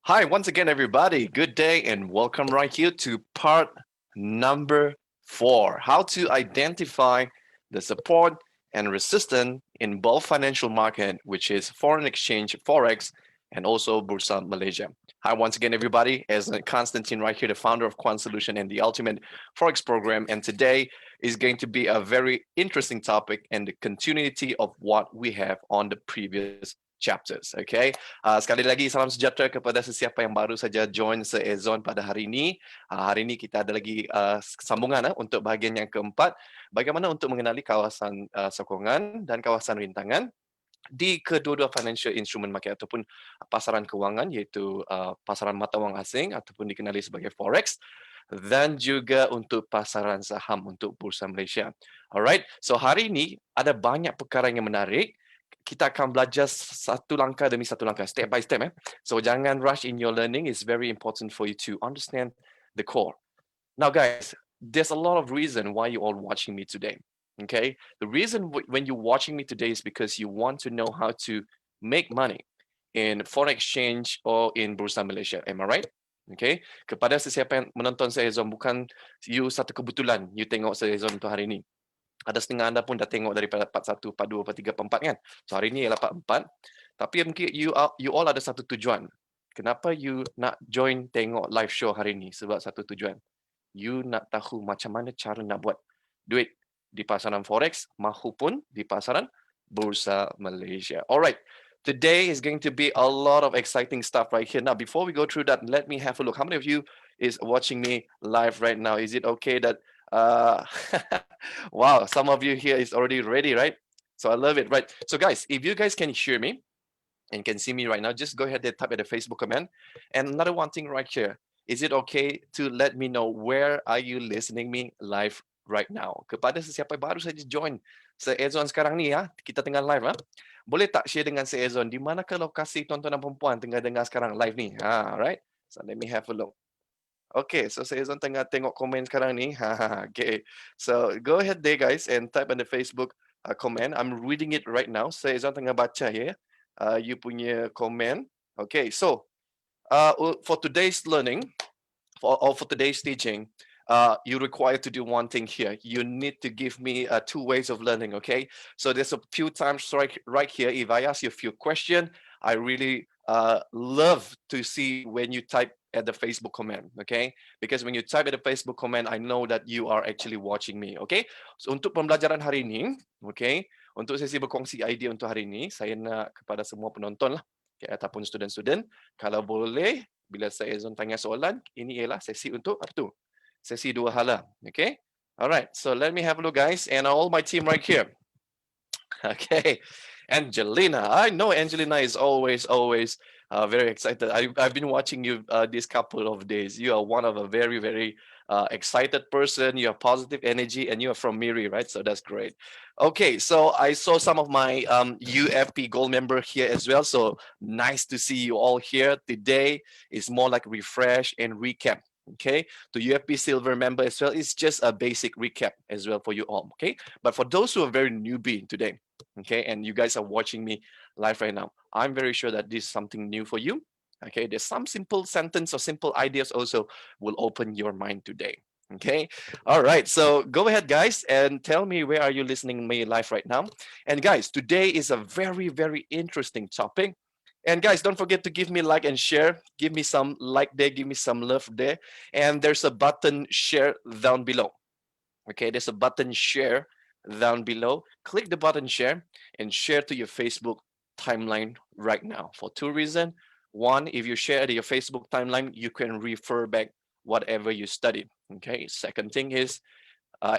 Hi, once again, everybody. Good day and welcome right here to part number 4, how to identify the support and resistance in both financial market, which is foreign exchange, Forex, and also Bursa Malaysia. Hi, once again, everybody. As Constantine right here, the founder of Quant Solution and the Ultimate Forex Program. And today is going to be a very interesting topic and the continuity of what we have on the previous chapters. Okay. Sekali lagi salam sejahtera kepada sesiapa yang baru saja join Ezone pada hari ini. Hari ini kita ada lagi sambungan untuk bahagian yang keempat. Bagaimana untuk mengenali kawasan Sokongan dan kawasan Rintangan di kedua-dua financial instrument market ataupun pasaran kewangan, iaitu pasaran mata wang asing ataupun dikenali sebagai Forex, dan juga untuk pasaran saham untuk Bursa Malaysia. Alright, so hari ini ada banyak perkara yang menarik. Kita akan belajar satu langkah demi satu langkah, step by step. So jangan rush in your learning. It's very important for you to understand the core. Now, guys, there's a lot of reason why you all watching me today. Okay, the reason when you're watching me today is because you want to know how to make money in foreign exchange or in Bursa Malaysia. Am I right? Okay, kepada sesiapa yang menonton saya Ezone, bukan you satu kebetulan you tengok saya Ezone untuk hari ini. Ada setengah anda pun dah tengok daripada part 1, part 2, part 3, part 4 kan. So hari ni ialah part 4. Tapi mungkin you all ada satu tujuan. Kenapa you nak join tengok live show hari ni? Sebab satu tujuan. You nak tahu macam mana cara nak buat duit di pasaran Forex mahupun di pasaran Bursa Malaysia. Alright. Today is going to be a lot of exciting stuff right here. Now, before we go through that, let me have a look. How many of you is watching me live right now? Is it okay that wow, some of you here is already ready, right? So I love it, right? So guys, if you guys can hear me and can see me right now, just go ahead and type at the Facebook comment. And another one thing right here, is it okay to let me know where are you listening me live right now? Kepada sesiapa baru saja join Ezone sekarang ni ya, kita tengah live ha. Boleh tak share dengan Ezone di manakah lokasi tuan-tuan dan perempuan tengah dengar sekarang live ni? Alright. So let me have a look. Okay, so Ezone tengah tengok komen sekarang ni. Okay, so go ahead there guys and type on the Facebook comment. I'm reading it right now. Ezone tengah baca ya. You punya komen. Okay, so for today's learning, for today's teaching, you require to do one thing here. You need to give me 2 ways of learning, okay? So there's a few times right here, if I ask you a few questions, I really love to see when you type at the Facebook comment, okay? Because when you type at the Facebook comment, I know that you are actually watching me, okay? So untuk pembelajaran hari ini, okay? Untuk sesi berkongsi idea untuk hari ini, saya nak kepada semua penonton lah, okay, ataupun student-student, kalau boleh, bila saya Ezone tanya soalan, ini ialah sesi untuk apa tu? Sesi 2 hala, okay? Alright, so let me have a look guys, and all my team right here. Okay, Angelina. I know Angelina is always very excited. I've been watching you this couple of days. You are one of a very excited person. You have positive energy, and you are from Miri, right? So that's great. Okay, so I saw some of my UFP Gold member here as well. So nice to see you all here. Today is more like refresh and recap. Okay, to UFP Silver member as well, it's just a basic recap as well for you all. Okay, but for those who are very newbie today, okay, and you guys are watching me live right now, I'm very sure that this is something new for you. Okay, there's some simple sentence or simple ideas also will open your mind today. Okay, all right, so go ahead guys and tell me where are you listening to me live right now. And guys, today is a very interesting topic. And guys, don't forget to give me like and share. Give me some like there, give me some love there. And there's a button share down below. Okay, there's a button share down below. Click the button share and share to your Facebook timeline right now for 2 reasons. One, if you share to your Facebook timeline, you can refer back whatever you studied. Okay, second thing is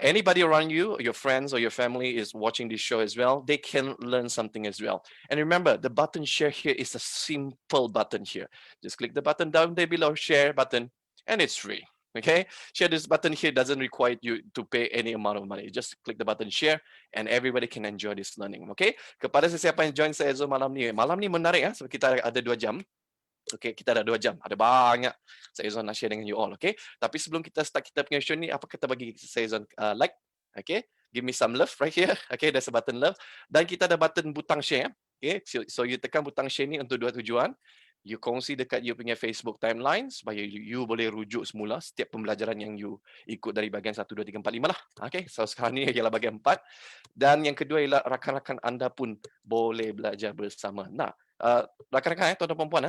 anybody around you, your friends or your family is watching this show as well, they can learn something as well. And remember, the button share here is a simple button here. Just click the button down there below, share button, and it's free. Okay, share this button here doesn't require you to pay any amount of money. Just click the button share and everybody can enjoy this learning. Okay, kepada sesiapa yang join saya Ezone malam ni menarik ya. So kita ada 2 jam. Okay, kita ada 2 jam. Ada banyak saya Ezone nak share dengan you all. Okay, tapi sebelum kita start kita punya show ni, apa kata bagi saya Ezone like? Okay, give me some love right here. Okay, there's a button love. Dan kita ada button butang share. Okay, so you tekan butang share ni untuk 2 tujuan. you kongsi dekat you punya Facebook timeline supaya you boleh rujuk semula setiap pembelajaran yang you ikut dari bahagian 1, 2, 3, 4, 5 lah. Okay, so sekarang ni ialah bahagian 4. Dan yang kedua ialah rakan-rakan anda pun boleh belajar bersama. Nah, rakan-rakan tuan-tuan dan puan,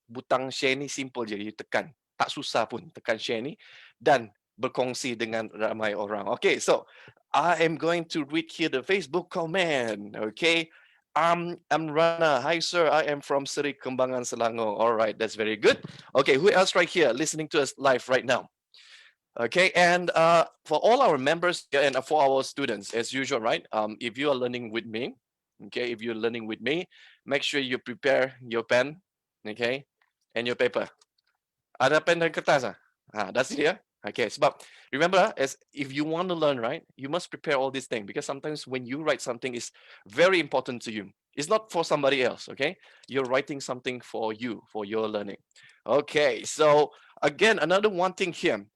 butang share ni simple je, you tekan. Tak susah pun tekan share ni dan berkongsi dengan ramai orang. Okay, so I am going to read here the Facebook comment. Okay, I'm Rana. Hi sir, I am from Seri Kembangan, Selangor. All right, that's very good. Okay, who else right here listening to us live right now? Okay, and for all our members and for our students, as usual, right? If you are learning with me, okay, if you're learning with me, make sure you prepare your pen, okay, and your paper. Ada pen dan kertas ah? That's it, yeah? Okay, sebab remember, as if you want to learn, right, you must prepare all these things because sometimes when you write something, it's very important to you. It's not for somebody else, okay? You're writing something for you, for your learning. Okay, so again, another one thing here.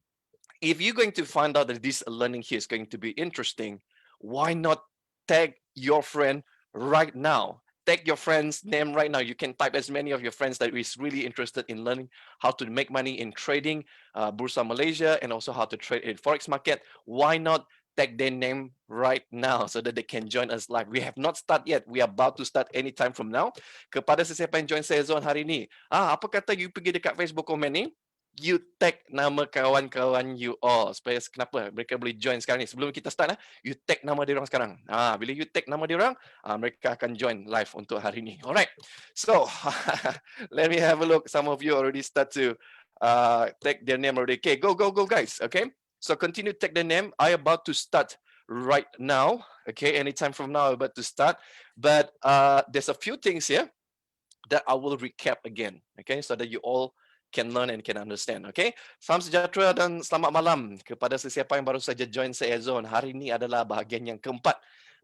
If you're going to find out that this learning here is going to be interesting, why not tag your friend right now? Tag your friend's name right now. You can type as many of your friends that is really interested in learning how to make money in trading, Bursa Malaysia, and also how to trade in Forex market. Why not tag their name right now so that they can join us live? We have not started yet. We are about to start anytime from now. Kepada sesiapa yang join Ezone hari ini, apa kata you pergi dekat Facebook komen ni, you tag nama kawan-kawan you all supaya kenapa mereka boleh join sekarang ni. Sebelum kita start, you tag nama dia orang sekarang. Bila you tag nama dia orang, mereka akan join live untuk hari ni. Alright, so let me have a look. Some of you already start to tag their name already. Okay, go guys. Okay, so continue tag their name. I about to start right now. Okay, anytime from now I'm about to start, but there's a few things here that I will recap again. Okay, so that you all can learn and can understand. Okay, salam sejahtera dan selamat malam kepada sesiapa yang baru saja join Ezone. Hari ini adalah bahagian yang keempat.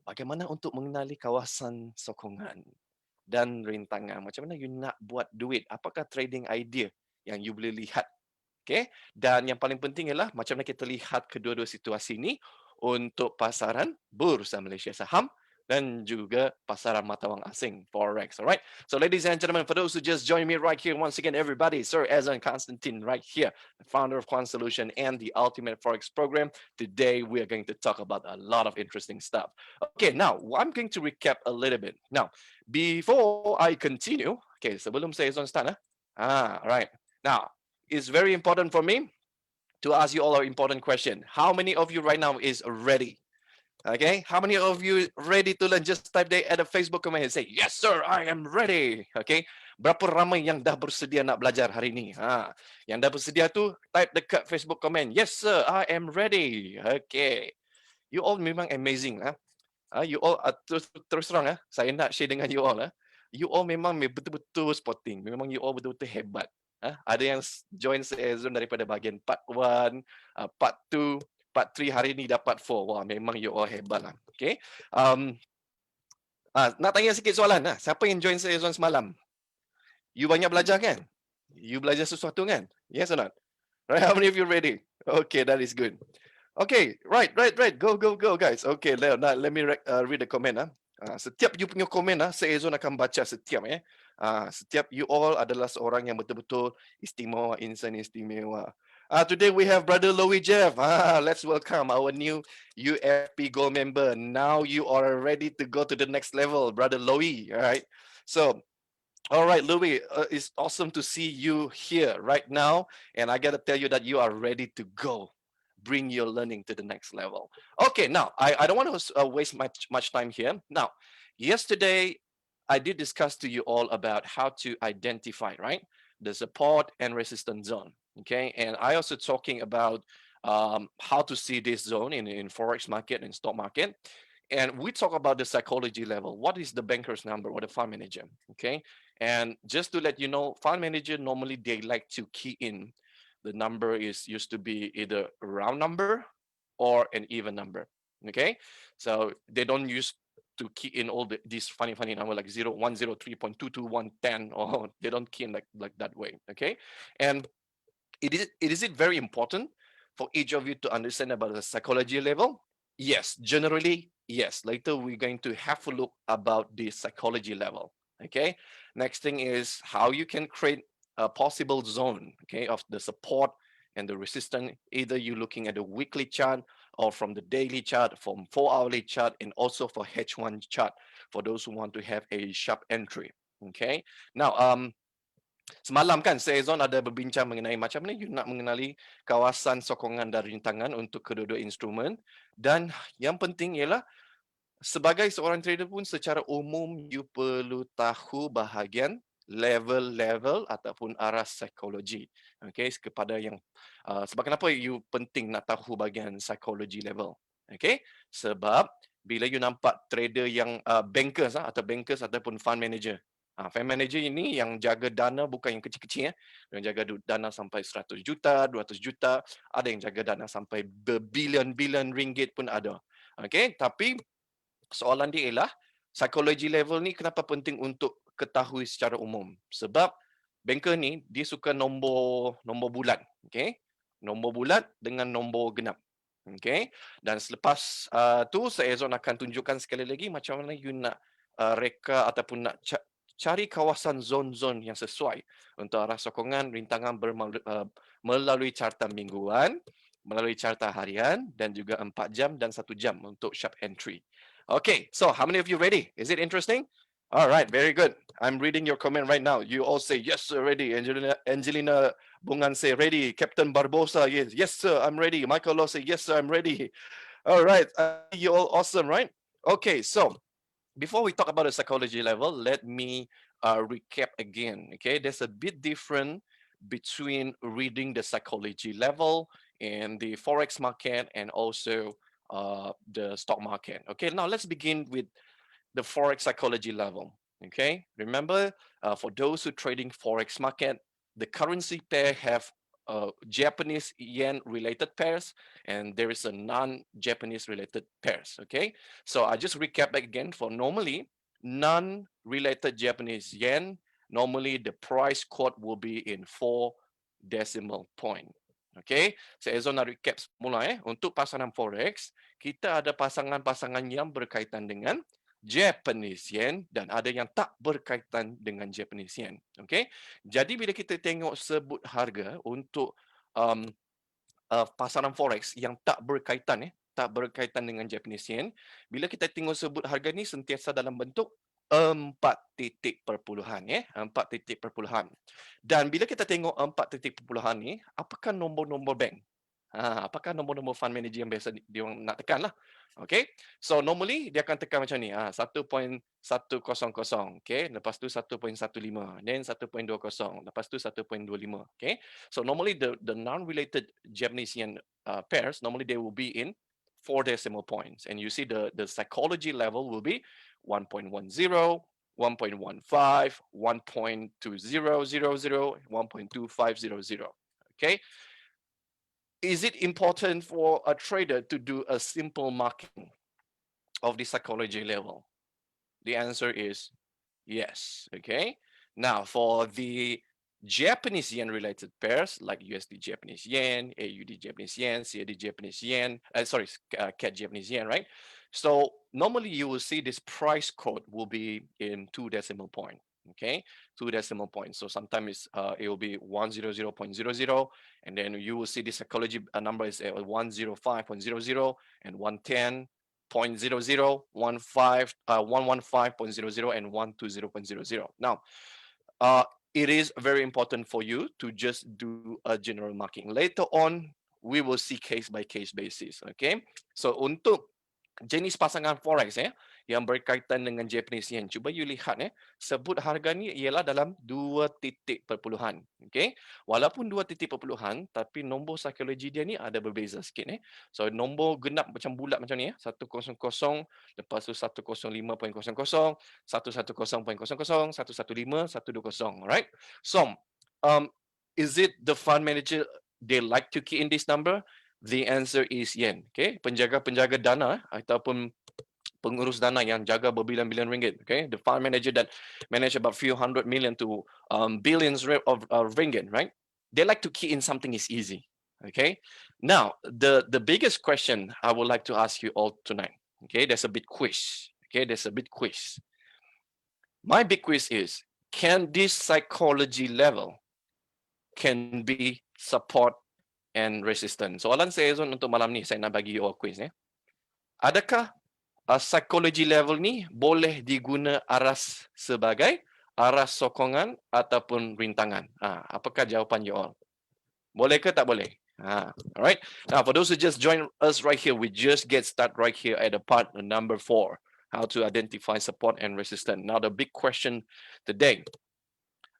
Bagaimana untuk mengenali kawasan Sokongan dan Rintangan. Macam mana you nak buat duit? Apakah trading idea yang you boleh lihat? Okay, dan yang paling penting ialah macam mana kita lihat kedua-dua situasi ini untuk pasaran Bursa Malaysia saham dan juga pasaran mata wang asing, Forex. Alright, so ladies and gentlemen, for those who just joined me right here, once again, everybody, Sir Ezone Constantine right here, the founder of Quant Solution and the Ultimate Forex Program. Today, we are going to talk about a lot of interesting stuff. Okay, now, I'm going to recap a little bit. Now, before I continue, okay, sebelum saya Ezone start, right. Now, it's very important for me to ask you all an important question. How many of you right now is ready? Okay, how many of you ready to learn? Just type there at the Facebook comment and say, yes sir, I am ready. Okay, berapa ramai yang dah bersedia nak belajar hari ini? Yang dah bersedia tu type dekat Facebook comment, yes sir, I am ready. Okay, you all memang amazing. You all terus terang, saya nak share dengan you all. You all memang betul-betul sporting. Memang you all betul-betul hebat. Ada yang join Ezone daripada bahagian part 1, part 2, part 3, hari ni dapat 4. Wah, memang you all hebat lah. Okay. Nak tanya sikit soalan. Siapa yang join Ezone semalam? You banyak belajar kan? You belajar sesuatu kan? Yes or not? Right, how many of you ready? Okay, that is good. Okay, right. Go, guys. Okay, let me read the comment. Setiap you punya komen, Ezone akan baca setiap. Setiap you all adalah seorang yang betul-betul istimewa, insan istimewa. Today we have Brother Louis Jeff. Let's welcome our new UFP Gold member. Now you are ready to go to the next level, Brother Louis. All right. So, all right, Louis, it's awesome to see you here right now. And I got to tell you that you are ready to go. Bring your learning to the next level. Okay, now, I don't want to waste much time here. Now, yesterday, I did discuss to you all about how to identify, right, the support and resistance zone. Okay, and I also talking about how to see this zone in Forex market and stock market. And we talk about the psychology level. What is the banker's number or the fund manager? Okay, and just to let you know, fund manager, normally they like to key in. The number is used to be either a round number or an even number. Okay, so they don't use to key in all these funny number like 103.22110, or they don't key in like that way. Okay, and it is very important for each of you to understand about the psychology level? Yes, generally, yes. Later we're going to have a look about the psychology level. Okay. Next thing is how you can create a possible zone, okay, of the support and the resistance. Either you're looking at the weekly chart or from the daily chart, from 4-hourly chart, and also for H1 chart for those who want to have a sharp entry. Okay. Now, semalam kan saya Ezone ada berbincang mengenai macam mana you nak mengenali kawasan sokongan dan rintangan untuk kedua-dua instrumen, dan yang penting ialah sebagai seorang trader pun secara umum you perlu tahu bahagian level-level ataupun aras psikologi. Okay, kepada yang sebab kenapa you penting nak tahu bahagian psikologi level. Okay, sebab bila you nampak trader yang bankers atau bankers ataupun fund manager. Fund manager ini yang jaga dana bukan yang kecil-kecil, yang jaga dana sampai 100 juta, 200 juta, ada yang jaga dana sampai berbilion-bilion ringgit pun ada. Okay, tapi soalan dia ialah psikologi level ni kenapa penting untuk ketahui secara umum? Sebab banker ni dia suka nombor bulat, okey? Nombor bulat dengan nombor genap. Okey. Dan selepas tu saya Ezone akan tunjukkan sekali lagi macam mana you nak reka ataupun nak cari kawasan zon-zon yang sesuai untuk arah sokongan rintangan melalui carta mingguan, melalui carta harian dan juga 4 jam dan 1 jam untuk sharp entry. Okay, so how many of you ready? Is it interesting? All right, very good. I'm reading your comment right now. You all say yes sir, ready. Angelina Bungan say ready. Captain Barbosa, yes sir, I'm ready. Michael Law say yes sir, I'm ready. All right, you all awesome, right? Okay, so before we talk about the psychology level, let me recap again. Okay, there's a bit different between reading the psychology level and the forex market and also the stock market. Okay, now let's begin with the forex psychology level. Okay, remember for those who trading forex market, the currency pair have Japanese yen related pairs and there is a non-Japanese related pairs. Okay, so I just recap back again. For normally non-related Japanese yen, normally the price quote will be in 4 decimal point. Okay, saya Ezone nak recap semula Untuk pasaran forex, kita ada pasangan-pasangan yang berkaitan dengan Japanese yen dan ada yang tak berkaitan dengan Japanese yen. Okay, jadi bila kita tengok sebut harga untuk pasaran forex yang tak berkaitan dengan Japanese yen, bila kita tengok sebut harga ni sentiasa dalam bentuk 4 titik perpuluhan 4 titik perpuluhan. Dan bila kita tengok 4 titik perpuluhan ni, apakah nombor-nombor bank? Apakah nombor-nombor fund manager yang biasa dia nak tekan lah. Okay, so normally dia akan tekan macam ni 1.100, okay, lepas tu 1.15, then 1.20, lepas tu 1.25. Okay, so normally the non-related Japanese yen pairs, normally they will be in 4 decimal points, and you see the psychology level will be 1.10, 1.15, 1.2000, 1.2500. Okay, is it important for a trader to do a simple marking of the psychology level? The answer is yes. Okay, now for the Japanese yen related pairs like USD Japanese yen, AUD Japanese yen, CAD Japanese yen, CAD Japanese yen, right? So normally you will see this price code will be in 2 decimal point. Okay, 2 decimal points. So sometimes it will be 100.00, and then you will see the psychology number is 105.00 and 110.00, 115.00, and 120.00. Now, it is very important for you to just do a general marking. Later on, we will see case by case basis. Okay, so untuk jenis pasangan forex yang berkaitan dengan Japanese yen, cuba you lihat sebut harga ni ialah dalam 2 titik perpuluhan. Okay, walaupun 2 titik perpuluhan, tapi nombor psikologi dia ni ada berbeza sikit So nombor genap macam bulat macam ni 100, lepas tu 105.00, 110.00, 115, 120. Alright, so is it the fund manager they like to key in this number? The answer is yen. Okay, penjaga-penjaga dana ataupun pengurus dana yang jaga berbilion-bilion ringgit. Okay, the fund manager that manage about few hundred million to billions of ringgit, right? They like to key in something is easy. Okay, now the biggest question I would like to ask you all tonight. Okay, there's a bit quiz. Okay, there's a bit quiz. My big quiz is, can this psychology level can be support and resistance? Soalan saya Ezone untuk malam ni, saya nak bagi you all quiz ya. Adakah psychology level ni boleh diguna Aras sebagai aras sokongan ataupun rintangan? Apakah jawapan you all? Boleh ke tak boleh? Alright. Now, for those who just join us right here, we just get started right here at the part number 4, how to identify support and resistance. Now, the big question today,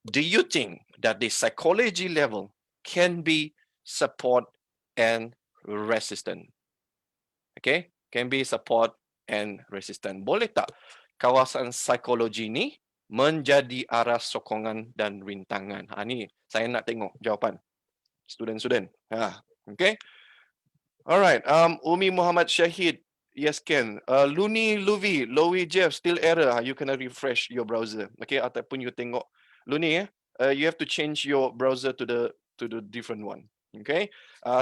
do you think that the psychology level can be support and resistant? Okay, can be support and resistant. Boleh tak kawasan psikologi ni menjadi aras sokongan dan rintangan? Ni saya nak tengok jawapan student-student. Okay. Alright. Umi Muhammad Shahid. Yes, Ken. Luni Luvi, Lowy Jeff, still error. You cannot refresh your browser. Okay, ataupun you tengok Luni, you have to change your browser to the different one. Okay.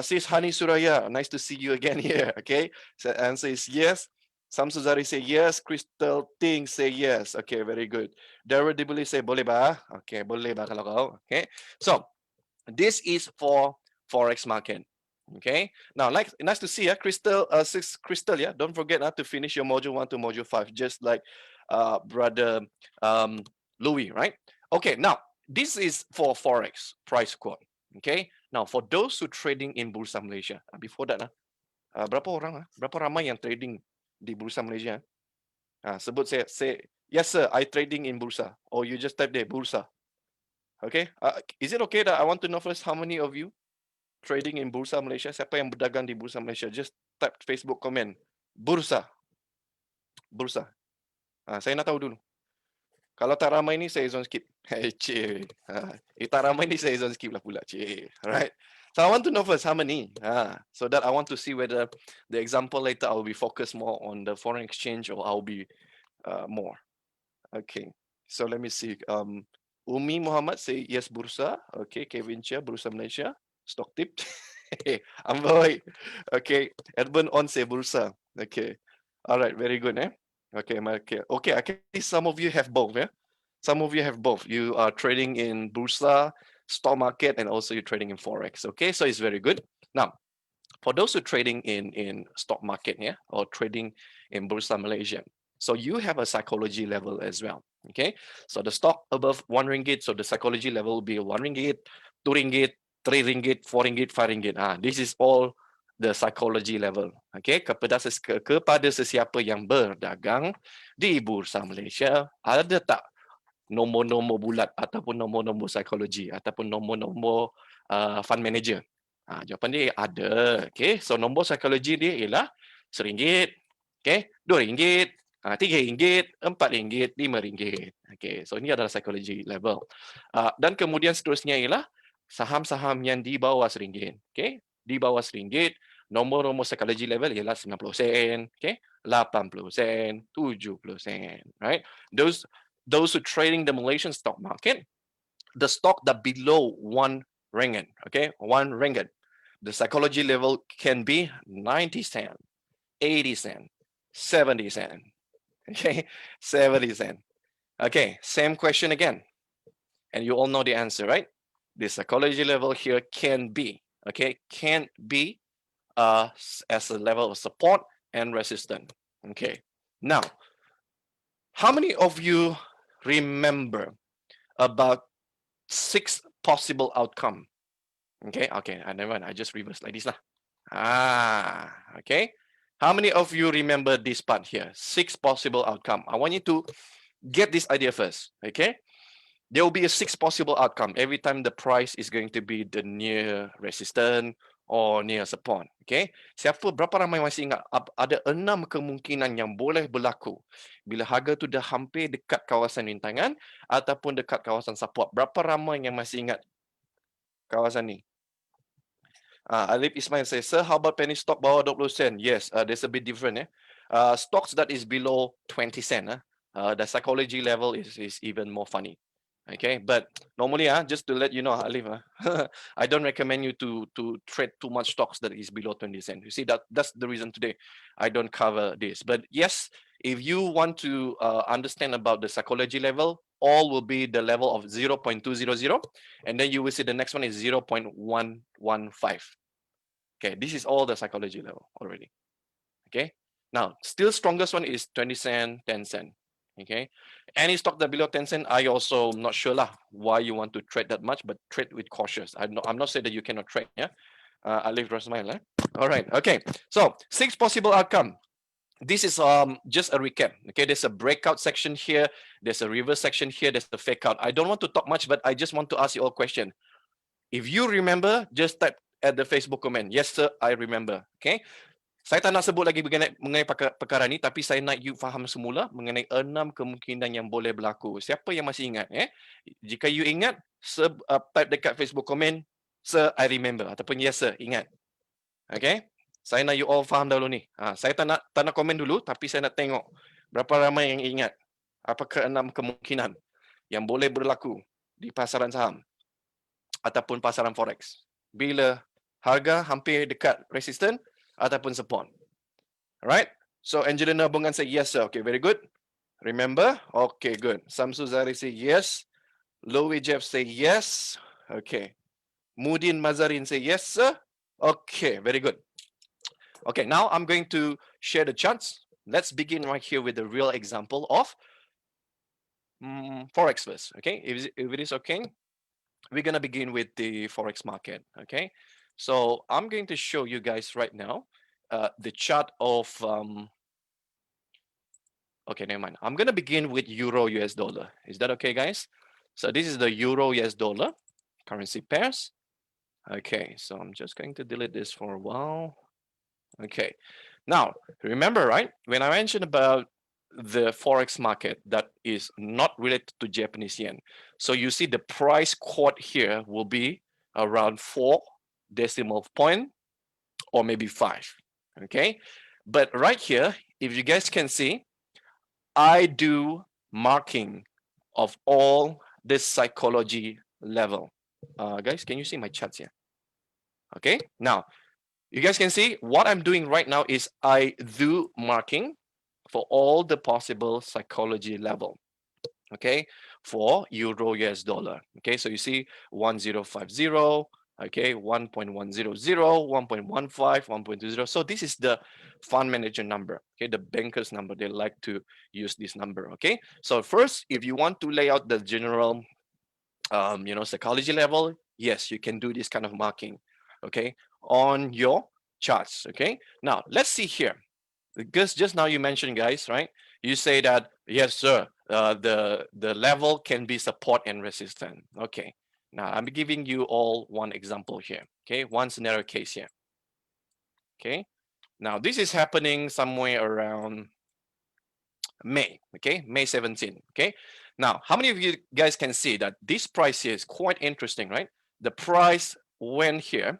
Sis Hani Suraya, nice to see you again here. Okay. So answer is yes. Samsuzari say yes. Crystal Ting say yes. Okay, very good. Darryl Dibuli say boleh ba? Okay, boleh ba kalau kau. Okay. So this is for forex market. Okay. Now, nice to see Crystal, Crystal. Yeah, don't forget to finish your module 1 to module 5, just like brother Louis, right? Okay. Now, this is for forex price quote. Okay. Now, for those who trading in Bursa Malaysia, before that, berapa ramai yang trading di Bursa Malaysia? Sebut saya, say yes sir, I trading in Bursa, or you just type there Bursa. Okay. Is it okay that I want to know first how many of you trading in Bursa Malaysia? Siapa yang berdagang di Bursa Malaysia? Just type Facebook comment Bursa. Bursa. Saya nak tahu dulu. Kalau tak ramai ni, saya Ezone skip. Cik. Tak ramai ni, saya Ezone skip lah pula. Cik. Alright. So I want to know first how many. So that I want to see whether the example later I will be focused more on the foreign exchange or I'll be more. Okay. So let me see. Umi Muhammad say yes Bursa. Okay. Kevin Chia, Bursa Malaysia. Stock tip. Amboy. Okay. Edmund on say Bursa. Okay. All right. Very good. Okay. Okay. I can see some of you have both. Some of you have both. You are trading in Bursa, stock market, and also you're trading in forex. Okay. So it's very good. Now, for those who are trading in stock market, or trading in Bursa Malaysia, so you have a psychology level as well. Okay. So the stock above 1 ringgit, so the psychology level will be 1 ringgit, 2 ringgit, 3 ringgit, 4 ringgit, 5 ringgit. This is all the psychology level. Okay, kepada sesiapa yang berdagang di Bursa Malaysia, ada tak nombor-nombor bulat ataupun nombor-nombor psikologi ataupun nombor-nombor fund manager? Jawapan dia ada. Okay, so nombor psikologi dia ialah RM1, okay, RM2, RM3, RM4, RM5. Okay, so ini adalah psychology level. Dan kemudian seterusnya ialah saham-saham yang di bawah RM1. Okay, di bawah RM1, nombor-nombor psychology level ialah 90 sen, okay, 80 sen, 70 sen, right? Those who trading the Malaysian stock market, the stock that below 1 ringgit, okay, 1 ringgit, the psychology level can be 90 cent, 80 cent, 70 cent, okay, 70 cent. Okay, same question again. And you all know the answer, right? The psychology level here can be, okay, can be as a level of support and resistance. Okay, now, how many of you remember about 6 possible outcome? Okay, never mind, I just reverse like this lah. Okay. How many of you remember this part here? 6 possible outcome. I want you to get this idea first, okay? There will be a 6 possible outcome every time the price is going to be the near resistance or near support. Okay, berapa ramai masih ingat ada 6 kemungkinan yang boleh berlaku bila harga tu dah hampir dekat kawasan rintangan ataupun dekat kawasan support? Berapa ramai yang masih ingat kawasan ni? Alif Ismail says, sir, how about penny stock bawah 20 sen? Yes, there's a bit different. Stocks that is below 20 cent, the psychology level is even more funny. Okay, but normally, just to let you know, Alif, I don't recommend you to trade too much stocks that is below 20 cents. You see, that's the reason today I don't cover this. But yes, If you want to understand about the psychology level, all will be the level of 0.200, and then you will see the next one is 0.115. Okay, this is all the psychology level already. Okay, now still strongest one is 20 cent, 10 cent. Okay, any stock that below 10 cent, I also not sure lah why you want to trade that much, but trade with cautious. I'm not saying that you cannot trade. Yeah, I leave the rest of mine. All right. Okay. So 6 possible outcome. This is just a recap. Okay, there's a breakout section here, there's a reverse section here, there's the fake out. I don't want to talk much, but I just want to ask you all a question. If you remember, just type at the Facebook comment, yes sir, I remember. Okay, saya tak nak sebut lagi mengenai perkara ni, tapi saya nak you faham semula mengenai 6 kemungkinan yang boleh berlaku. Siapa yang masih ingat? Jika you ingat, type dekat Facebook comment, sir, I remember, ataupun yes sir, ingat. Okay, saya nak you all faham dahulu ni. Saya tak nak komen dulu, tapi saya nak tengok berapa ramai yang ingat apakah 6 kemungkinan yang boleh berlaku di pasaran saham ataupun pasaran forex bila harga hampir dekat resisten ataupun support. Alright, so Angelina Bungan say yes sir. Okay, very good. Remember? Okay, good. Samsu Zari say yes. Louis Jeff say yes. Okay. Mudin Mazarin say yes sir. Okay, very good. Okay, now I'm going to share the charts. Let's begin right here with the real example of Forex Bursa. Okay, if it is okay, we're going to begin with the Forex market. Okay, so I'm going to show you guys right now the chart of, okay, never mind. I'm going to begin with Euro US dollar. Is that okay, guys? So this is the Euro US dollar currency pairs. Okay, so I'm just going to delete this for a while. Okay, now remember, right, when I mentioned about the forex market that is not related to Japanese yen, so you see the price quote here will be around 4 decimal point or maybe 5. Okay, but right here, if you guys can see, I do marking of all this psychology level. Guys, can you see my charts here? Okay, now you guys can see what I'm doing right now is I do marking for all the possible psychology level. Okay, for Euro US dollar. Okay, so you see 1050, okay, 1.100, 1.15, 1.20. So this is the fund manager number. Okay, the banker's number. They like to use this number. Okay, so first, if you want to lay out the general psychology level, yes, you can do this kind of marking. Okay, on your charts. Okay, now let's see here, because just now you mentioned, guys, right, you say that yes sir, the level can be support and resistance. Okay, now I'm giving you all one example here. Okay, one scenario case here. Okay, now this is happening somewhere around May. Okay, May 17. Okay, now how many of you guys can see that this price here is quite interesting, right? The price went here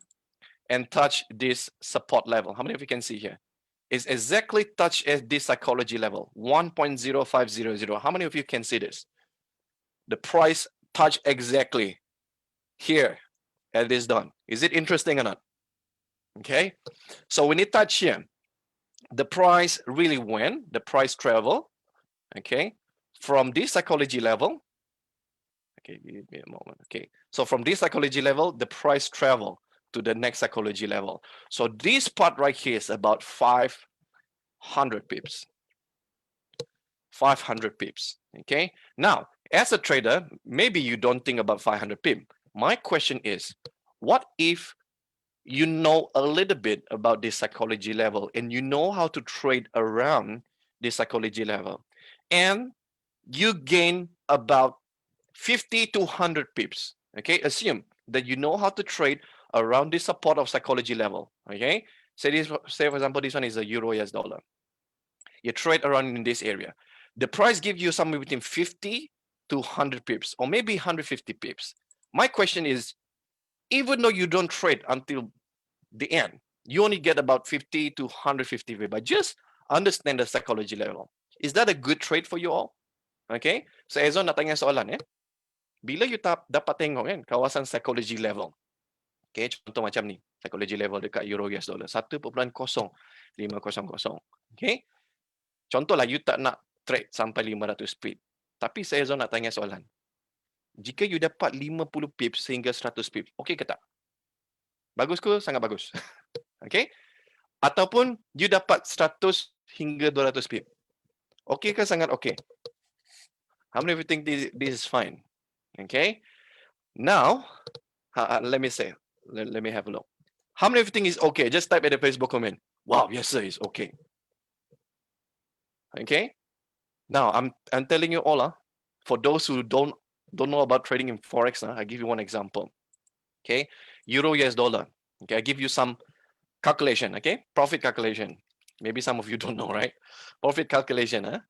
and touch this support level. How many of you can see here? Is exactly touch at this psychology level, 1.0500. How many of you can see this? The price touch exactly here at this done. Is it interesting or not? Okay, so when it touch here, the price really went, the price travel, okay, from this psychology level. Okay, give me a moment. Okay, so from this psychology level, the price travel to the next psychology level. So this part right here is about 500 pips. 500 pips. Okay, now as a trader, maybe you don't think about 500 pips. My question is, what if you know a little bit about this psychology level and you know how to trade around this psychology level, and you gain about 50 to 100 pips? Okay, assume that you know how to trade around this support of psychology level. Okay, say for example, this one is a Euro US dollar. You trade around in this area. The price gives you somewhere between 50 to 100 pips, or maybe 150 pips. My question is, even though you don't trade until the end, you only get about 50 to 150 pips, but just understand the psychology level. Is that a good trade for you all? Okay, so Ezone nak tanya soalan, bila you dapat tengok kan kawasan psychology level. Okay, contoh macam ni, psychology level dekat Euro US dollar 1.0500. Okay, Contohlah, you tak nak trade sampai 500 pip. Tapi saya Ezone nak tanya soalan. Jika you dapat 50 pip sehingga 100 pip, okey ke tak? Bagus ke? Sangat bagus. Okay? Ataupun you dapat 100 hingga 200 pip. Okey ke? Sangat okey. How many of you think this is fine? Okay? Now, let me say, let me have a look. How many of you think is okay? Just type at the Facebook comment. Wow, yes sir, it's okay. Okay? Now, I'm telling you all, for those who don't know about trading in Forex, I give you one example. Okay? Euro, US dollar. Okay, I give you some calculation, okay? Profit calculation. Maybe some of you don't know, right? Profit calculation,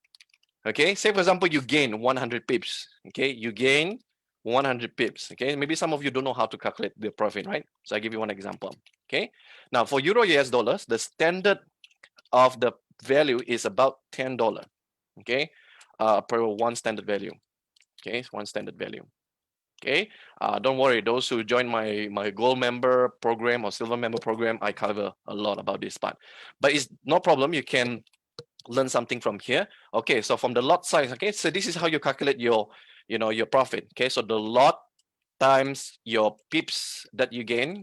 okay? Say, for example, you gain 100 pips, okay? You gain 100 pips, okay? Maybe some of you don't know how to calculate the profit, right? So I give you one example, okay? Now, for Euro US dollars, the standard of the value is about $10, okay? Per one standard value, okay? One standard value. Okay, don't worry. Those who join my gold member program or silver member program, I cover a lot about this part. But it's no problem. You can learn something from here. Okay, so from the lot size. Okay, so this is how you calculate your your profit. Okay, so the lot times your pips that you gain.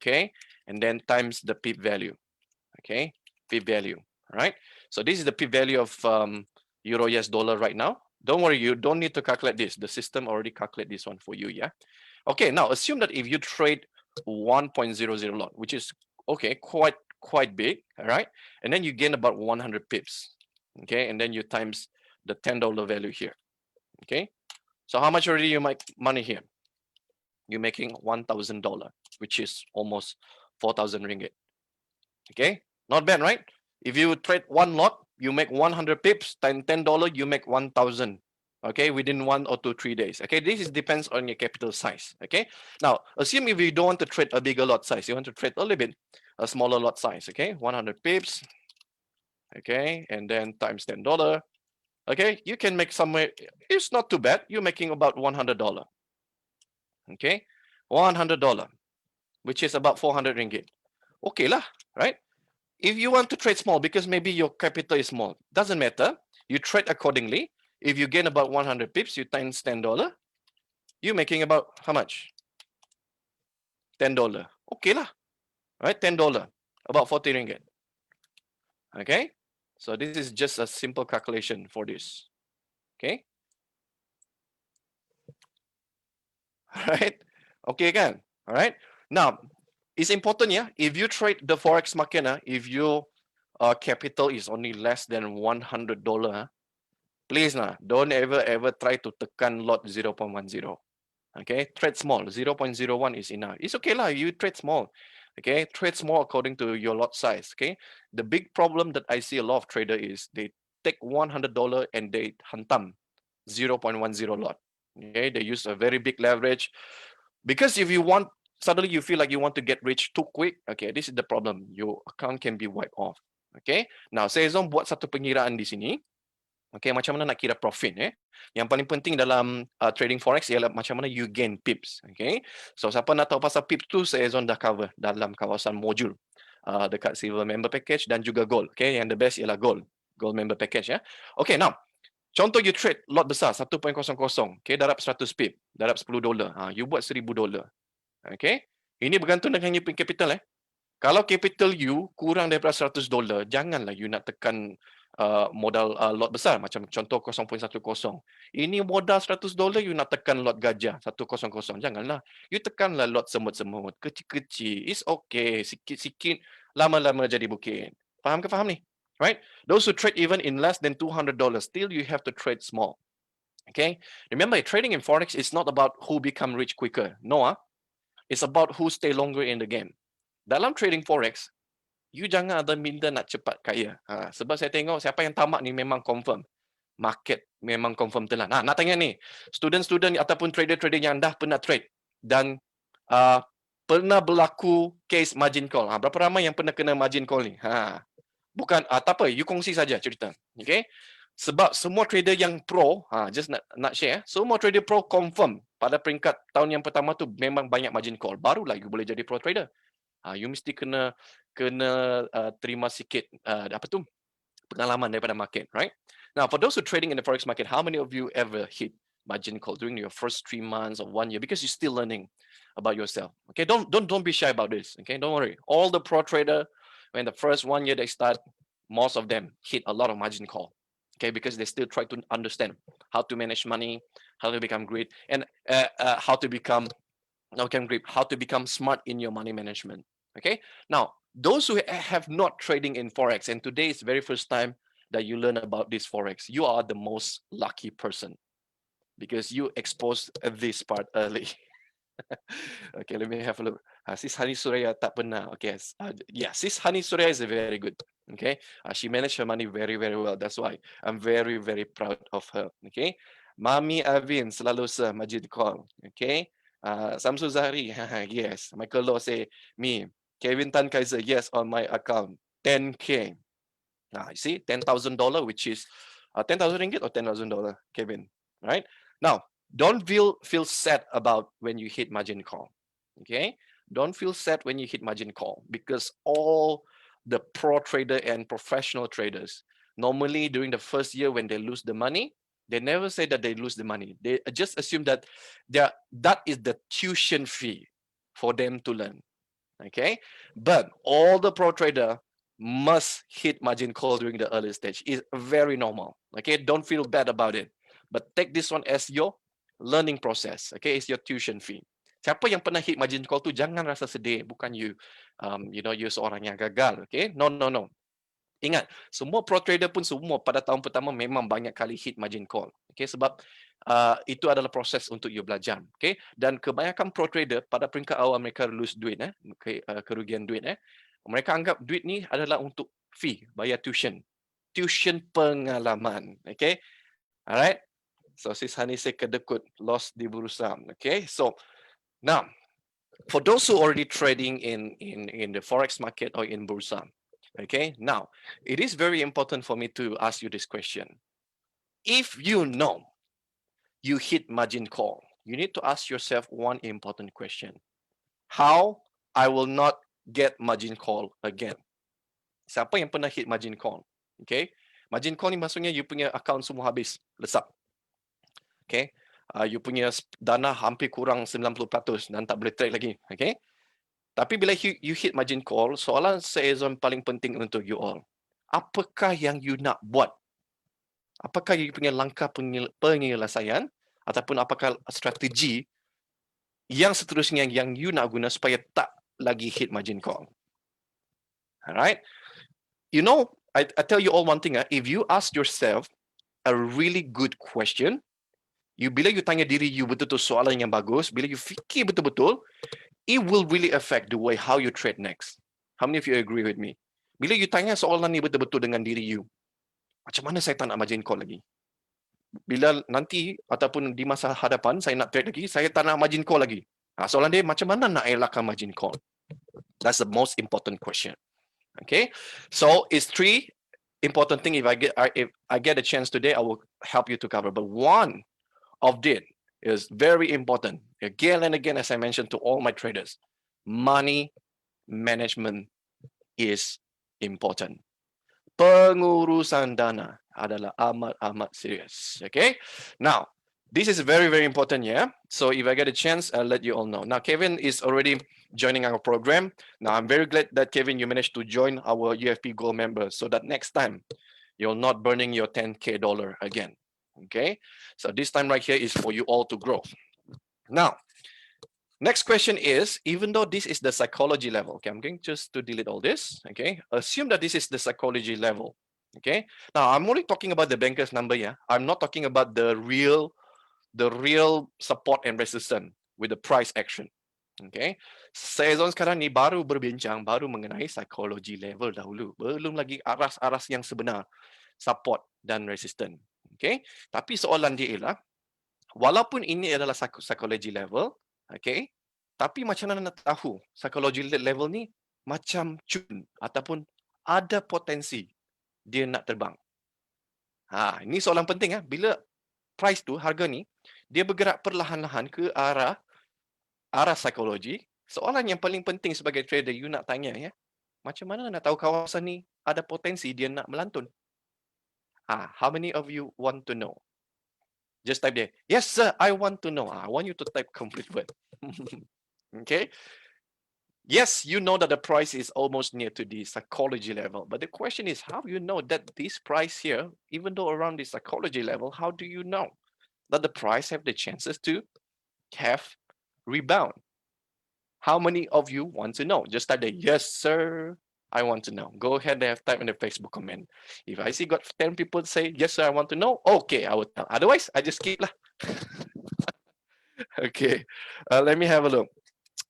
Okay, and then times the pip value. Okay, pip value. All right. So this is the pip value of Euro US dollar right now. Don't worry, you don't need to calculate this. The system already calculate this one for you, yeah? Okay, now assume that if you trade 1.00 lot, which is, okay, quite big, all right? And then you gain about 100 pips, okay? And then you times the $10 value here, okay? So how much already you make money here? You're making $1,000, which is almost 4,000 ringgit, okay? Not bad, right? If you trade one lot, you make 100 pips times $10, you make 1,000. Okay, within 1 or 2, 3 days. Okay, this is depends on your capital size. Okay, now assume if you don't want to trade a bigger lot size, you want to trade a little bit a smaller lot size. Okay, 100 pips. Okay, and then times $10. Okay, you can make somewhere. It's not too bad. You're making about $100. Okay, $100, which is about 400 ringgit. Okay lah, right? If you want to trade small, because maybe your capital is small, doesn't matter. You trade accordingly. If you gain about 100 pips, you times $10. You're making about how much? $10. Okay lah, right? $10, about 40 ringgit. Okay, so this is just a simple calculation for this. Okay, all right. Okay again. All right. Now, it's important, yeah. If you trade the forex market, if your capital is only less than $100, please don't ever try to tekan lot 0.10. Okay, trade small. 0.01 is enough. It's okay lah. You trade small. Okay, trade small according to your lot size. Okay, the big problem that I see a lot of trader is they take $100 and they hantam 0.10 lot. Okay, they use a very big leverage because if you want suddenly you feel like you want to get rich too quick. Okay, this is the problem. Your account can be wiped off. Okay, now saya Ezone buat satu pengiraan di sini. Okay, macam mana nak kira profit Yang paling penting dalam trading forex ialah macam mana you gain pips. Okay, so siapa nak tahu pasal pips tu, saya Ezone dah cover dalam kawasan modul dekat silver member package dan juga gold. Okay, yang the best ialah gold member package ya. Okay, now contoh you trade lot besar 1.00, okay, darab 100 pip, darab $10. You buat $1,000. Okay, ini bergantung dengan you punya capital Kalau capital you kurang daripada $100, janganlah you nak tekan modal lot besar macam contoh 0.10. Ini modal $100, you nak tekan lot gajah 100. Janganlah. You tekanlah lot semut-semut, kecil-kecil. It's okay, sikit-sikit, lama-lama jadi bukit. Faham ke faham ni? Right? Those who trade even in less than $200, still you have to trade small. Okay? Remember, trading in forex is not about who become rich quicker. No, it's about who stay longer in the game. Dalam trading forex, you jangan ada minda nak cepat kaya. Sebab saya tengok siapa yang tamak ni memang confirm. Market memang confirm telan. Nak tanya ni, student-student ataupun trader-trader yang dah pernah trade dan pernah berlaku case margin call. Berapa ramai yang pernah kena margin call ni? Bukan, tak apa, you kongsi saja cerita. Okay? Sebab semua trader yang pro, just nak share, semua trader pro confirm pada peringkat tahun yang pertama tu memang banyak margin call. Barulah you boleh jadi pro trader. You mesti kena terima sikit apa tu pengalaman daripada market, right? Now, for those who are trading in the forex market, how many of you ever hit margin call during your first 3 months or 1 year? Because you're still learning about yourself. Okay, don't be shy about this. Okay, don't worry. All the pro trader, when the first 1 year they start, most of them hit a lot of margin call. Okay, because they still try to understand how to manage money, how to become great, and how to become how to become smart in your money management. Okay, now those who have not trading in forex, and today is the very first time that you learn about this forex, you are the most lucky person because you exposed this part early. Okay, let me have a look. Sis Hani Suraya tak pernah. Okay, yeah, Sis Hani Suraya is very good. Okay, she managed her money very well. That's why I'm very proud of her. Okay, Mami Avin selalu majid call. Okay, Samsul Zahri, yes. Michael Law say me. Kevin Tan Kaiser, yes, on my account 10k. You see, $10,000, which is 10,000 ringgit or $10,000, Kevin, right? Now, don't feel sad about when you hit margin call, okay? Don't feel sad when you hit margin call because all the pro trader and professional traders, normally during the first year when they lose the money, they never say that they lose the money. They just assume that that is the tuition fee for them to learn, okay? But all the pro trader must hit margin call during the early stage. It's very normal. Okay, don't feel bad about it. But take this one as your learning process. Okay, it's your tuition fee. Siapa yang pernah hit margin call tu jangan rasa sedih. Bukan you seorang yang gagal. Okay, no. Ingat, semua pro trader pun semua pada tahun pertama memang banyak kali hit margin call. Okay, sebab itu adalah proses untuk you belajar. Okay, dan kebanyakan pro trader pada peringkat awal mereka lose duit, kerugian duit. Mereka anggap duit ni adalah untuk fee, bayar tuition pengalaman. Okay, alright. So sis Hani say kedekut lost di bursa. Okay, so now for those who already trading in the forex market or in bursa, okay, now it is very important for me to ask you this question. If you know you hit margin call, you need to ask yourself one important question. How I will not get margin call again? Siapa yang pernah hit margin call? Okay, margin call ni maksudnya you punya account semua habis, lesap. Okay, you punya dana hampir kurang 90% dan tak boleh trade lagi. Okay, tapi bila you hit margin call, soalan Ezone paling penting untuk you all. Apakah yang you nak buat? Apakah you punya langkah penyelesaian ataupun apakah strategi yang seterusnya yang you nak guna supaya tak lagi hit margin call? Alright? You know, I tell you all one thing. If you ask yourself a really good question, bila you tanya diri you betul-betul soalan yang bagus, bila you fikir betul-betul, it will really affect the way how you trade next. How many of you agree with me? Bila you tanya soalan ni betul-betul dengan diri you, macam mana saya tak nak margin call lagi? Bila nanti ataupun di masa hadapan saya nak trade lagi, saya tak nak margin call lagi. Soalan dia, macam mana nak elakkan margin call? That's the most important question. Okay, so it's 3 important things. If I get a chance today, I will help you to cover. But one of it is very important. Again and again, as I mentioned to all my traders, money management is important. Pengurusan dana adalah amat serius. Okay, now this is very important, yeah. So if I get a chance, I'll let you all know. Now Kevin is already joining our program. Now I'm very glad that Kevin, you managed to join our UFP Gold member, so that next time you're not burning your $10K again. Okay, so this time right here is for you all to grow. Now, next question is, even though this is the psychology level, okay, I'm going just to delete all this. Okay, assume that this is the psychology level. Okay, now I'm only talking about the banker's number, yeah. I'm not talking about the real support and resistance with the price action. Okay, Ezone sekarang ni baru berbincang, baru mengenai psychology level dahulu, belum lagi aras yang sebenar, support dan resistance. Okay, tapi soalan dia ialah, walaupun ini adalah psychology level, okay, tapi macam mana nak tahu psychology level ni macam cun ataupun ada potensi dia nak terbang? Ini soalan penting. Bila price tu, harga ni, dia bergerak perlahan-lahan ke arah psikologi, soalan yang paling penting sebagai trader you nak tanya, ya, macam mana nak tahu kawasan ni ada potensi dia nak melantun? How many of you want to know? Just type there. Yes, sir, I want to know. I want you to type complete word. Okay. Yes, you know that the price is almost near to the psychology level. But the question is, how do you know that this price here, even though around the psychology level, how do you know that the price have the chances to have rebound? How many of you want to know? Just type the yes, sir, I want to know. Go ahead and type in the Facebook comment. If I see got 10 people say, yes, sir, I want to know, okay, I will tell. Otherwise, I just skip lah. Okay, let me have a look.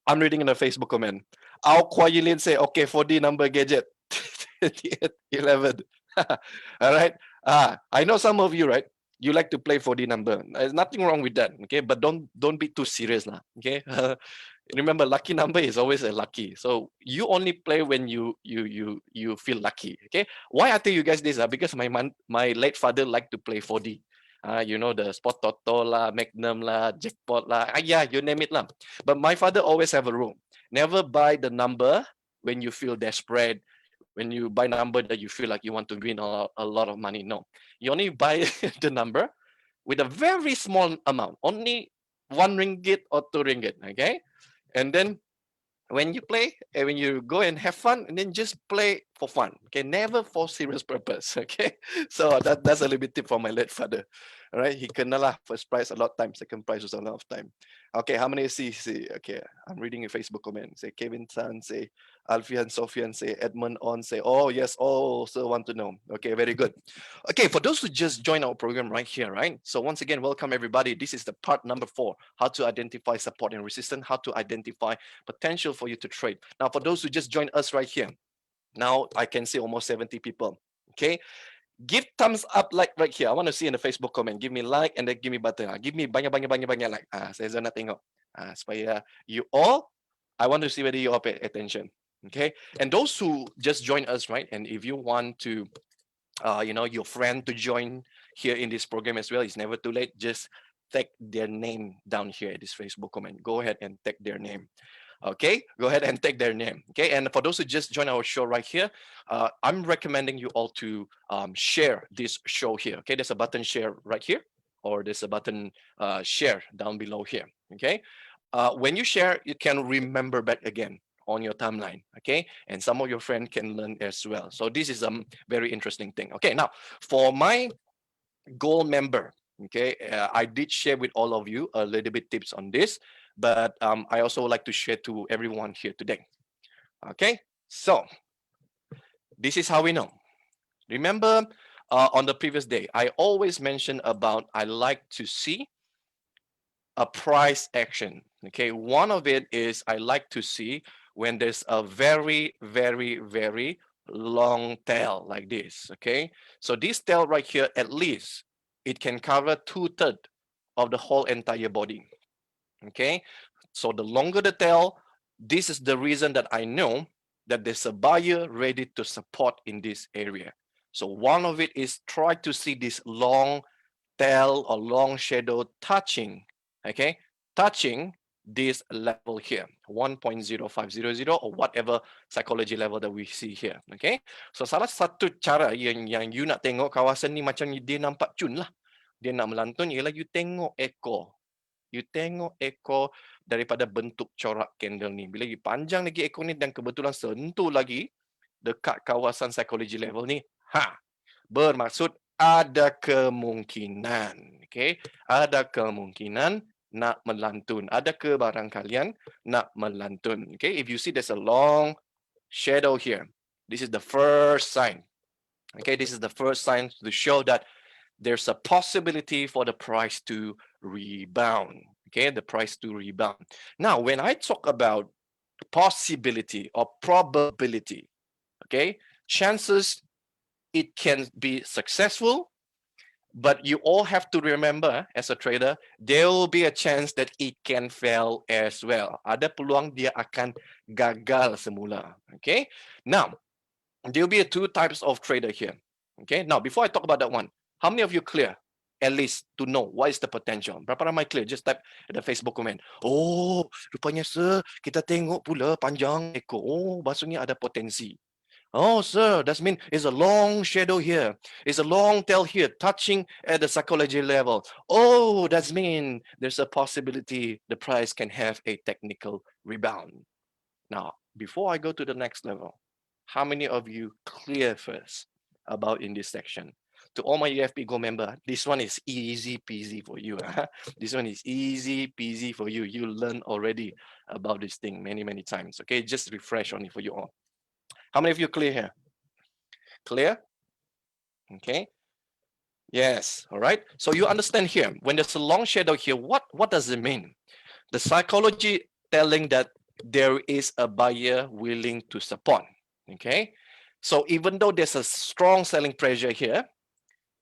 I'm reading in the Facebook comment. Ao Kwa Yilin say, okay, 4D number gadget. 11. All right. I know some of you, right? You like to play 4D number. There's nothing wrong with that. Okay, but don't be too serious lah. Okay. Remember, lucky number is always a lucky. So you only play when you feel lucky. Okay. Why I tell you guys this? Because my late father liked to play 4D. You know, the spot toto lah, magnum lah, jackpot lah. Yeah, you name it lah. But my father always have a rule. Never buy the number when you feel desperate, when you buy number that you feel like you want to win a lot of money. No, you only buy the number with a very small amount, only 1 ringgit or 2 ringgit. Okay. And then when you play, when you go and have fun, and then just play for fun. Okay, never for serious purpose. Okay, so that's a little bit tip for my late father. All right, he kenal first prize a lot of time, second prize was a lot of time. Okay, how many see? Okay, I'm reading a Facebook comment. Say Kevin Tan, say Alfian Sofian, say Edmund On, say oh yes, also want to know. Okay, very good. Okay, for those who just joined our program right here, right? So once again, welcome everybody. This is the part number 4, how to identify support and resistance, how to identify potential for you to trade. Now, for those who just joined us right here, now I can see almost 70 people. Okay, give thumbs up like right here. I want to see in the Facebook comment. Give me like and then give me button. Give me banyak like. Saya nak tengok. Supaya you all, I want to see whether you all pay attention. Okay, and those who just joined us, right? And if you want to, your friend to join here in this program as well, it's never too late. Just tag their name down here at this Facebook comment. Go ahead and tag their name. Okay, go ahead and take their name. Okay, and for those who just joined our show right here, I'm recommending you all to share this show here. Okay, there's a button share right here, or there's a button share down below here. Okay, when you share, you can remember back again on your timeline. Okay, and some of your friends can learn as well. So this is a very interesting thing. Okay, now for my gold member, okay, I did share with all of you a little bit tips on this, but I also would like to share to everyone here today. Okay, so this is how we know. Remember on the previous day, I always mentioned about I like to see a price action. Okay, one of it is I like to see when there's a very, very, very long tail like this. Okay, so this tail right here, at least it can cover 2/3 of the whole entire body. Okay, so the longer the tail, this is the reason that I know that there's a buyer ready to support in this area. So one of it is try to see this long tail or long shadow touching, okay, touching this level here, 1.0500 or whatever psychology level that we see here. Okay, so salah satu cara yang you nak tengok kawasan ni macam dia nampak cun lah, dia nak melantun, ialah you tengok ekor. You tengok ekor daripada bentuk corak candle ni. Bila you panjang lagi ekor ni dan kebetulan sentuh lagi dekat kawasan psychology level ni, bermaksud ada kemungkinan, okay? Ada kemungkinan nak melantun. Ada ke barang kalian nak melantun? Okay, if you see there's a long shadow here, this is the first sign. Okay, this is the first sign to show that there's a possibility for the price to rebound. Okay, the price to rebound. Now, when I talk about possibility or probability, okay, chances it can be successful, but you all have to remember as a trader, there will be a chance that it can fail as well. Ada peluang dia akan gagal semula. Okay, now there will be 2 types of trader here. Okay, now before I talk about that one, how many of you clear at least to know what is the potential? Berapa ramai clear? Just type in the Facebook comment. Oh, rupanya sir, kita tengok pula panjang ekor. Oh, maksudnya ada potensi. Oh, sir, that means it's a long shadow here. It's a long tail here, touching at the psychology level. Oh, that means there's a possibility the price can have a technical rebound. Now, before I go to the next level, how many of you clear first about in this section? To all my UFP Go member, this one is easy peasy for you. This one is easy peasy for you. You learn already about this thing many, many times. Okay, just refresh on it for you all. How many of you clear here? Clear? Okay. Yes. All right. So you understand here, when there's a long shadow here, what does it mean? The psychology telling that there is a buyer willing to support. Okay. So even though there's a strong selling pressure here,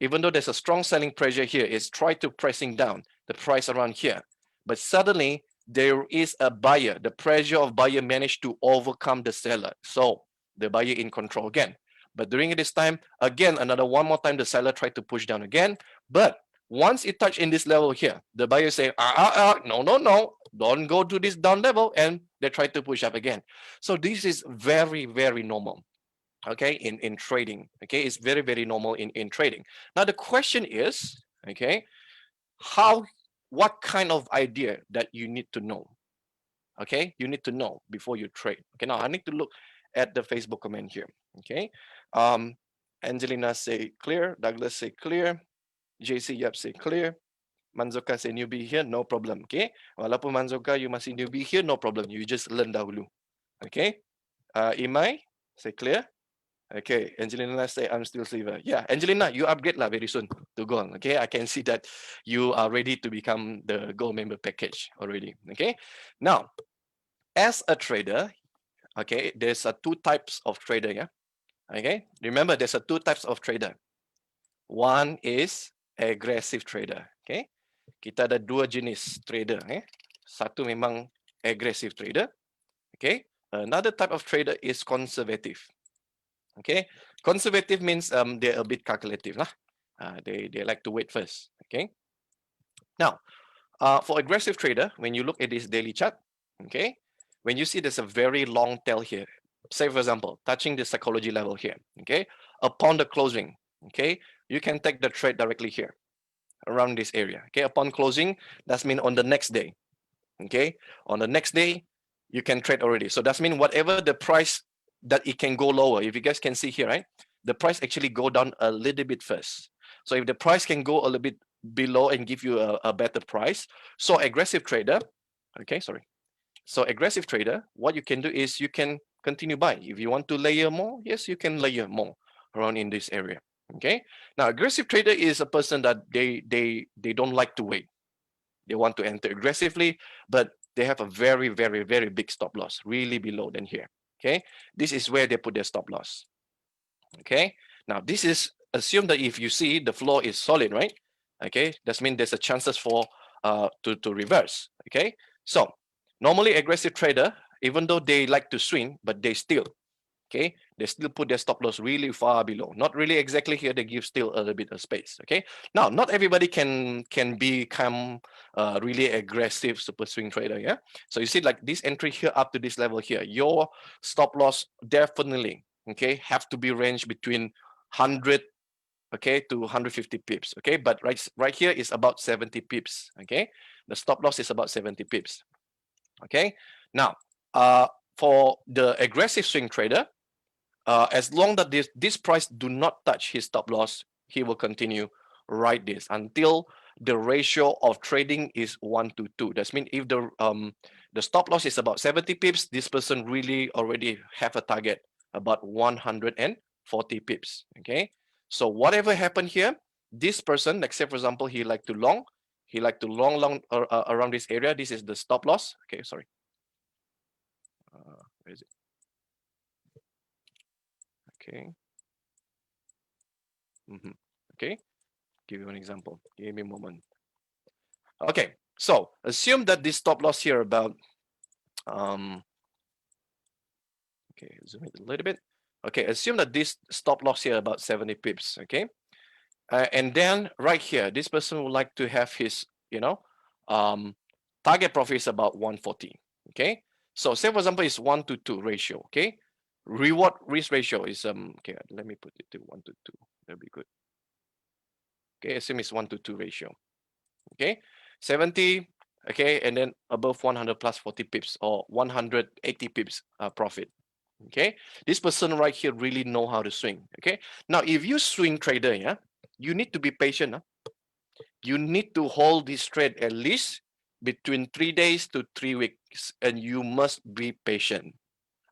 it's try to pressing down the price around here. But suddenly there is a buyer. The pressure of buyer managed to overcome the seller. So the buyer in control again. But during this time, again, one more time, the seller tried to push down again. But once it touched in this level here, the buyer say, no, don't go to this down level. And they try to push up again. So this is very, very normal. Okay, in trading. Okay, it's very, very normal in trading. Now the question is, okay, what kind of idea that you need to know? Okay, you need to know before you trade. Okay, now I need to look at the Facebook comment here. Okay, Angelina say clear, Douglas say clear, JC Yap say clear, Manzoka say newbie here, no problem. Okay, walaupun Manzoka you masih newbie here, no problem, you just learn dahulu. Okay, Imai say clear. Okay, Angelina say I'm still silver. Yeah, Angelina, you upgrade lah very soon to gold. Okay, I can see that you are ready to become the gold member package already. Okay, now as a trader, okay, there's two types of trader. Yeah, okay, remember there's two types of trader. One is aggressive trader. Okay, kita ada dua jenis trader. Satu memang aggressive trader. Okay, another type of trader is conservative. Okay, conservative means they're a bit calculative lah. They like to wait first. Okay. Now, for aggressive trader, when you look at this daily chart, okay, when you see there's a very long tail here, say for example, touching the psychology level here, okay, upon the closing, okay, you can take the trade directly here, around this area. Okay, upon closing, that's mean on the next day. Okay, on the next day, you can trade already. So that's mean whatever the price that it can go lower. If you guys can see here, right? The price actually go down a little bit first. So if the price can go a little bit below and give you a better price, so aggressive trader, okay, sorry. So aggressive trader, what you can do is you can continue buying. If you want to layer more, yes, you can layer more around in this area. Okay. Now aggressive trader is a person that they don't like to wait. They want to enter aggressively, but they have a very, very, very big stop loss, really below than here. Okay, this is where they put their stop loss. Okay, now this is assume that if you see the floor is solid, right? Okay, that means there's a chances for to reverse. Okay, so normally aggressive trader, even though they like to swing, but they still put their stop loss really far below. Not really exactly here. They give still a little bit of space. Okay. Now, not everybody can become really aggressive super swing trader. Yeah. So you see, like this entry here up to this level here, your stop loss definitely have to be ranged between 100 to 150 pips. Okay, but right here is about 70 pips. Okay, the stop loss is about 70 pips. Okay. Now, for the aggressive swing trader, as long that this price do not touch his stop loss, he will continue right this until the ratio of trading is 1 to 2. That means if the stop loss is about 70 pips, this person really already have a target about 140 pips. Okay, so whatever happened here, this person, like say for example, he like to long around this area. This is the stop loss. Okay, sorry. Where is it? Okay. Okay, give you an example. Give me a moment. Okay, so assume that this stop loss here about okay, zoom it a little bit. Okay, assume that this stop loss here about 70 pips. Okay, and then right here, this person would like to have his target profit is about 140. Okay, so say for example, it's 1 to 2 ratio. Okay, Reward risk ratio is okay, let me put it to 1 to 2. That'll be good. Okay, assume it's 1 to 2 ratio. Okay, 70, okay, and then above 100 plus 40 pips or 180 pips profit. Okay, this person right here really know how to swing. Okay, now if you swing trader, yeah, you need to be patient. You need to hold this trade at least between 3 days to 3 weeks, and you must be patient.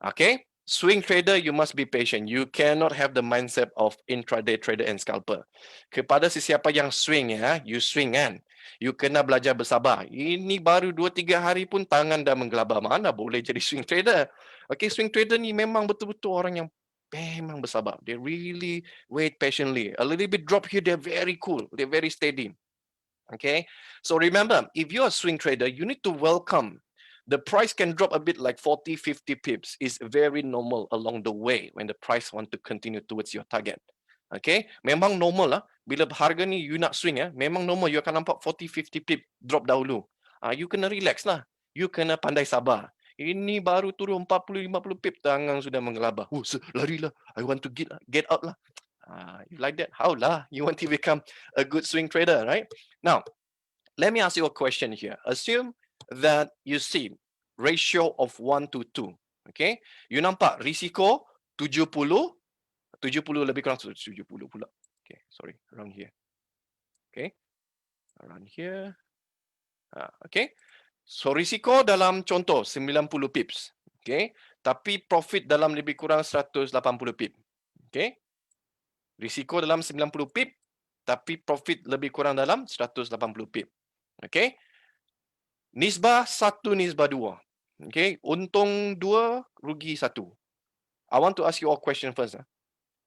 Okay, swing trader, you must be patient. You cannot have the mindset of intraday trader and scalper. Kepada sesiapa yang swing, ya, you swing kan, you kena belajar bersabar. Ini baru 2-3 hari pun tangan dah menggelabah. Mana boleh jadi swing trader? Okay, swing trader ni memang betul-betul orang yang memang bersabar. They really wait patiently. A little bit drop here, they're very cool. They're very steady. Okay, so remember, if you're a swing trader, you need to welcome the price can drop a bit like 40, 50 pips. Is very normal along the way when the price want to continue towards your target. Okay, memang normal lah. Bila harga ni you nak swing, memang normal you akan nampak 40, 50 pip drop dahulu. You kena relax lah. You kena pandai sabar. Ini baru turun 40, 50 pip, tangan sudah menggelabah. Larilah. I want to get out lah. You like that? How lah? You want to become a good swing trader, right? Now, let me ask you a question here. Assume that you see ratio of 1 to 2. Okay? You nampak risiko 70, 70 lebih kurang 70 pula. Okay, sorry, around here. Okay, around here. Okay, so risiko dalam contoh 90 pips. Okay, tapi profit dalam lebih kurang 180 pip. Okay, risiko dalam 90 pip, tapi profit lebih kurang dalam 180 pip. Okay, nisbah 1, nisbah 2. Okay, untung 2, rugi 1. I want to ask you all question first.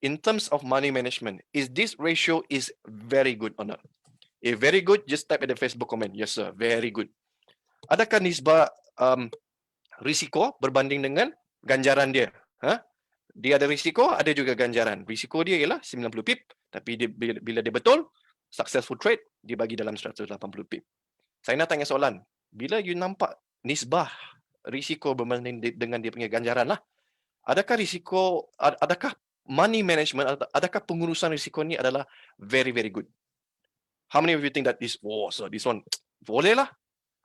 In terms of money management, is this ratio is very good or not? If very good, just type at the Facebook comment. Yes sir, very good. Adakah nisbah risiko berbanding dengan ganjaran dia? Dia ada risiko, ada juga ganjaran. Risiko dia ialah 90 pip, tapi dia, bila dia betul, successful trade, dia bagi dalam 180 pip. Saya nak tanya soalan. Bila you nampak nisbah risiko berbanding dengan dia punya ganjaran lah, adakah risiko, adakah money management, adakah pengurusan risiko ni adalah very, very good? How many of you think that this, so this one, boleh lah.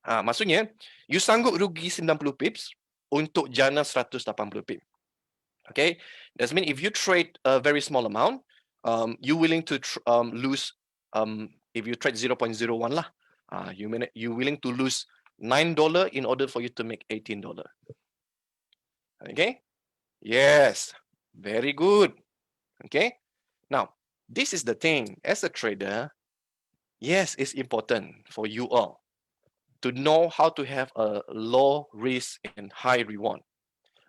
Maksudnya, you sanggup rugi 90 pips untuk jana 180 pip. Okay, that means if you trade a very small amount, you willing to lose, if you trade 0.01 lah, you willing to lose $9 in order for you to make $18. Okay, yes, very good. Okay, now this is the thing. As a trader, yes, it's important for you all to know how to have a low risk and high reward.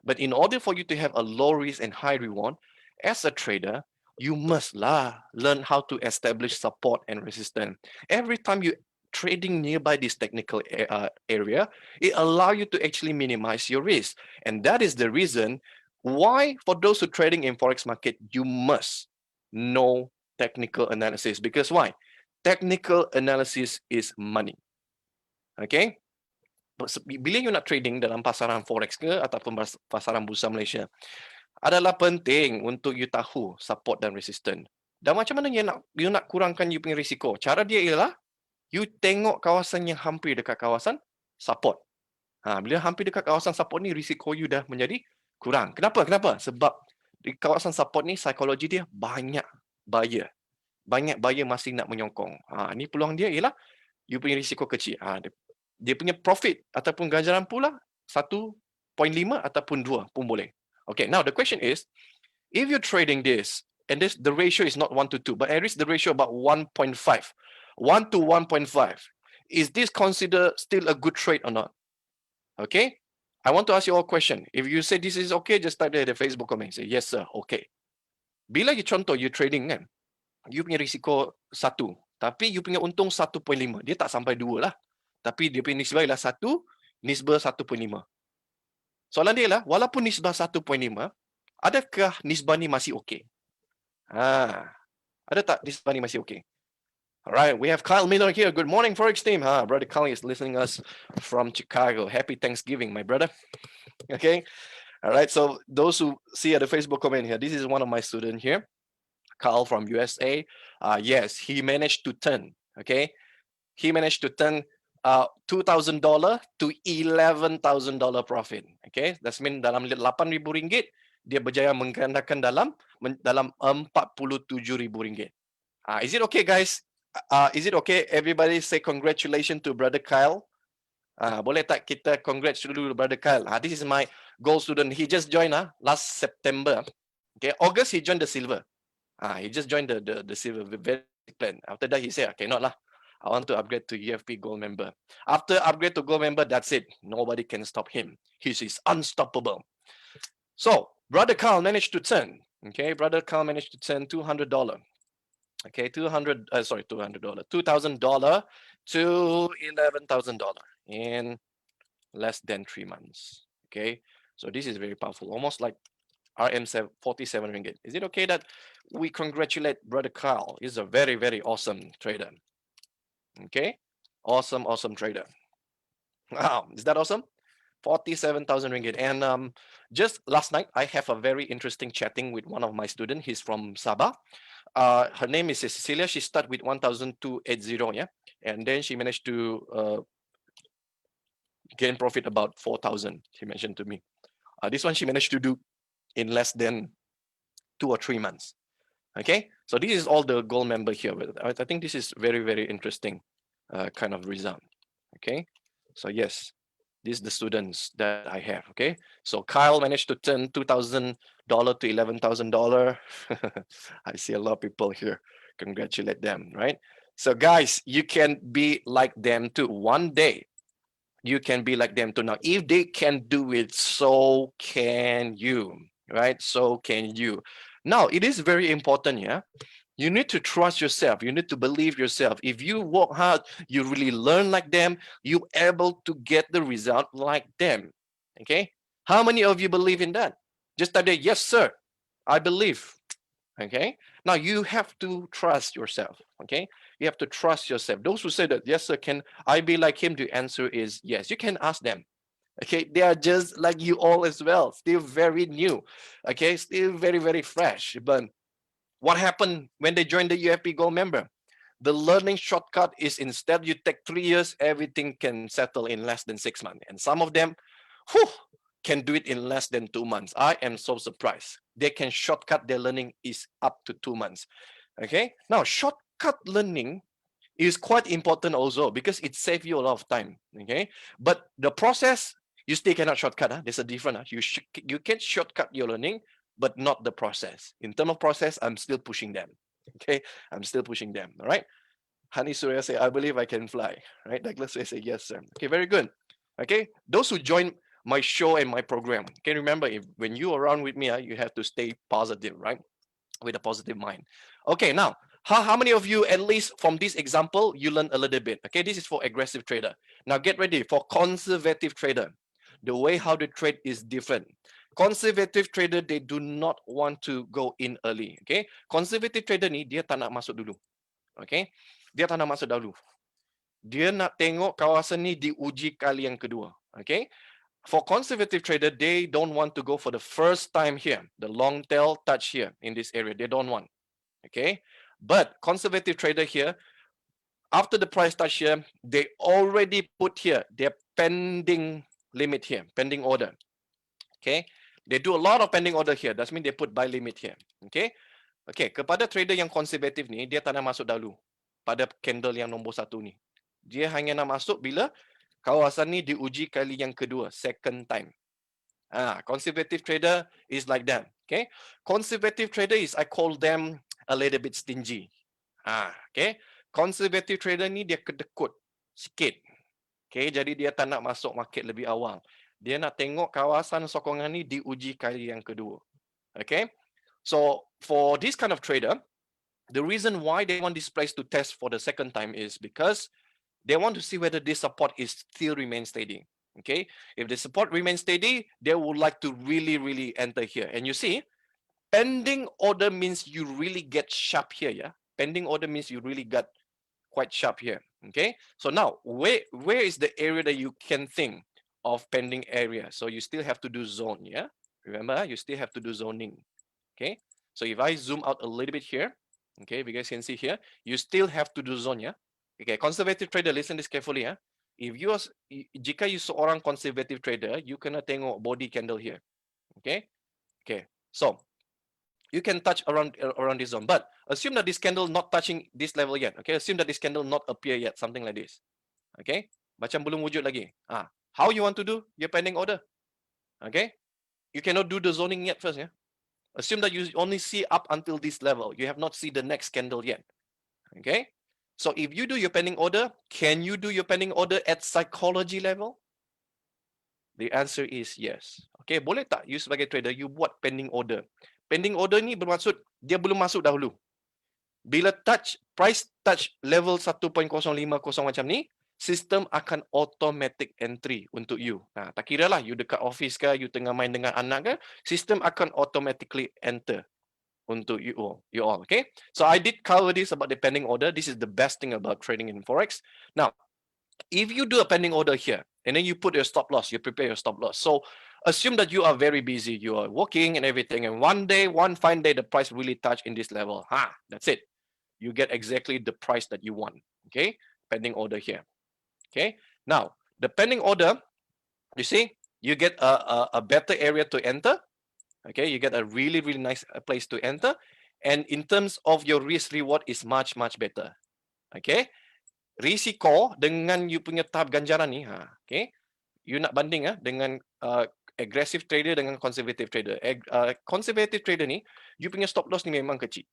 But in order for you to have a low risk and high reward, as a trader, you must learn how to establish support and resistance. Every time you trading nearby this technical area, it allows you to actually minimize your risk. And that is the reason why, for those who trading in forex market, you must know technical analysis. Because why? Technical analysis is money. Okay? Bila you nak trading dalam pasaran forex ke ataupun pasaran bursa Malaysia, adalah penting untuk you tahu support dan resistance. Dan macam mana you nak kurangkan you punya risiko? Cara dia ialah you tengok kawasan yang hampir dekat kawasan support. Bila hampir dekat kawasan support ni, risiko you dah menjadi kurang. Kenapa? Sebab di kawasan support ni, psikologi dia banyak buyer. Banyak buyer masih nak menyokong. Ni peluang dia ialah you punya risiko kecil. Dia punya profit ataupun ganjaran pula 1.5 ataupun 2 pun boleh. Okay, now the question is, if you're trading this, and the ratio is not 1 to 2, but at least the ratio about 1.5, 1 to 1.5, is this considered still a good trade or not? Okay, I want to ask you all a question. If you say this is okay, just type there the Facebook comment. Say, yes sir, okay. Bila you contoh, you trading kan, you punya risiko 1, tapi you punya untung 1.5, dia tak sampai 2 lah. Tapi dia punya nisbah ialah 1, nisbah 1.5. Soalan dia ialah, walaupun nisbah 1.5, adakah nisbah ni masih okey? Ada tak nisbah ni masih okey? Alright, we have Kyle Miller here. Good morning, Forex team. Brother Kyle is listening us from Chicago. Happy Thanksgiving, my brother. Okay. All right. So those who see at the Facebook comment here, this is one of my students here, Carl from USA. Yes, he managed to turn. Okay, he managed to turn $2,000 to $11,000 profit. Okay, that's mean dalam RM8,000 dia berjaya menggandakan dalam RM47,000. Is it okay, guys? Is it okay? Everybody say congratulations to brother Kyle. Boleh tak kita congrats dulu brother Kyle? This is my gold student. He just joined last September. Okay, August he joined the silver. He just joined the silver very plan. After that he said, okay, not lah. I want to upgrade to EFP gold member. After upgrade to gold member, that's it. Nobody can stop him. He's unstoppable. So brother Carl managed to turn. Okay, brother Carl managed to turn $200. Okay, $2,000 to $11,000 in less than 3 months. Okay, so this is very powerful, almost like RM47 ringgit. Is it okay that we congratulate brother Carl? He's a very, very awesome trader. Okay, awesome trader. Wow, is that awesome? 47,000 ringgit. And just last night, I have a very interesting chatting with one of my students. He's from Sabah. Her name is Cecilia. She started with 1,280, yeah, and then she managed to gain profit about 4,000. She mentioned to me. This one she managed to do in less than 2 or 3 months. Okay, so this is all the gold member here. I think this is very, very interesting kind of result. Okay, so yes, these are the students that I have. Okay, so Kyle managed to turn $2,000 to $11,000. I see a lot of people here. Congratulate them, right? So guys, you can be like them too. One day, you can be like them too. Now, if they can do it, so can you, right? So can you. Now, it is very important, yeah? You need to trust yourself. You need to believe yourself. If you work hard, you really learn like them, you're able to get the result like them, okay? How many of you believe in that? Just type there, yes, sir, I believe, okay? Now, you have to trust yourself, okay? You have to trust yourself. Those who say that, yes, sir, can I be like him? The answer is yes. You can ask them. Okay, they are just like you all as well, still very new, okay, still very, very fresh. But what happened when they joined the UFP Gold member? The learning shortcut is instead you take 3 years, everything can settle in less than 6 months. And some of them can do it in less than 2 months. I am so surprised. They can shortcut their learning is up to 2 months. Okay, now shortcut learning is quite important also because it saves you a lot of time. Okay, but the process, you still cannot shortcut. There's a difference. You can shortcut your learning, but not the process. In terms of process, I'm still pushing them. Okay, I'm still pushing them. All right. Hani Surya say, I believe I can fly. Right. Douglas say, yes, sir. Okay, very good. Okay, those who join my show and my program, can remember when you are around with me, you have to stay positive, right? With a positive mind. Okay, now how many of you, at least from this example, you learn a little bit? Okay, this is for aggressive trader. Now get ready for conservative trader. The way how to trade is different. Conservative trader, they do not want to go in early. Okay, conservative trader ni dia tak nak masuk dulu. Okay, dia tak nak masuk dulu. Dia nak tengok kawasan ni diuji kali yang kedua. Okay, for conservative trader, they don't want to go for the first time here, the long tail touch here in this area. They don't want. Okay, but conservative trader here, after the price touch here, they already put here their pending limit here, pending order. Okay, they do a lot of pending order here. That means they put buy limit here. Okay, kepada trader yang konservatif ni, dia tak nak masuk dahulu pada candle yang nombor 1 ni. Dia hanya nak masuk bila kawasan ni diuji kali yang kedua, second time. Conservative trader is like that. Okay, conservative trader is, I call them a little bit stingy. Okay, conservative trader ni dia kedekut sikit. Okay, jadi dia tak nak masuk market lebih awal. Dia nak tengok kawasan sokongan ni diuji kali yang kedua. Okay, so for this kind of trader, the reason why they want this price to test for the second time is because they want to see whether this support is still remain steady. Okay, if the support remains steady, they would like to really, really enter here. And you see, pending order means you really get sharp here. Yeah, pending order means you really got quite sharp here. Okay, so now where is the area that you can think of pending area? So you still have to do zone. Yeah, Remember, you still have to do zoning. Okay. So if I zoom out a little bit here, okay, if you guys can see here, you still have to do zone, yeah. Okay, conservative trader, listen this carefully, yeah. If you are, jika you seorang conservative trader, you kena tengok body candle here. Okay. Okay. So you can touch around this zone, but assume that this candle not touching this level yet. Okay, assume that this candle not appear yet, something like this. Okay, macam belum wujud lagi. How you want to do your pending order? Okay, you cannot do the zoning yet first, yeah. Assume that you only see up until this level. You have not seen the next candle yet. Okay, so if you do your pending order, can you do your pending order at psychology level? The answer is yes. Okay, boleh tak you sebagai trader you buat pending order? Pending order ni bermaksud dia belum masuk dahulu. Bila price touch level 1.050 macam ni, sistem akan automatic entry untuk you. Tak kira lah you dekat office ke, you tengah main dengan anak ke, sistem akan automatically enter untuk you all. Okay, so I did cover this about the pending order. This is the best thing about trading in forex. Now, if you do a pending order here and then you put your stop loss, you prepare your stop loss. So assume that you are very busy, you are working and everything, and one fine day, the price really touch in this level. That's it. You get exactly the price that you want. Okay, pending order here. Okay, now the pending order, you see, you get a better area to enter. Okay, you get a really nice place to enter, and in terms of your risk reward is much better. Okay, risiko dengan you punya tahap ganjaran ni, okay, you nak banding dengan aggressive trader dengan conservative trader. Conservative trader ni, you punya stop loss ni memang kecil.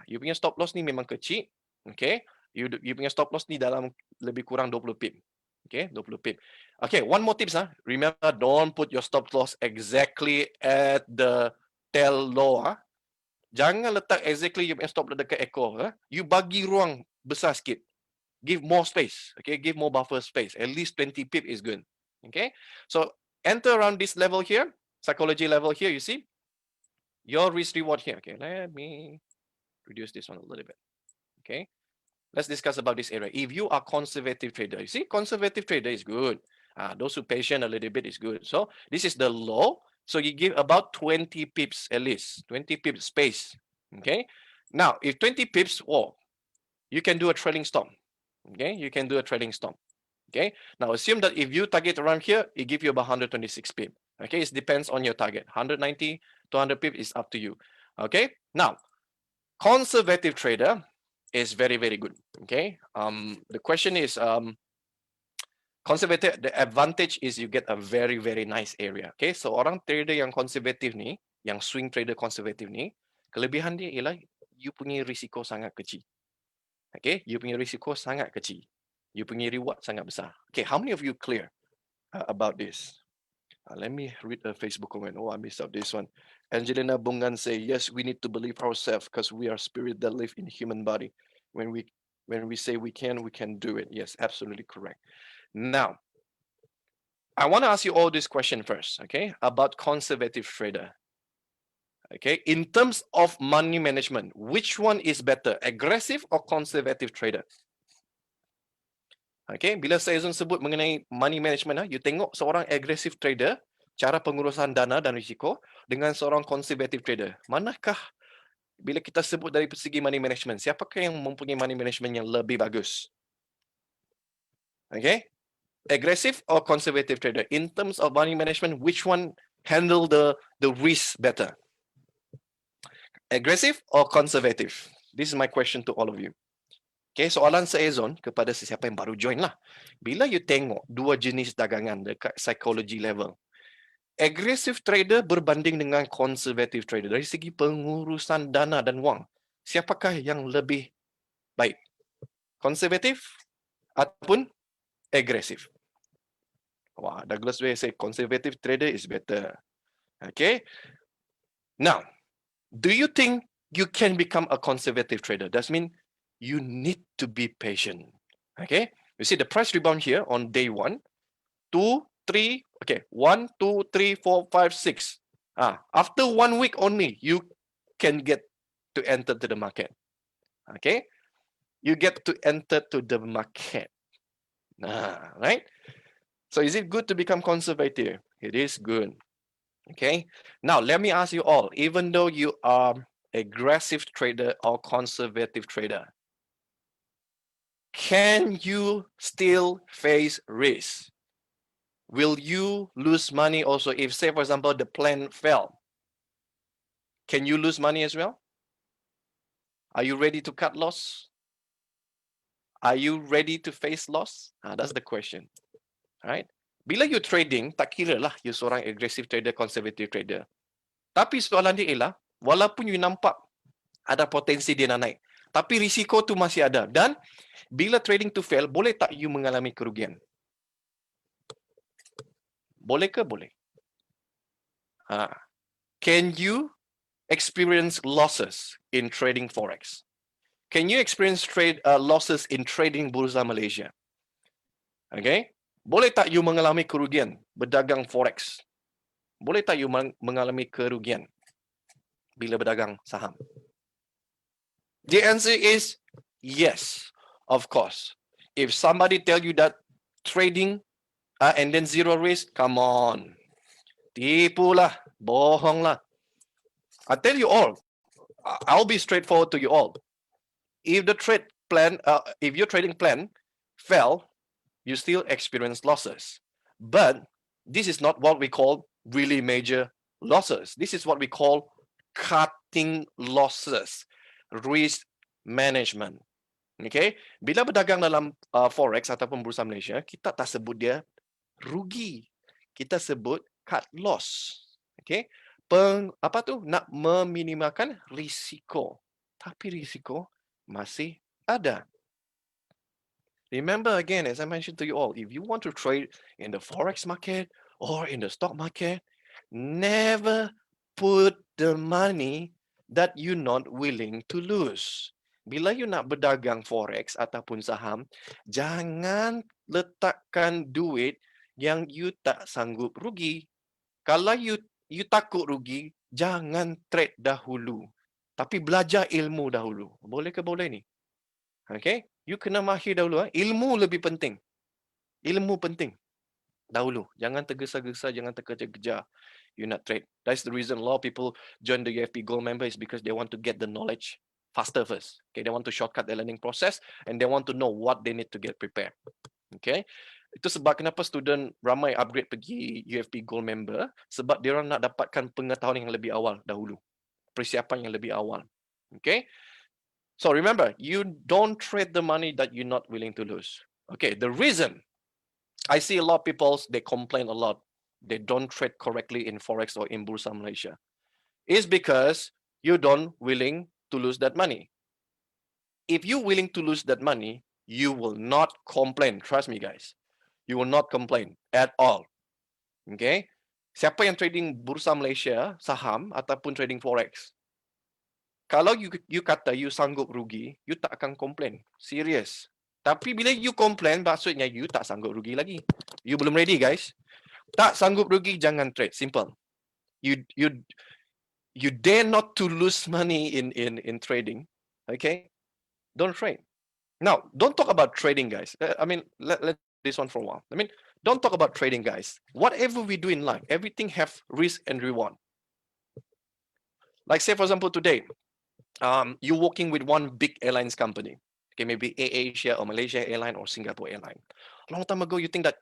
You punya stop loss ni memang kecil. Okay, you punya stop loss ni dalam lebih kurang 20 pip. Okay, 20 pip. Okay, one more tips. Remember, don't put your stop loss exactly at the tail low. Jangan letak exactly you punya stop loss dekat ekor. You bagi ruang besar sikit. Give more space. Okay, give more buffer space. At least 20 pip is good. Okay, so enter around this level here, psychology level here. You see your risk reward here. Okay, let me reduce this one a little bit. Okay, let's discuss about this area. If you are conservative trader, you see, conservative trader is good. Those who patient a little bit is good. So this is the low. So you give about 20 pips at least, 20 pips space. Okay, now if 20 pips, you can do a trailing stop. Okay, you can do a trailing stop. Okay, now assume that if you target around here, it gives you about 126 pip. Okay, it depends on your target. 190 to 100 pip is up to you. Okay, now conservative trader is very good. Okay, the question is conservative, the advantage is you get a very nice area. Okay, so orang trader yang konservatif ni, yang swing trader konservatif ni, kelebihan dia ialah you punya risiko sangat kecil. Okay, you punya risiko sangat kecil, you punya reward sangat besar. Okay, how many of you clear about this? Let me read a Facebook comment. I missed out this one. Angelina Bungan say, yes, we need to believe ourselves because we are spirit that live in human body. When we say we can do it. Yes, absolutely correct. Now, I want to ask you all this question first, okay, about conservative trader. Okay, in terms of money management, which one is better, aggressive or conservative trader? Okay, bila saya Ezone sebut mengenai money management, you tengok seorang aggressive trader, cara pengurusan dana dan risiko dengan seorang conservative trader. Manakah bila kita sebut dari segi money management, siapakah yang mempunyai money management yang lebih bagus? Okay, aggressive or conservative trader? In terms of money management, which one handle the risk better? Aggressive or conservative? This is my question to all of you. Okay, soalan saya Ezone kepada sesiapa yang baru join lah. Bila you tengok dua jenis dagangan dekat psychology level, aggressive trader berbanding dengan conservative trader dari segi pengurusan dana dan wang, siapakah yang lebih baik? Konservatif ataupun aggressive? Wah, Douglas Way say conservative trader is better. Okay. Now, do you think you can become a conservative trader? That means you need to be patient. Okay, you see the price rebound here on day 1, 2, 3. Okay, 1, 2, 3, 4, 5, 6. After 1 week only, you can get to enter to the market. Okay, you get to enter to the market. Right? So is it good to become conservative? It is good. Okay. Now, let me ask you all, even though you are aggressive trader or conservative trader, can you still face risk? Will you lose money also if, say, for example, the plan fell? Can you lose money as well? Are you ready to cut loss? Are you ready to face loss? That's the question. Right? Bila you trading, tak kira lah you seorang aggressive trader, conservative trader. Tapi soalan dia ialah, walaupun you nampak ada potensi dia nak naik, tapi risiko tu masih ada. Dan bila trading tu fail, boleh tak you mengalami kerugian? Boleh ke? Boleh. Can you experience losses in trading forex? Can you experience losses in trading Bursa Malaysia? Okay? Boleh tak you mengalami kerugian berdagang forex? Boleh tak you mengalami kerugian bila berdagang saham? The answer is yes, of course. If somebody tell you that trading and then zero risk, come on. Tipu lah, bohong lah. I tell you all, I'll be straightforward to you all. If the trade plan, if your trading plan fell, you still experience losses. But this is not what we call really major losses. This is what we call cutting losses, risk management. Okay, bila berdagang dalam forex ataupun bursa Malaysia, kita tak sebut dia rugi, kita sebut cut loss. Okay, nak meminimalkan risiko, tapi risiko masih ada. Remember again, as I mentioned to you all, if you want to trade in the forex market or in the stock market, never put the money that you're not willing to lose. Bila you nak berdagang forex ataupun saham, jangan letakkan duit yang you tak sanggup rugi. Kalau you takut rugi, jangan trade dahulu. Tapi belajar ilmu dahulu. Boleh ke boleh ni? Okay? You kena mahir dahulu. Ilmu lebih penting. Ilmu penting. Dahulu. Jangan tergesa-gesa, jangan terkejar-kejar. You not trade. That's the reason a lot of people join the UFP Gold member is because they want to get the knowledge faster first. Okay, they want to shortcut the learning process and they want to know what they need to get prepared. Okay. Itu sebab kenapa student ramai upgrade pergi UFP Gold member, sebab dia orang nak dapatkan pengetahuan yang lebih awal dahulu. Persiapan yang lebih awal. Okay. So remember, you don't trade the money that you're not willing to lose. Okay, the reason I see a lot of people, they complain a lot, they don't trade correctly in Forex or in Bursa Malaysia, is because you don't willing to lose that money. If you're willing to lose that money, you will not complain. Trust me, guys. You will not complain at all. Okay? Siapa yang trading Bursa Malaysia, saham, ataupun trading Forex, kalau you kata you sanggup rugi, you tak akan complain. Serius. Tapi bila you complain, maksudnya you tak sanggup rugi lagi. You belum ready, guys. Tak sanggup rugi, jangan trade. Simple. You dare not to lose money in trading. Okay? Don't trade. Now, don't talk about trading, guys. I mean, let this one for a while. I mean, don't talk about trading, guys. Whatever we do in life, everything have risk and reward. Like say, for example, today, you're working with one big airlines company. Okay, maybe Asia or Malaysia Airline or Singapore Airline. A long time ago, you think that,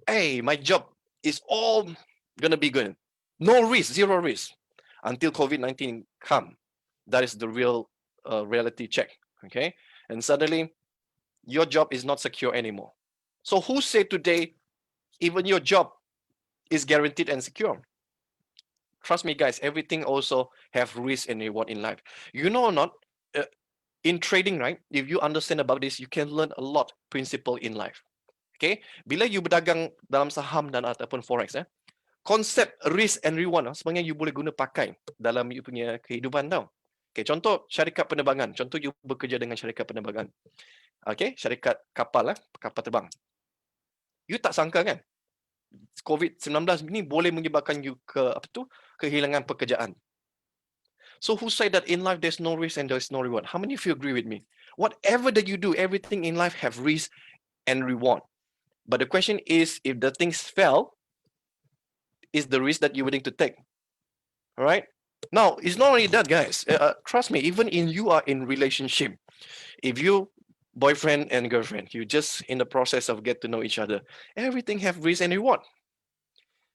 hey, my job is all gonna be good. No risk, zero risk. Until COVID-19 come. That is the real reality check. Okay, and suddenly your job is not secure anymore. So who said today even your job is guaranteed and secure? Trust me, guys, everything also have risk and reward in life. You know or not, in trading, right? If you understand about this, you can learn a lot principle in life. Okay? Bila you berdagang dalam saham dan ataupun forex, konsep risk and reward sebenarnya you boleh guna pakai dalam you punya kehidupan tau. Okay, contoh syarikat penerbangan. Contoh you bekerja dengan syarikat penerbangan. Okay, syarikat kapal kapal terbang. You tak sangka kan? COVID-19 ini boleh menyebabkan you kehilangan pekerjaan. So who say that in life there's no risk and there's no reward? How many of you agree with me? Whatever that you do, everything in life have risk and reward. But the question is, if the things fail, is the risk that you're willing to take. All right. Now, it's not only that, guys. Trust me, even in you are in relationship, if you boyfriend and girlfriend, you just in the process of get to know each other, everything have risk and reward.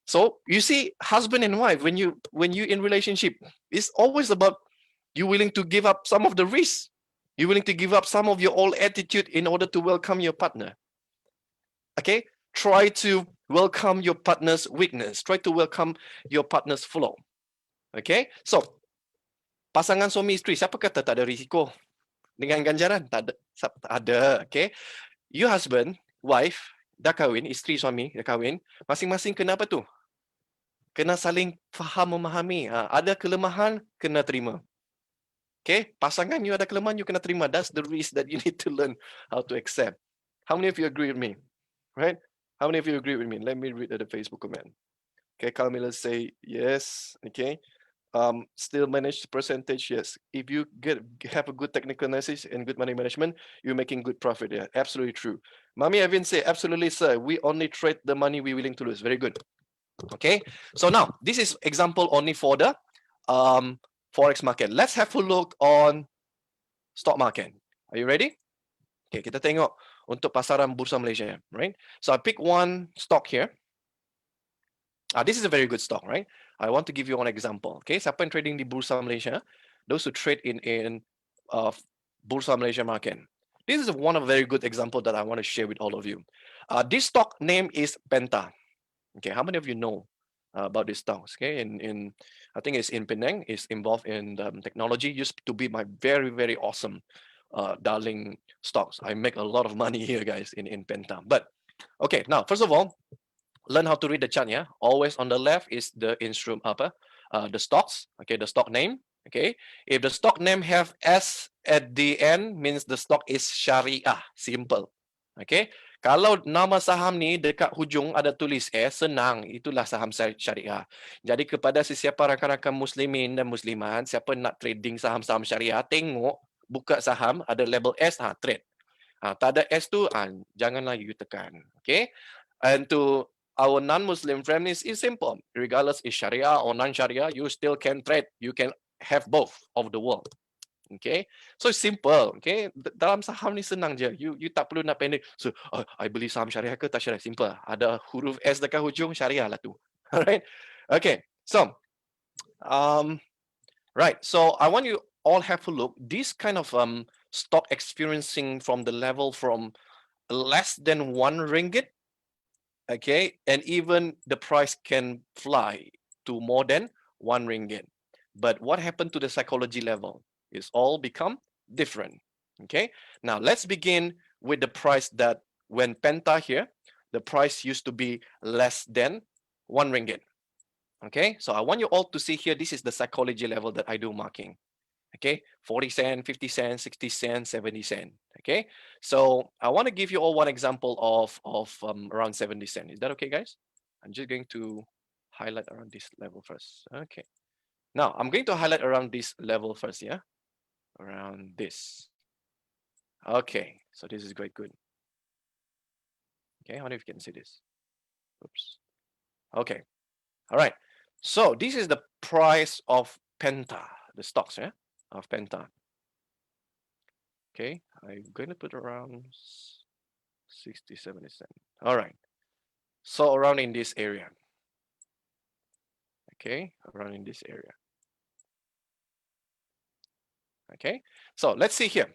So you see, husband and wife, when you in relationship, it's always about you willing to give up some of the risk. You're willing to give up some of your old attitude in order to welcome your partner. Okay? Try to welcome your partner's weakness. Try to welcome your partner's flaw. Okay? So, pasangan suami isteri, siapa kata tak ada risiko? Dengan ganjaran? Tak ada. Ada. Okay? You husband, wife, dah kahwin, isteri suami dah kahwin, masing-masing kena apa tu? Kena saling faham, memahami. Ada kelemahan, kena terima. Okay? Pasangan you ada kelemahan, you kena terima. That's the risk that you need to learn how to accept. How many of you agree with me? Right? How many of you agree with me? Let me read the Facebook comment. Okay, Carmela say yes. Okay. Still manage percentage, yes. If you have a good technical analysis and good money management, you're making good profit. Yeah, absolutely true. Mami Evin say, absolutely, sir. We only trade the money we're willing to lose. Very good. Okay. So now, this is example only for the Forex market. Let's have a look on stock market. Are you ready? Okay, kita tengok untuk pasaran Bursa Malaysia, right? So I pick one stock here. This is a very good stock, right? I want to give you one example. Okay, siapa yang trading di Bursa Malaysia? Those who trade in Bursa Malaysia market. This is one of very good example that I want to share with all of you. This stock name is Penta. Okay, how many of you know about this stock? Okay, in I think it's in Penang. It's involved in technology. Used to be my very awesome darling stocks. I make a lot of money here, guys, in Penta. But okay, now first of all, learn how to read the chart. Yeah, always on the left is the instrument the stocks. Okay, the stock name. Okay, if the stock name have S at the end, means the stock is Syariah. Simple. Okay, kalau nama saham ni dekat hujung ada tulis S, senang, itulah saham syariah. Jadi kepada sesiapa rakan-rakan muslimin dan muslimat, siapa nak trading saham-saham syariah, tengok buka saham ada label S, trade. Tak ada S tu, janganlah you tekan. Okay, and to our non-Muslim friends is simple. Regardless is Sharia or non-Sharia, you still can trade. You can have both of the world. Okay, so it's simple. Okay, dalam saham ni senang je. You tak perlu nak pendek. So I beli saham syariah ke tak syariah? Simple. Ada huruf S dekat hujung, syariah lah tu. Alright. Okay. So, right. So I want you all have a look. This kind of stock experiencing from the level from less than RM1. Okay, and even the price can fly to more than RM1. But what happened to the psychology level? It's all become different. Okay, now let's begin with the price that when Penta here, the price used to be less than RM1. Okay, so I want you all to see here, this is the psychology level that I do marking. Okay, 40 cent, 50 cent, 60 cent, 70 cent. Okay, so I want to give you all one example of around 70 cent. Is that okay, guys? I'm just going to highlight around this level first. Okay, now I'm going to highlight around this level first. Yeah, around this. Okay, so this is quite good. Okay, I wonder if you can see this. Oops. Okay, all right. So this is the price of Penta, the stocks, yeah, of Penta. Okay, I'm going to put around 60, 70 cents. All right. So around in this area. Okay, around in this area. Okay, so let's see here.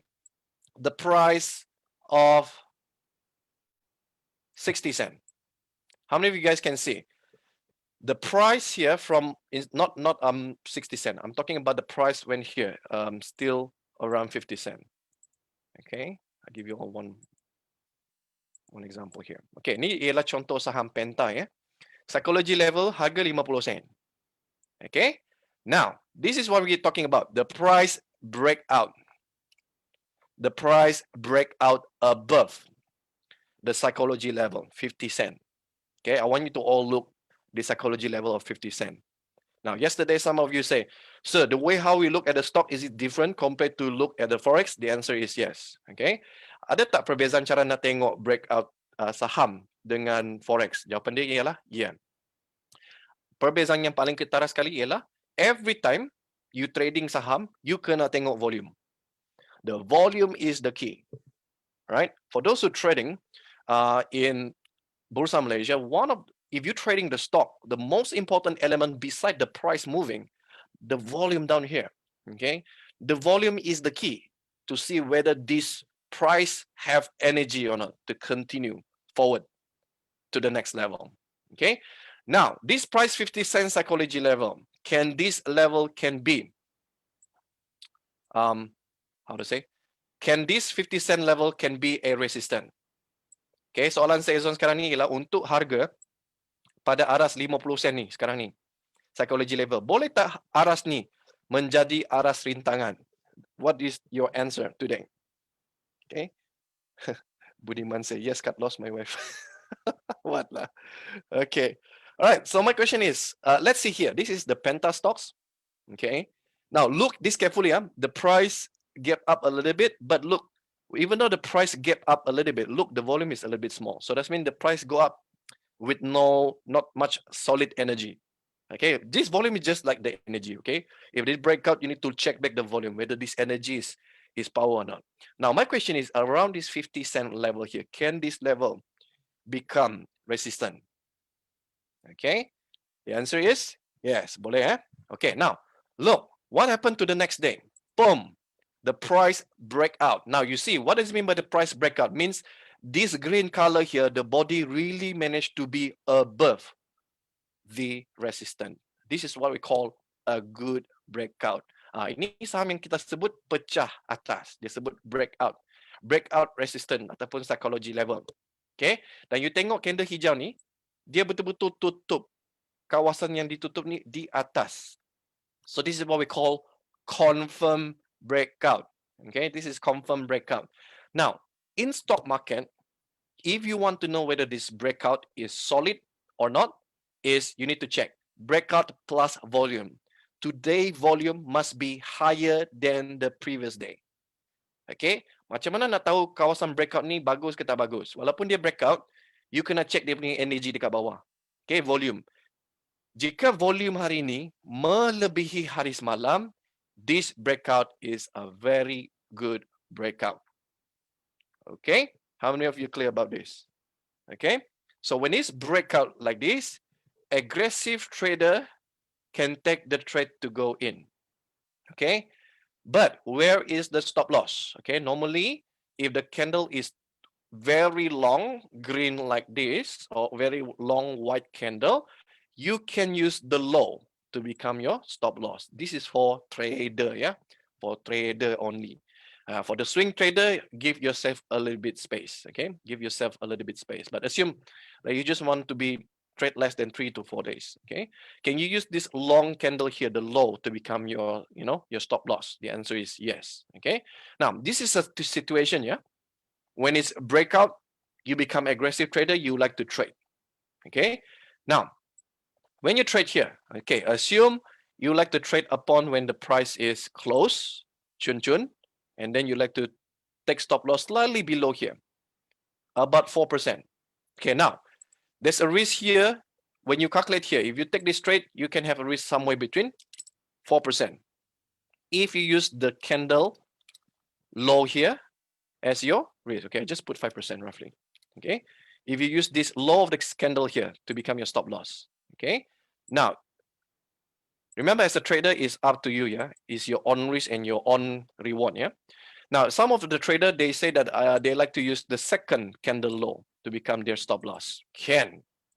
The price of 60 cents. How many of you guys can see? The price here from is not 60 cents. I'm talking about the price when here, still around 50 cents. Okay, I'll give you all one example here. Okay, ni ialah contoh saham Penta ya. Psychology level harga 50 sen. Okay, now this is what we're talking about. The price breakout. The price breakout above the psychology level, 50 cent. Okay, I want you to all look the psychology level of 50 cent. Now, yesterday, some of you say, sir, the way how we look at the stock, is it different compared to look at the Forex? The answer is yes. Okay. Ada tak perbezaan cara nak tengok breakout saham dengan Forex? Jawapan dia ialah, yeah. Perbezaan yang paling ketara sekali ialah every time you trading saham, you kena tengok volume. The volume is the key, right? For those who trading in Bursa Malaysia, if you're trading the stock, the most important element beside the price moving, the volume down here, okay? The volume is the key to see whether this price have energy or not to continue forward to the next level, okay? Now, this price 50 cent psychology level, this level can be, how to say? Can this 50 cent level can be a resistance? Okay, soalan saya Ezone sekarang ni ialah untuk harga pada aras 50 sen ni sekarang ni. Psychology level. Boleh tak aras ni menjadi aras rintangan? What is your answer today? Okay. Budiman say, yes, cut loss my wife. What lah? Okay. All right. So my question is, let's see here. This is the Penta stocks. Okay. Now look this carefully. The price gap up a little bit, but look, even though the price gap up a little bit, look, the volume is a little bit small. So that means the price go up with not much solid energy. Okay, this volume is just like the energy. Okay, if they break out, you need to check back the volume whether this energy is power or not. Now my question is around this 50 cent level here, can this level become resistant? Okay, the answer is yes, boleh. Okay, now look what happened to the next day. Boom, the price breakout. Now you see what does it mean by the price breakout? Means this green color here, the body really managed to be above the resistance. This is what we call a good breakout. Ini saham yang kita sebut pecah atas. Dia sebut breakout resistance ataupun psychology level. Okay, dan you tengok candle hijau ni, dia betul-betul tutup kawasan yang ditutup ni di atas. So this is what we call confirm breakout. Okay, this is confirm breakout. Now, in stock market, if you want to know whether this breakout is solid or not, is you need to check breakout plus volume. Today volume must be higher than the previous day. Okay, macam mana nak tahu kawasan breakout ni bagus ke tak bagus? Walaupun dia breakout, you kena check dia punya energy dekat bawah. Okay, volume. Jika volume hari ini melebihi hari semalam, this breakout is a very good breakout. Okay, how many of you clear about this? Okay, so when it's breakout like this, aggressive trader can take the trade to go in. Okay, but where is the stop loss? Okay, normally if the candle is very long green like this or very long white candle, you can use the low to become your stop loss. This is for trader, yeah, for trader only. For the swing trader, give yourself a little bit space. Okay, give yourself a little bit space, but assume that you just want to be trade less than 3 to 4 days. Okay, can you use this long candle here, the low, to become your your stop loss? The answer is yes. Okay, now this is a situation, yeah, when it's breakout, you become aggressive trader, you like to trade. Okay, now when you trade here, okay, assume you like to trade upon when the price is close, chun, and then you like to take stop loss slightly below here, about 4%. Okay, now there's a risk here. When you calculate here, if you take this trade, you can have a risk somewhere between 4%. If you use the candle low here as your risk, okay, just put 5% roughly. Okay, if you use this low of the candle here to become your stop loss. Okay, now remember, as a trader, is up to you. Yeah, it's your own risk and your own reward. Yeah. Now, some of the trader, they say that they like to use the second candle low to become their stop loss.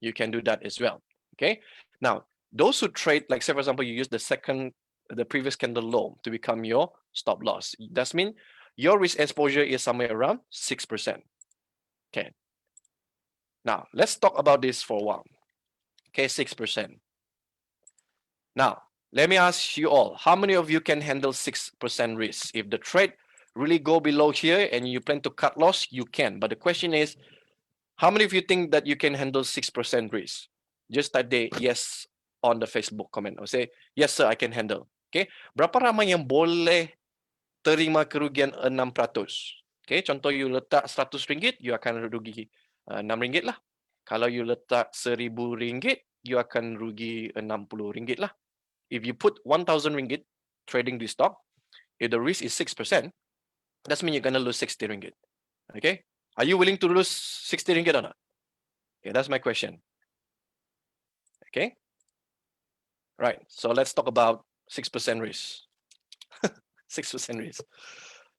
You can do that as well. Okay. Now, those who trade, like say for example, you use the previous candle low to become your stop loss. That means your risk exposure is somewhere around 6%. Okay. Now, let's talk about this for a while. Okay, 6%. Now, let me ask you all, how many of you can handle 6% risk? If the trade really go below here and you plan to cut loss, you can. But the question is, how many of you think that you can handle 6% risk? Just type the yes on the Facebook comment or say, yes sir, I can handle. Okay, berapa ramai yang boleh terima kerugian 6%? Okay, contoh you letak RM100, you akan rugi RM6 lah. Kalau you letak RM1,000, you akan rugi RM60 lah. If you put RM1,000 trading this stock, if the risk is 6%, that's mean you're gonna lose RM60. Okay, are you willing to lose RM60 or not? Okay, that's my question. Okay, right. So let's talk about 6% risk. 6% risk.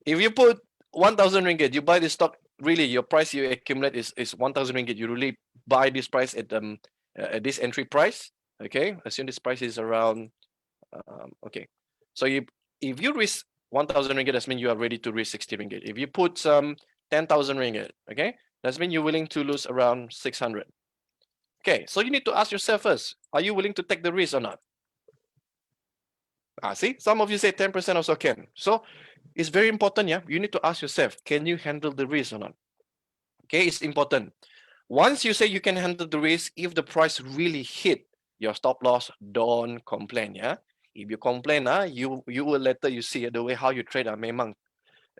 If you put RM1,000, you buy this stock. Really, your price you accumulate is RM1,000. You really buy this price at this entry price. Okay, assume this price is around. Okay, so if you risk RM1,000, that means you are ready to risk RM60. If you put some RM10,000, okay, that means you're willing to lose around 600. Okay, so you need to ask yourself first: are you willing to take the risk or not? See, some of you say 10% also can. So it's very important, yeah. You need to ask yourself: can you handle the risk or not? Okay, it's important. Once you say you can handle the risk, if the price really hit your stop loss, don't complain, yeah. If you complain, you will later you see the way how you trade, memang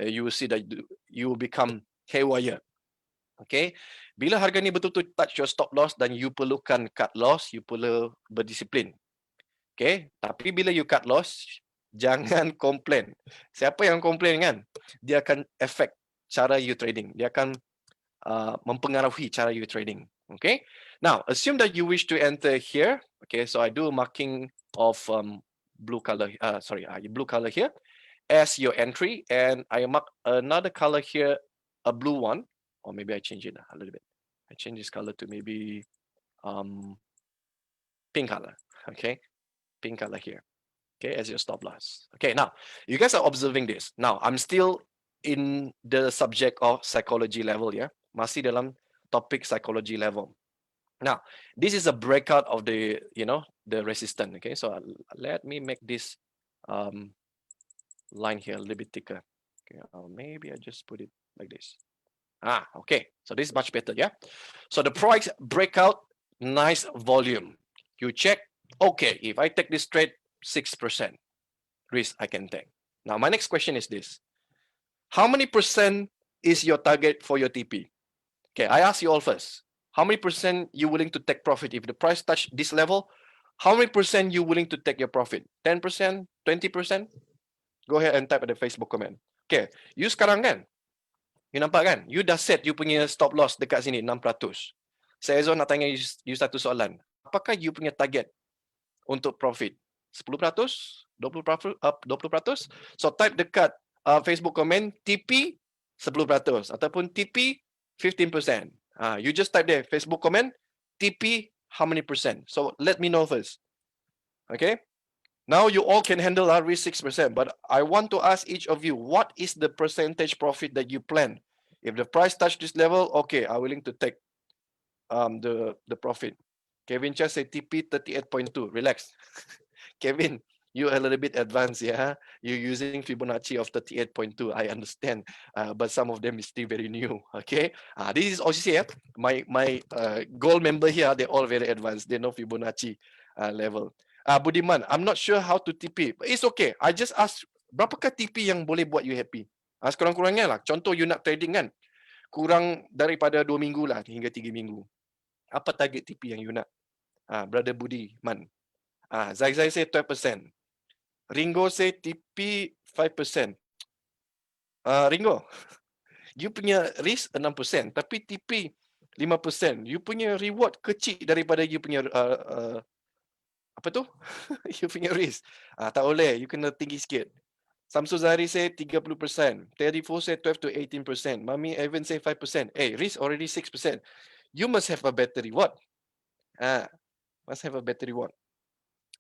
you will see that you will become haywire. Okay, bila harga ni betul-betul touch your stop loss dan you perlukan cut loss, you perlu berdisiplin. Okay, tapi bila you cut loss, jangan komplain. Siapa yang komplain kan, dia akan affect cara you trading. Dia akan mempengaruhi cara you trading. Okay, now assume that you wish to enter here. Okay, so I do a marking of blue color. Blue color here as your entry, and I mark another color here, a blue one, or maybe I change it a little bit. I change this color to maybe pink color. Okay, pink color here. Okay, as your stop loss. Okay, now you guys are observing this. Now I'm still in the subject of psychology level, yeah. Masih dalam topic psychology level. Now this is a breakout of the the resistance. Okay, so let me make this line here a little bit thicker. Okay, maybe I just put it like this. Okay, so this is much better, yeah. So the price breakout, nice volume. You check. Okay, if I take this trade, 6% risk I can take. Now my next question is this: how many percent is your target for your TP? Okay, I ask you all first. How many percent you willing to take profit if the price touch this level? How many percent you willing to take your profit? 10%, 20%? Go ahead and type at the Facebook comment. Okay, you sekarang kan, you nampak kan, you dah set you punya stop loss dekat sini 6%. Saya Ezone nak tanya you satu soalan. Apakah you punya target untuk profit? 10%, 20%. So type dekat Facebook comment TP 10% ataupun TP 15%. You just type there Facebook comment TP how many percent. So let me know first. Okay. Now you all can handle risk 6%, but I want to ask each of you, what is the percentage profit that you plan? If the price touch this level, okay, I'm willing to take the profit. Kevin just say TP 38.2. Relax. Kevin, you a little bit advanced, yeah. You're using Fibonacci of 38.2. I understand, but some of them is still very new. Okay. This is OCC. My gold member here, they're all very advanced. They know Fibonacci level. Budiman, I'm not sure how to TP. But it's okay. I just ask, berapakah TP yang boleh buat you happy? Sekurang-kurangnya lah. Contoh you nak trading kan, kurang daripada 2 minggu lah hingga 3 minggu. Apa target TP yang you nak? Brother Budiman. Zai say 12%. Ringo say TP 5%. Ringo, you punya risk 6%, tapi TP 5%. You punya reward kecil daripada you punya apa tu? You punya risk. Tak boleh, you kena tinggi sikit. Samsul Zahari say 30%. Terry Fo say 12 to 18%. Mami Evan say 5%. Hey, risk already 6%. You must have a better reward. Must have a better reward.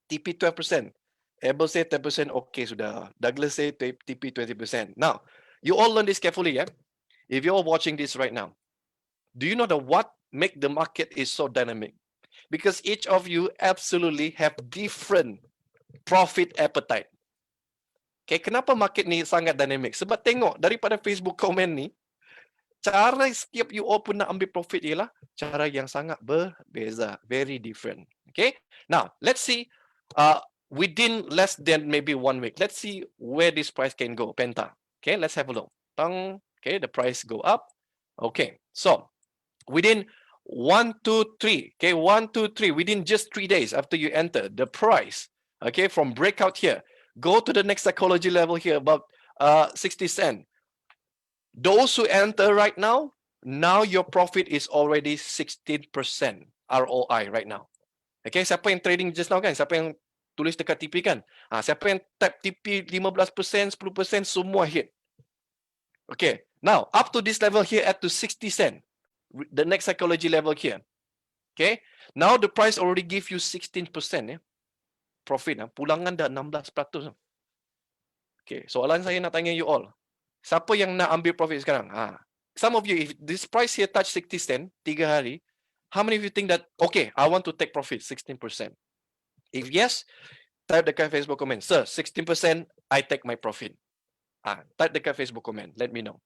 TP 12%. Abel say 10%. Okay, sudah. Douglas say TP 20%. Now, you all learn this carefully, yeah? If you're watching this right now, do you know what make the market is so dynamic? Because each of you absolutely have different profit appetite. Okay, kenapa market ni sangat dynamic? Sebab tengok daripada Facebook comment ni, cara setiap you all pun nak ambil profit ialah cara yang sangat berbeza, very different. Okay, now let's see within less than maybe 1 week. Let's see where this price can go. Penta. Okay, let's have a look. Okay, the price go up. Okay, so within 1, 2, 3. Okay, 1, 2, 3. Within just 3 days after you enter the price, okay, from breakout here, go to the next psychology level here about 60 cent. Those who enter right now your profit is already 16% ROI right now. Okay, siapa yang trading just now kan? Siapa yang tulis dekat TP kan? Siapa yang type TP 15%, 10%, semua hit. Okay, now up to this level here at to 60 cent. The next psychology level here. Okay, now the price already give you 16% profit. Pulangan dah 16%. Okay, soalan saya nak tanya you all. Siapa yang nak ambil profit sekarang? Some of you, if this price here touch 60 cent, 3 hari, how many of you think that, okay, I want to take profit 16%? If yes, type dekat Facebook comment, sir, 16%, I take my profit. Type dekat Facebook comment, let me know.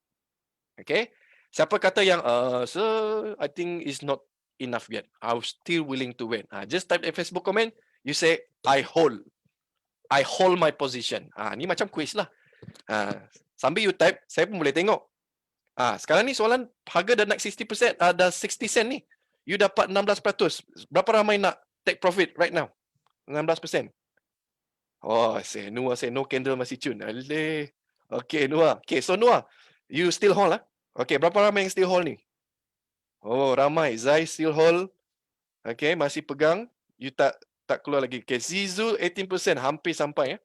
Okay? Siapa kata yang, sir, I think it's not enough yet. I'm still willing to wait. Just type the Facebook comment, you say, I hold my position. Ni macam quiz lah. Sambil you type, saya pun boleh tengok. Sekarang ni soalan, harga dah naik 60%, dah 60 cent ni. You dapat 16%. Berapa ramai nak take profit right now? 16%. Oh, say no candle masih cun. Aleh. Okay, Noah. Okay, so Noah, you still hold lah? Okay, berapa ramai yang still hold ni? Oh, ramai. Zai still hold. Okay, masih pegang. You tak keluar lagi. Okay, Zizu 18%, hampir sampai.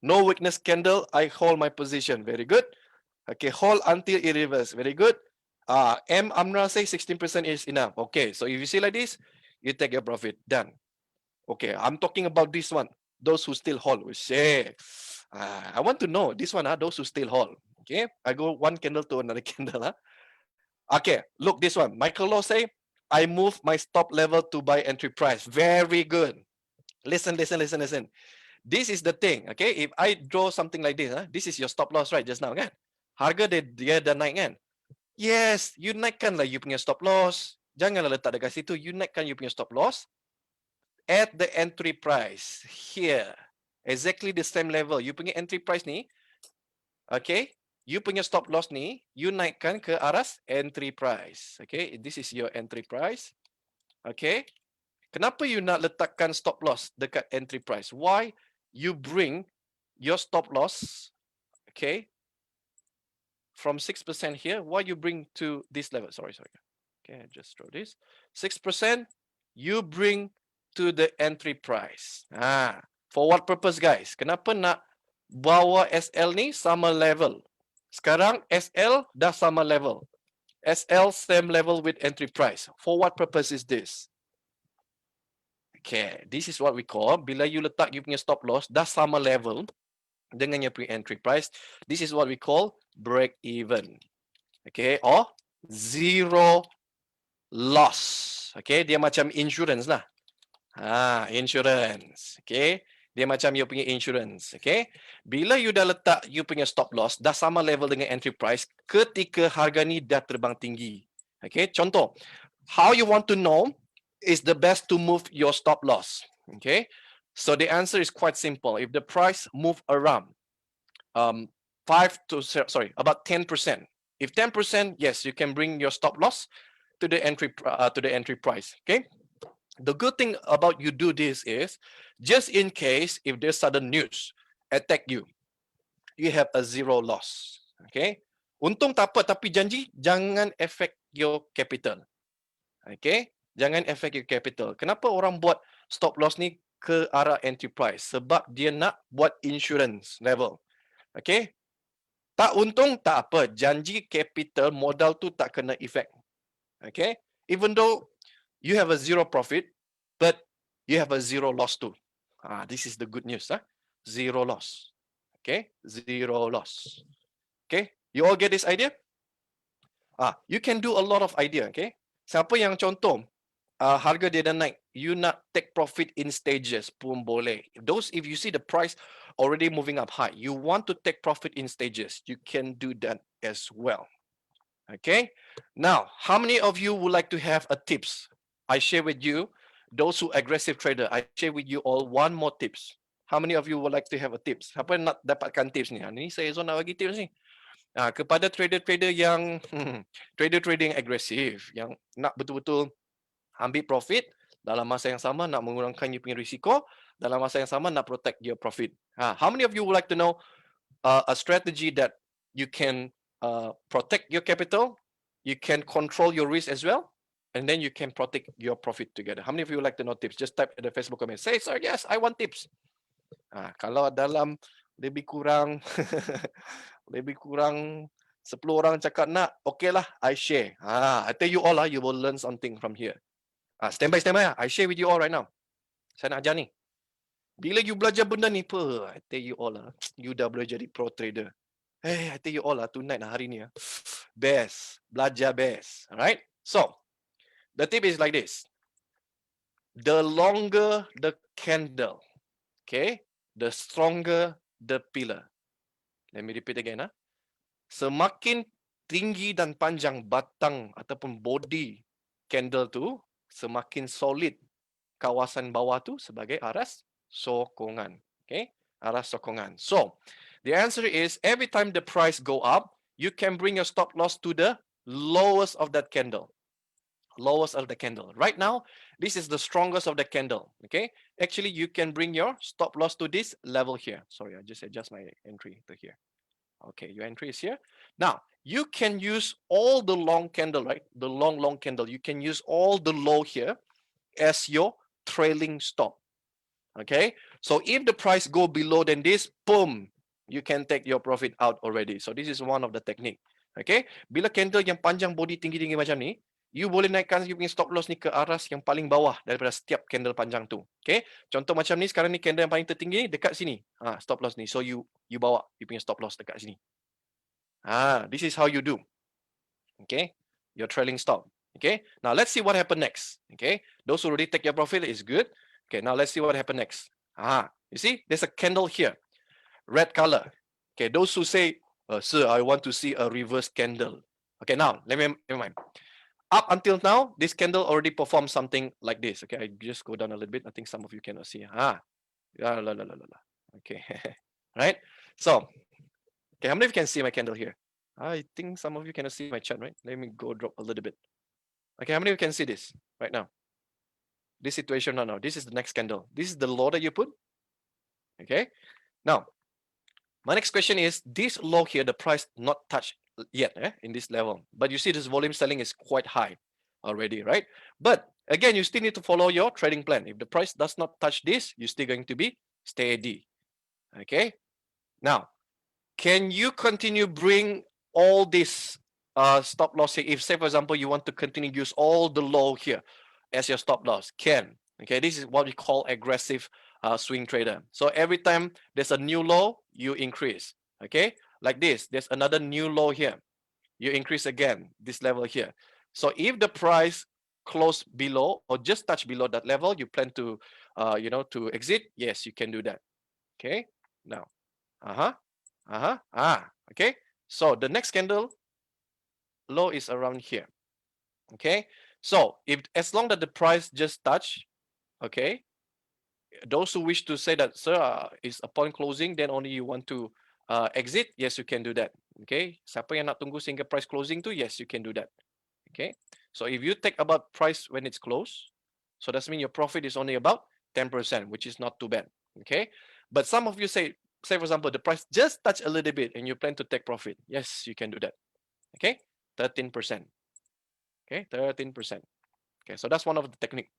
No weakness candle, I hold my position. Very good. Okay, hold until it reverse. Very good. M Amra say 16% is enough. Okay, so if you see like this, you take your profit. Done. Okay, I'm talking about this one. Those who still hold. We say, I want to know this one. Those who still hold. Okay, I go one candle to another candle. Okay, look this one. Michael Law say, I move my stop level to buy entry price. Very good. Listen. This is the thing. Okay, if I draw something like this, this is your stop loss, right? Just now, kan? Harga dia dah naik kan? Yes, you naikkanlah you punya stop loss. Janganlah letak dekat situ. You naikkan you punya stop loss at the entry price here. Exactly the same level. You punya entry price ni, okay? You punya stop loss ni, you naikkan ke aras entry price. Okay, this is your entry price. Okay. Kenapa you nak letakkan stop loss dekat entry price? Why you bring your stop loss, okay, from 6% here, why you bring to this level? Sorry. Okay, just draw this. 6%, you bring to the entry price. For what purpose, guys? Kenapa nak bawa SL ni sama level? Sekarang SL dah sama level. SL same level with entry price. For what purpose is this? Okay, this is what we call, bila you letak you punya stop loss dah sama level dengan your pre-entry price, this is what we call break even. Okay, or zero loss. Okay, dia macam insurance lah. Insurance. Okay, dia macam you punya insurance. Okay, bila you dah letak you punya stop loss dah sama level dengan entry price ketika harga ni dah terbang tinggi. Okay, contoh, how you want to know is the best to move your stop loss. Okay, so the answer is quite simple. If the price move around about 10%. If 10%, yes, you can bring your stop loss to the entry price. Okay, the good thing about you do this is, just in case if there's sudden news attack you, you have a zero loss. Okay, untung tak apa, tapi janji jangan affect your capital. Okay, jangan affect your capital. Kenapa orang buat stop loss ni ke arah entry price? Sebab dia nak buat insurance level. Okay, tak untung tak apa, janji capital modal tu tak kena effect. Okay, even though you have a zero profit, but you have a zero loss too. This is the good news. Zero loss. Okay, zero loss. Okay, you all get this idea? You can do a lot of idea. Okay, siapa yang contoh harga dia dah naik, you nak take profit in stages pun boleh. If you see the price already moving up high, you want to take profit in stages, you can do that as well. Okay, now how many of you would like to have a tips? I share with you, those who aggressive trader, I share with you all one more tips. How many of you would like to have a tips? Siapa nak dapatkan tips ni? Ni saya Ezone nak bagi tips ni. Kepada trader-trader yang trader-trader yang agresif, yang nak betul-betul ambil profit, dalam masa yang sama nak mengurangkan you punya risiko, dalam masa yang sama nak protect your profit. How many of you would like to know a strategy that you can protect your capital, you can control your risk as well, and then you can protect your profit together? How many of you would like to know tips? Just type in the Facebook comment. Say, sir, yes, I want tips. Kalau dalam lebih kurang lebih kurang 10 orang cakap nak, okay lah, I share. I tell you all lah, you will learn something from here. Stand by lah. I share with you all right now. Saya nak ajar ni. Bila you belajar benda ni, I tell you all lah, you dah boleh jadi pro trader. Hey, I tell you all lah, tonight lah, hari ni. Best. Belajar best. Alright? So, the tip is like this. The longer the candle, okay, the stronger the pillar. Let me repeat again. Semakin tinggi dan panjang batang ataupun body candle tu, semakin solid kawasan bawah tu sebagai aras sokongan. Okay, aras sokongan. So, the answer is every time the price go up, you can bring your stop loss to the lowest of that candle. Lowest of the candle. Right now, this is the strongest of the candle. Okay, actually, you can bring your stop loss to this level here. Sorry, I just adjust my entry to here. Okay, your entry is here. Now, you can use all the long candle, right? The long candle. You can use all the low here as your trailing stop. Okay, so if the price go below than this, boom, you can take your profit out already. So this is one of the technique. Okay, bila candle yang panjang body tinggi-tinggi macam ni, you boleh naikkan you punya stop loss ni ke aras yang paling bawah daripada setiap candle panjang tu. Okay, contoh macam ni sekarang ni candle yang paling tertinggi dekat sini. Stop loss ni. So you bawa you punya stop loss dekat sini. This is how you do. Okay, your trailing stop. Okay, now let's see what happened next. Okay, those who already take your profit is good. Okay, now let's see what happened next. You see, there's a candle here, red color. Okay, those who say, sir, I want to see a reverse candle. Okay, now let me mind. Up until now, this candle already performed something like this. Okay, I just go down a little bit. I think some of you cannot see. Okay, right. So, okay, how many of you can see my candle here? I think some of you cannot see my chart, right? Let me go drop a little bit. Okay, how many of you can see this right now? This situation now. This is the next candle. This is the low that you put. Okay. Now, my next question is this low here, the price not touched yet in this level. But you see this volume selling is quite high already, right? But again, you still need to follow your trading plan. If the price does not touch this, you're still going to be steady. Okay. Now, can you continue bring all this stop loss here? If, say, for example, you want to continue use all the low here as your stop loss, can. Okay, this is what we call aggressive swing trader. So every time there's a new low, you increase. Okay, like this, there's another new low here. You increase again, this level here. So if the price close below or just touch below that level, you plan to, to exit. Yes, you can do that. Okay, now, okay. So the next candle low is around here. Okay, so if as long that the price just touch, okay, those who wish to say that, sir, is upon closing, then only you want to exit, yes, you can do that. Okay, siapa yang nak tunggu sehingga price closing tu, yes, you can do that. Okay, so if you take about price when it's closed, so that means your profit is only about 10%, which is not too bad. Okay, but some of you say for example, the price just touch a little bit and you plan to take profit. Yes, you can do that. Okay, 13%. Okay, 13%. Okay, so that's one of the technique.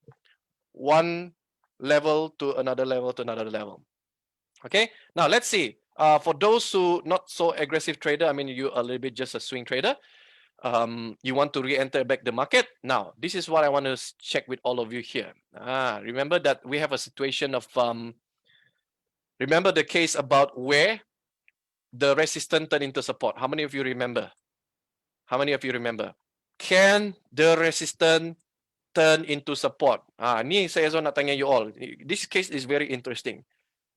One level to another level to another level. Okay, now let's see. For those who not so aggressive trader, I mean you a little bit just a swing trader, you want to re-enter back the market. Now, this is what I want to check with all of you here. Remember that we have a situation of, remember the case about where the resistance turned into support. How many of you remember? How many of you remember? Can the resistance turn into support? Ni saya nak tanya you all. This case is very interesting.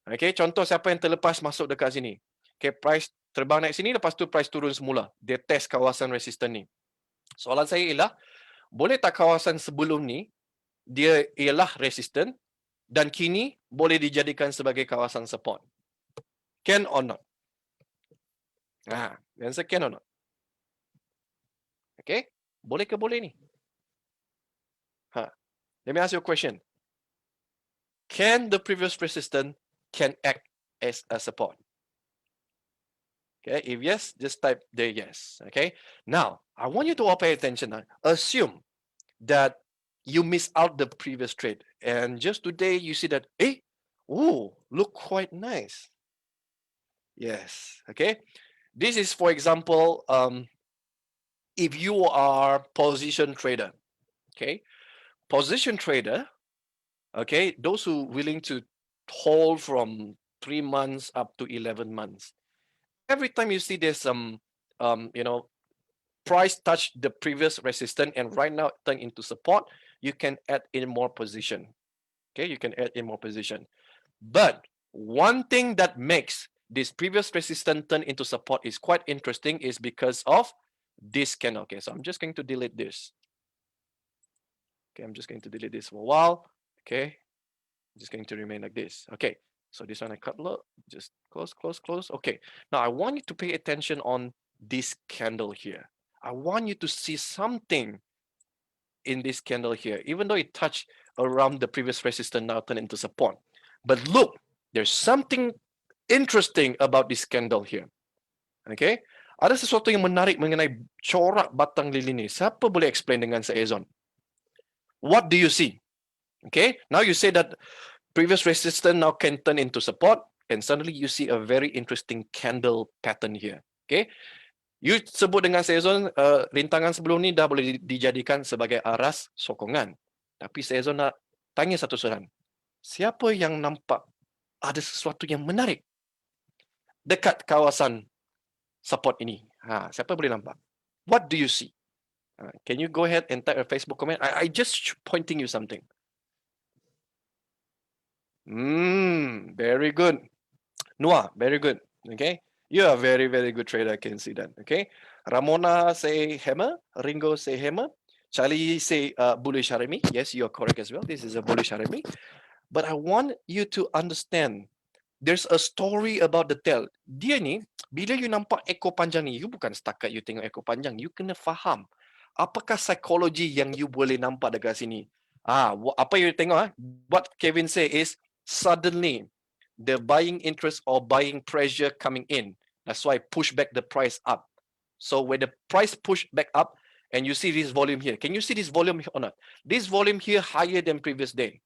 Okay, contoh siapa yang terlepas masuk dekat sini. Okay, price terbang naik sini, lepas tu price turun semula. Dia test kawasan resistance ni. Soalan saya ialah, boleh tak kawasan sebelum ni, dia ialah resistance, dan kini boleh dijadikan sebagai kawasan support? Can or not? Yang second or not? Okay, boleh ke boleh ni? Let me ask you a question. Can the previous resistance can act as a support? Okay, if yes, just type there yes. Okay, now I want you to all pay attention. Assume that you miss out the previous trade, and just today you see that, look quite nice. Yes. Okay, this is, for example, if you are position trader. Okay, position trader. Okay, those who willing to hold from 3 months up to 11 months. Every time you see there's some, price touch the previous resistance and right now turn into support, you can add in more position. Okay, you can add in more position. But one thing that makes this previous resistance turn into support is quite interesting is because of this candle. Okay, so I'm just going to delete this. Okay, I'm just going to delete this for a while. Okay, I'm just going to remain like this. Okay, so this one I cut low, just close, close, close. Okay, now I want you to pay attention on this candle here. I want you to see something in this candle here, even though it touched around the previous resistance, now turned into support. But look, there's something interesting about this candle here. Okay, ada sesuatu yang menarik mengenai corak batang lilin ini. Siapa boleh explain dengan saya, Ezone? What do you see? Okay, now you say that previous resistance now can turn into support, and suddenly you see a very interesting candle pattern here. Okay, you sebut dengan Ezone, rintangan sebelum ni dah boleh dijadikan sebagai aras sokongan. Tapi Ezone nak tanya satu soalan. Siapa yang nampak ada sesuatu yang menarik dekat kawasan support ini? Siapa boleh nampak? What do you see? Can you go ahead and type a Facebook comment? I just pointing you something. Very good. Noah, very good. Okay, you are a very, very good trader. I can see that. Okay, Ramona say hammer, Ringo say hammer, Charlie say bullish RME. Yes, you are correct as well. This is a bullish RME. But I want you to understand, there's a story about the tail. Dia ni, bila you nampak ekor panjang ni, you bukan setakat you tengok ekor panjang, you kena faham apakah psikologi yang you boleh nampak dekat sini. Apa you tengok? What Kevin say is suddenly the buying interest or buying pressure coming in. That's why push back the price up. So when the price push back up and you see this volume here, can you see this volume or not? This volume here higher than previous day.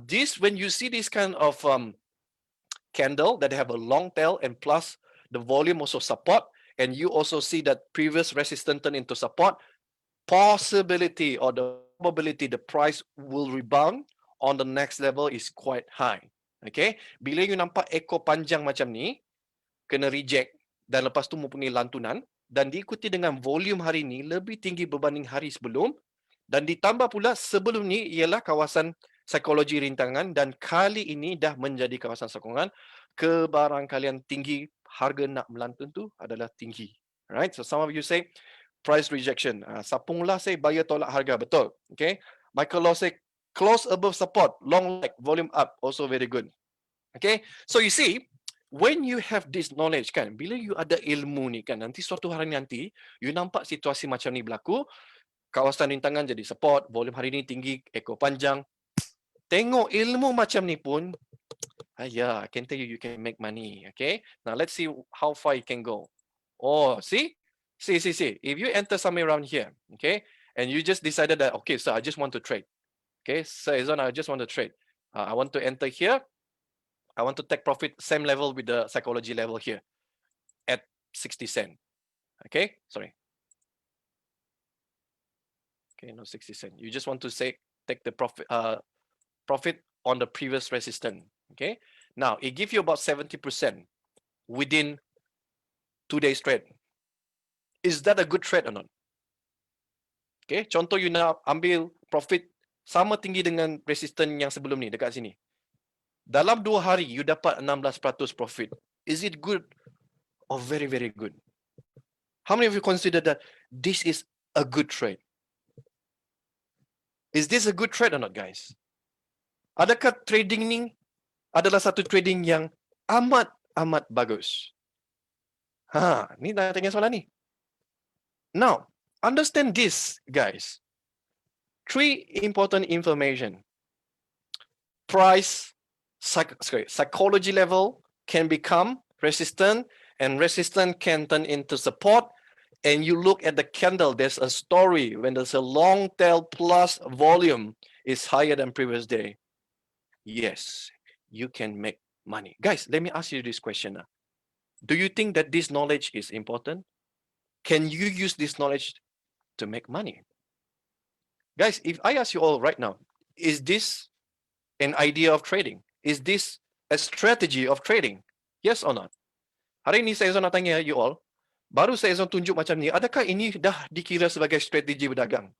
This, when you see this kind of candle that have a long tail and plus the volume also support, and you also see that previous resistance turn into support, possibility or the probability the price will rebound on the next level is quite high. Okay, bila you nampak ekor panjang macam ni, kena reject dan lepas tu mempunyai lantunan dan diikuti dengan volume hari ni lebih tinggi berbanding hari sebelum, dan ditambah pula sebelum ni ialah kawasan psikologi rintangan dan kali ini dah menjadi kawasan sokongan. Kebarangkalian tinggi harga nak melantun tu adalah tinggi. Right? So some of you say price rejection. Sapung lah say buyer tolak harga. Betul. Okay. Michael Law say close above support, long leg, volume up, also very good. Okay. So you see, when you have this knowledge kan, bila you ada ilmu ni kan, nanti suatu hari nanti you nampak situasi macam ni berlaku, kawasan rintangan jadi support, volume hari ni tinggi, ekor panjang. Tengok ilmu macam ni pun, I can tell you, you can make money. Okay, now let's see how far you can go. See. If you enter somewhere around here, okay, and you just decided that, okay, so I just want to trade. Okay, so Ezone, I just want to trade. I want to enter here. I want to take profit same level with the psychology level here at 60 cents. Okay, sorry. Okay, no 60 cents. You just want to say take the profit on the previous resistance. Okay, now it gives you about 70% within 2 days trade. Is that a good trade or not? Okay, contoh you nak ambil profit sama tinggi dengan resistance yang sebelum ni dekat sini. Dalam 2 hari you dapat 16% profit. Is it good or very, very good? How many of you consider that this is a good trade? Is this a good trade or not, guys? Adakah trading ni adalah satu trading yang amat bagus? Ni dah tanya soalan ni. Now, understand this, guys. 3 important information. Price, psychology level can become resistant, and resistance can turn into support. And you look at the candle, there's a story when there's a long tail plus volume is higher than previous day. Yes, you can make money. Guys, let me ask you this question. Do you think that this knowledge is important? Can you use this knowledge to make money? Guys, if I ask you all right now, is this an idea of trading? Is this a strategy of trading? Yes or not? Hari ini saya nak tanya you all, baru saya tunjuk macam ni, adakah ini dah dikira sebagai strategi berdagang?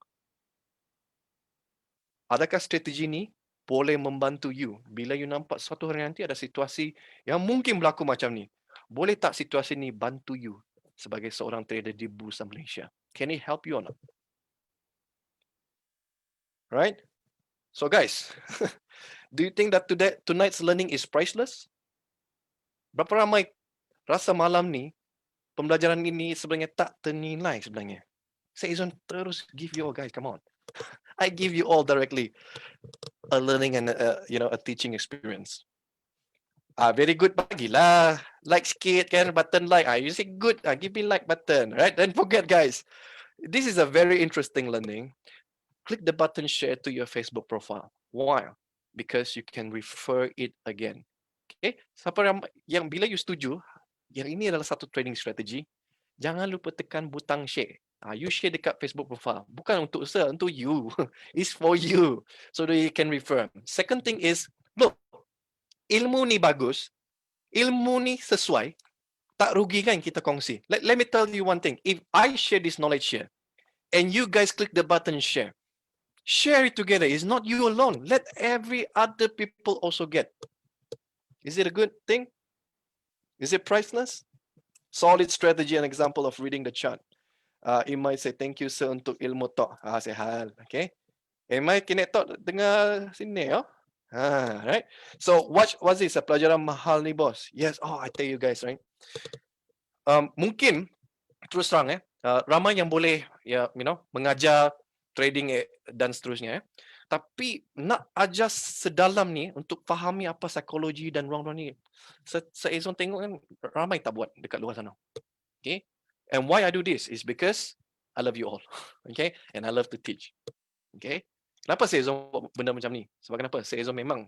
Adakah strategi ni boleh membantu you bila you nampak suatu hari nanti ada situasi yang mungkin berlaku macam ni? Boleh tak situasi ni bantu you sebagai seorang trader di Bursa Malaysia? Can it help you or not? Right? So guys, do you think that tonight's learning is priceless? Berapa ramai rasa malam ni pembelajaran ini sebenarnya tak ternilai sebenarnya? Saya Ezone terus give you all, guys, come on. I give you all directly a learning and a teaching experience. Very good, bagilah like sikit kan, button like. You say good, give me like button, right? Don't forget, guys, this is a very interesting learning. Click the button share to your Facebook profile. Why? Because you can refer it again. Okay, siapa yang bila you setuju yang ini adalah satu trading strategy, jangan lupa tekan butang share. You share dekat Facebook profile. Bukan untuk saya, untuk you. It's for you. So that you can refer. Second thing is, look, ilmu ni bagus. Ilmu ni sesuai. Tak rugi kan kita kongsi. Let me tell you one thing. If I share this knowledge here, and you guys click the button share, share it together. It's not you alone. Let every other people also get. Is it a good thing? Is it priceless? Solid strategy and example of reading the chart. Imai say thank you sir untuk ilmu tok. Say hal. Okay. Imai kena tok dengar sini ya. Right. So what's this? Pelajaran mahal ni bos. Yes. I tell you guys, right. Mungkin terus terang ramai yang boleh mengajar trading dan seterusnya. Tapi nak ajar sedalam ni untuk fahami apa psikologi dan ruang-ruang ni. Saya Ezone tengok kan ramai tak buat dekat luar sana. Okay. And why I do this is because I love you all. Okay. And I love to teach. Okay. Kenapa saya Ezone buat benda macam ni? Sebab kenapa? Saya Ezone memang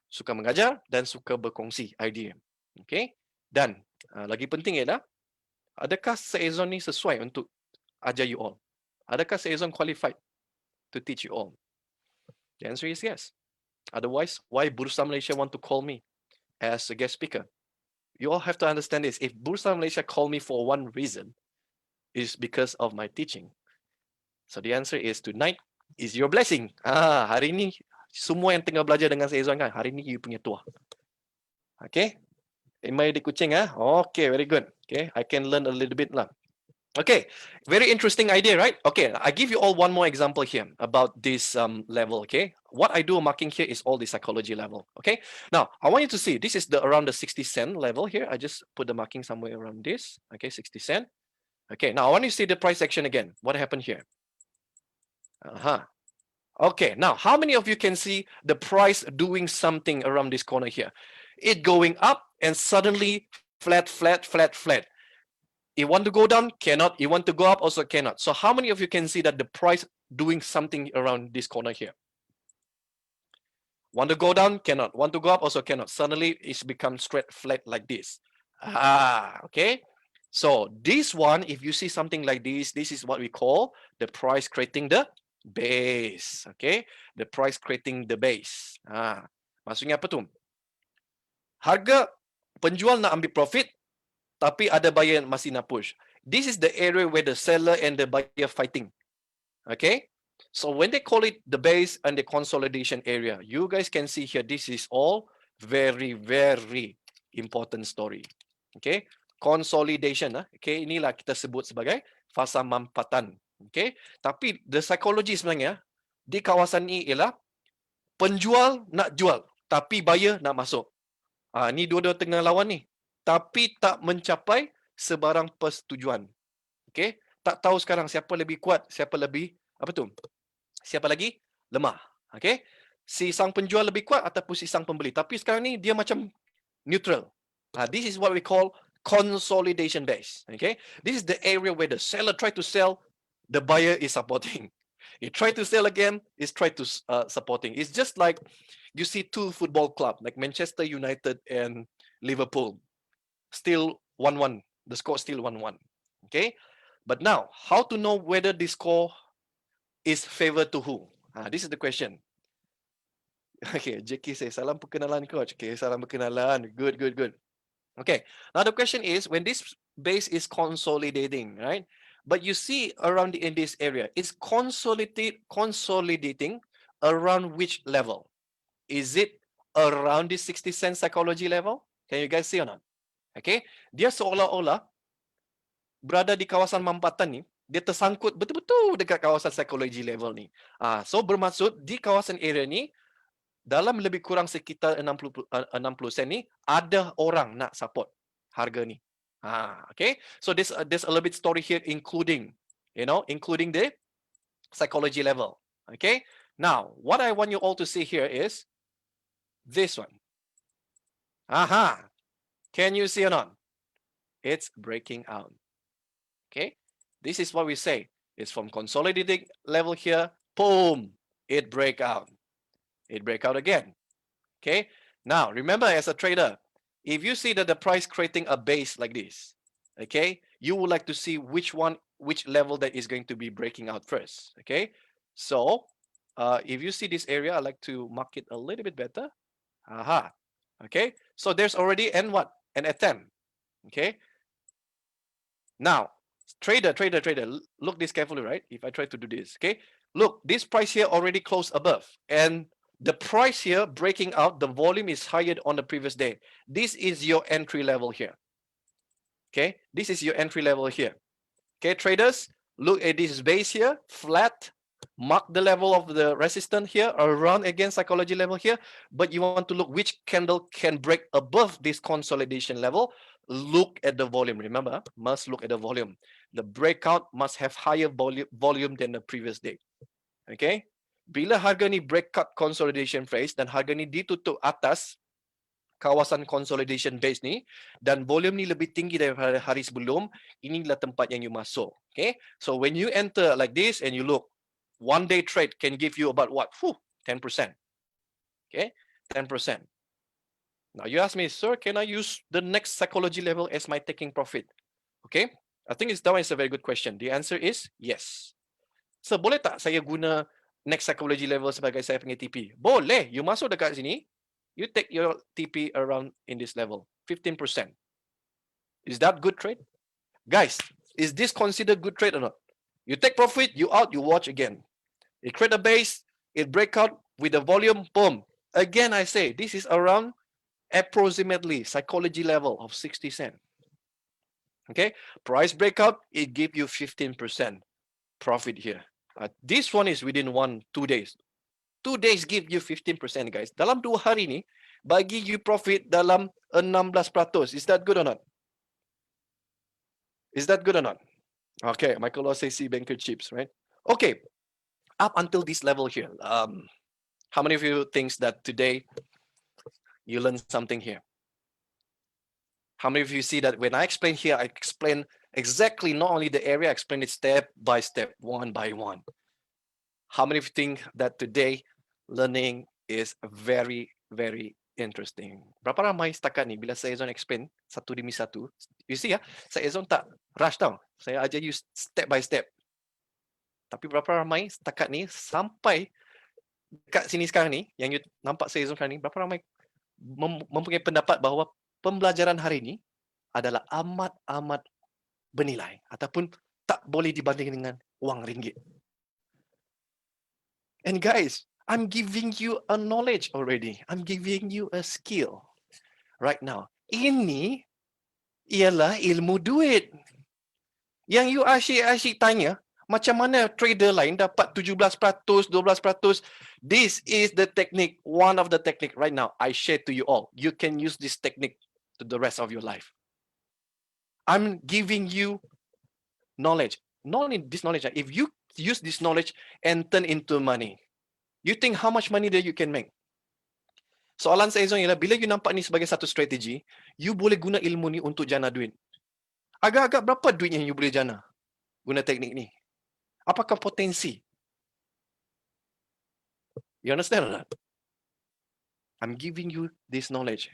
suka mengajar dan suka berkongsi idea. Okay. Dan lagi penting ialah, adakah saya Ezone ni sesuai untuk ajar you all? Adakah saya Ezone qualified to teach you all? The answer is yes. Otherwise, why Bursa Malaysia want to call me as a guest speaker? You all have to understand this. If Bursa Malaysia call me for one reason, is because of my teaching. So the answer is tonight is your blessing. Hari ni semua yang tengah belajar dengan saya Ezone kan, hari ni you punya tuah. Okay? Imai di kucing Okay, very good. Okay, I can learn a little bit lah. Okay, very interesting idea, right? Okay, I give you all one more example here about this level, okay? What I do marking here is all the psychology level, okay? Now, I want you to see, this is around the 60 cent level here. I just put the marking somewhere around this, okay, 60 cent. Okay, now I want you to see the price action again. What happened here? Okay, now, how many of you can see the price doing something around this corner here? It going up and suddenly flat, flat, flat, flat. You want to go down? Cannot. You want to go up? Also cannot. So how many of you can see that the price doing something around this corner here? Want to go down? Cannot. Want to go up? Also cannot. Suddenly it's become straight flat like this. Okay. So this one, if you see something like this is what we call the price creating the base. Okay. The price creating the base. Maksudnya apa tu? Harga penjual nak ambil profit, tapi ada buyer masih nak push. This is the area where the seller and the buyer fighting. Okay? So when they call it the base and the consolidation area, you guys can see here, this is all very, very important story. Okay? Consolidation. Okay? Inilah kita sebut sebagai fasa mampatan. Okay? Tapi the psychology sebenarnya di kawasan ini ialah penjual nak jual, tapi buyer nak masuk. Ni dua-dua tengah lawan ni. Tapi tak mencapai sebarang persetujuan. Okay? Tak tahu sekarang siapa lebih kuat, siapa lebih, siapa lagi lemah. Okay? Si sang penjual lebih kuat ataupun si sang pembeli. Tapi sekarang ni dia macam neutral. This is what we call consolidation base. Okay? This is the area where the seller try to sell, the buyer is supporting. He try to sell again, is try to supporting. It's just like you see two football club like Manchester United and Liverpool. Still 1-1. The score still 1-1. Okay? But now, how to know whether the score is favored to who? This is the question. Okay, JK says, salam perkenalan coach. Okay, salam perkenalan. Good, good, good. Okay, now the question is, when this base is consolidating, right? But you see around in this area, it's consolidating around which level? Is it around the 60 cent psychology level? Can you guys see or not? Okay, dia seolah-olah berada di kawasan mampatan ni, dia tersangkut betul-betul dekat kawasan psikologi level ni. So bermaksud di kawasan area ni, dalam lebih kurang sekitar 60 sen ni, ada orang nak support harga ni. Okay, so there's a little bit story here, including the psychology level. Okay, now what I want you all to see here is this one. Can you see or not? It's breaking out. Okay, this is what we say. It's from consolidating level here. Boom, it break out. It break out again. Okay, now remember, as a trader, if you see that the price creating a base like this, okay, you would like to see which level that is going to be breaking out first. Okay, so if you see this area, I like to mark it a little bit better. Okay, so there's already an attempt. Okay, now trader, look this carefully, right? If I try to do this, okay, look, this price here already closed above, and the price here breaking out, the volume is higher on the previous day. This is your entry level here. Okay, this is your entry level here. Okay, traders, look at this base here, flat, mark the level of the resistance here, around again psychology level here, but you want to look which candle can break above this consolidation level. Look at the volume. Remember, must look at the volume. The breakout must have higher volume than the previous day. Okay, bila harga ni breakout consolidation phase dan harga ni ditutup atas kawasan consolidation base ni dan volume ni lebih tinggi daripada hari sebelum, inilah tempat yang you masuk. Okay, so when you enter like this and you look, one day trade can give you about what? 10%. Okay, 10%. Now you ask me, sir, can I use the next psychology level as my taking profit? Okay, I think that one is a very good question. The answer is yes. So boleh tak saya guna next psychology level sebagai saya punya TP? Boleh. You masuk dekat sini, you take your TP around in this level, 15%. Is that good trade? Guys, is this considered good trade or not? You take profit, you out, you watch again. It create a base, it break out with the volume, boom. Again, I say, this is around approximately psychology level of 60 cents. Okay, price breakout, it give you 15% profit here. This one is within 1-2 days. 2 days give you 15%, guys. Dalam 2 hari ni, bagi you profit dalam 16%. Is that good or not? Is that good or not? Okay, Michael Law says see banker chips, right? Okay, up until this level here. How many of you thinks that today you learned something here? How many of you see that when I explain here, I explain exactly not only the area, I explain it step by step, one by one. How many of you think that today learning is very, very interesting? Berapa ramai setakat ni bila saya Ezone explain satu demi satu? You see ya, saya Ezone tak rush tau. Saya ajar you step by step. Tapi berapa ramai setakat ni sampai dekat sini sekarang ni, yang you nampak saya Ezone sekarang ni, berapa ramai mempunyai pendapat bahawa pembelajaran hari ini adalah amat-amat bernilai ataupun tak boleh dibanding dengan wang ringgit. And guys, I'm giving you a knowledge already. I'm giving you a skill right now. Ini ialah ilmu duit. Yang you asyik-asyik tanya, macam mana trader lain dapat 17%, 12%. This is the technique, one of the technique right now I share to you all. You can use this technique to the rest of your life. I'm giving you knowledge. Not in this knowledge. If you use this knowledge and turn into money, you think how much money that you can make? Soalan saya Ezone ialah bila you nampak ni sebagai satu strategi, you boleh guna ilmu ni untuk jana duit. Agak-agak berapa duit yang you boleh jana guna teknik ni? Apakah potensi? You understand or not? I'm giving you this knowledge.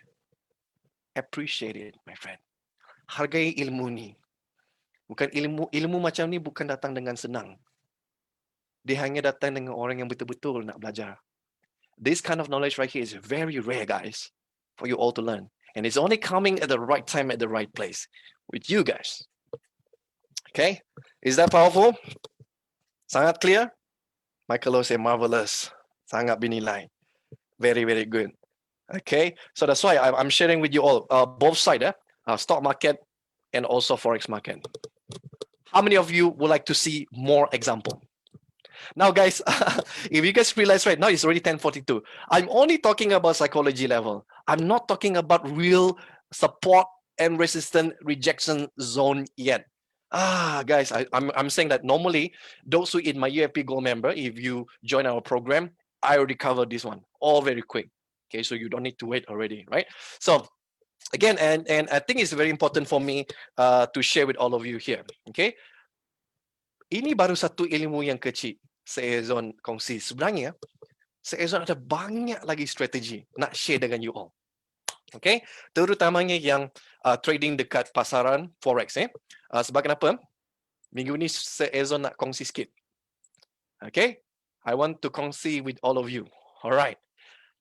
Appreciate it, my friend. Hargai ilmu ni. Bukan ilmu macam ni bukan datang dengan senang. Dia hanya datang dengan orang yang betul-betul nak belajar. This kind of knowledge right here is very rare, guys, for you all to learn. And it's only coming at the right time, at the right place, with you guys. Okay? Is that powerful? Sangat clear? Michael say marvelous. Sangat binilai. Very, very good. Okay? So that's why I'm sharing with you all both sides, stock market and also forex market. How many of you would like to see more example? Now, guys, if you guys realize right now, it's already 10:42. I'm only talking about psychology level. I'm not talking about real support and resistance rejection zone yet. Guys, I'm saying that normally, those who in my UFP Gold member, if you join our program, I already covered this one, all very quick. Okay, so you don't need to wait already, right? So, again, and I think it's very important for me to share with all of you here, okay? Ini baru satu ilmu yang kecil Ezone kongsi. Sebenarnya Ezone ada banyak lagi strategi nak share dengan you all. Okay, terutamanya yang trading dekat pasaran forex. Sebab kenapa? Minggu ni Ezone nak kongsi sikit. Okay, I want to kongsi with all of you. Alright.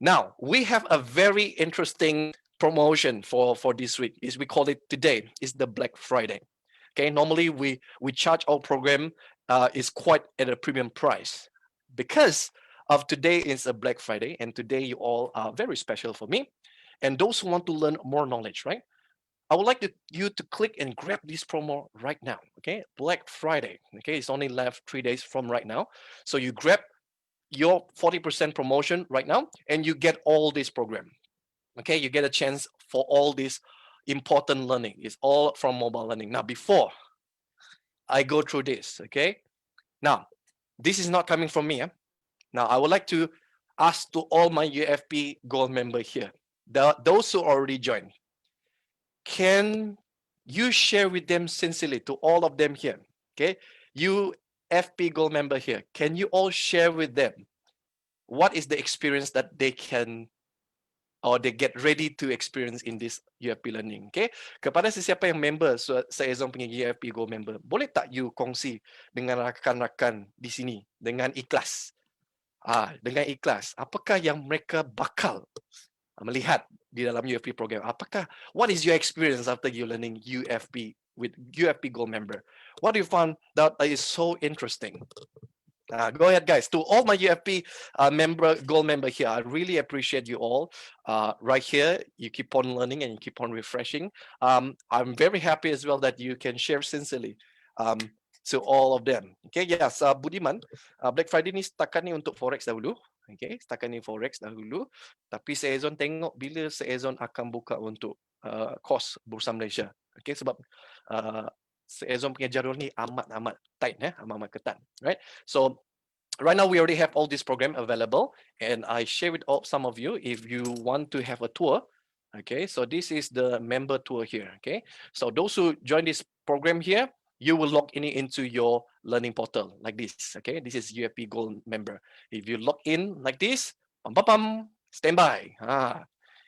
Now we have a very interesting promotion for this week. Is we call it today is the Black Friday. Okay, normally we charge our program is quite at a premium price because of today is a Black Friday and today you all are very special for me and those who want to learn more knowledge, right? I would like you to click and grab this promo right now. Okay, Black Friday. Okay, it's only left 3 days from right now, so you grab your 40% promotion right now and you get all this program. Okay, you get a chance for all this important learning. It's all from mobile learning. Now, before I go through this, okay? Now, this is not coming from me. Now, I would like to ask to all my UFP Gold member here, those who already joined, can you share with them sincerely to all of them here, okay? UFP Gold member here, can you all share with them what is the experience that they can or they get ready to experience in this UFP learning, okay? Kepada sesiapa yang member Ezone punya UFP Gold member, boleh tak you kongsi dengan rakan-rakan di sini dengan ikhlas? Dengan ikhlas, apakah yang mereka bakal melihat di dalam UFP program? What is your experience after you learning UFP with UFP Gold member? What do you find that is so interesting? Go ahead, guys. To all my UFP Gold member here, I really appreciate you all. Right here, you keep on learning and you keep on refreshing. I'm very happy as well that you can share sincerely to all of them. Okay, yes, Budiman, Black Friday ni setakat ni untuk forex dahulu. Okay, setakat ni forex dahulu. Tapi Ezone tengok bila Ezone akan buka untuk course Bursa Malaysia. Okay, sebab Ezone punya jadual ni amat tight, amat ketat, right? So right now we already have all this program available, and I share with some of you if you want to have a tour. Okay, so this is the member tour here. Okay, so those who join this program here, you will log into your learning portal like this. Okay, this is UFP Gold member. If you log in like this, standby.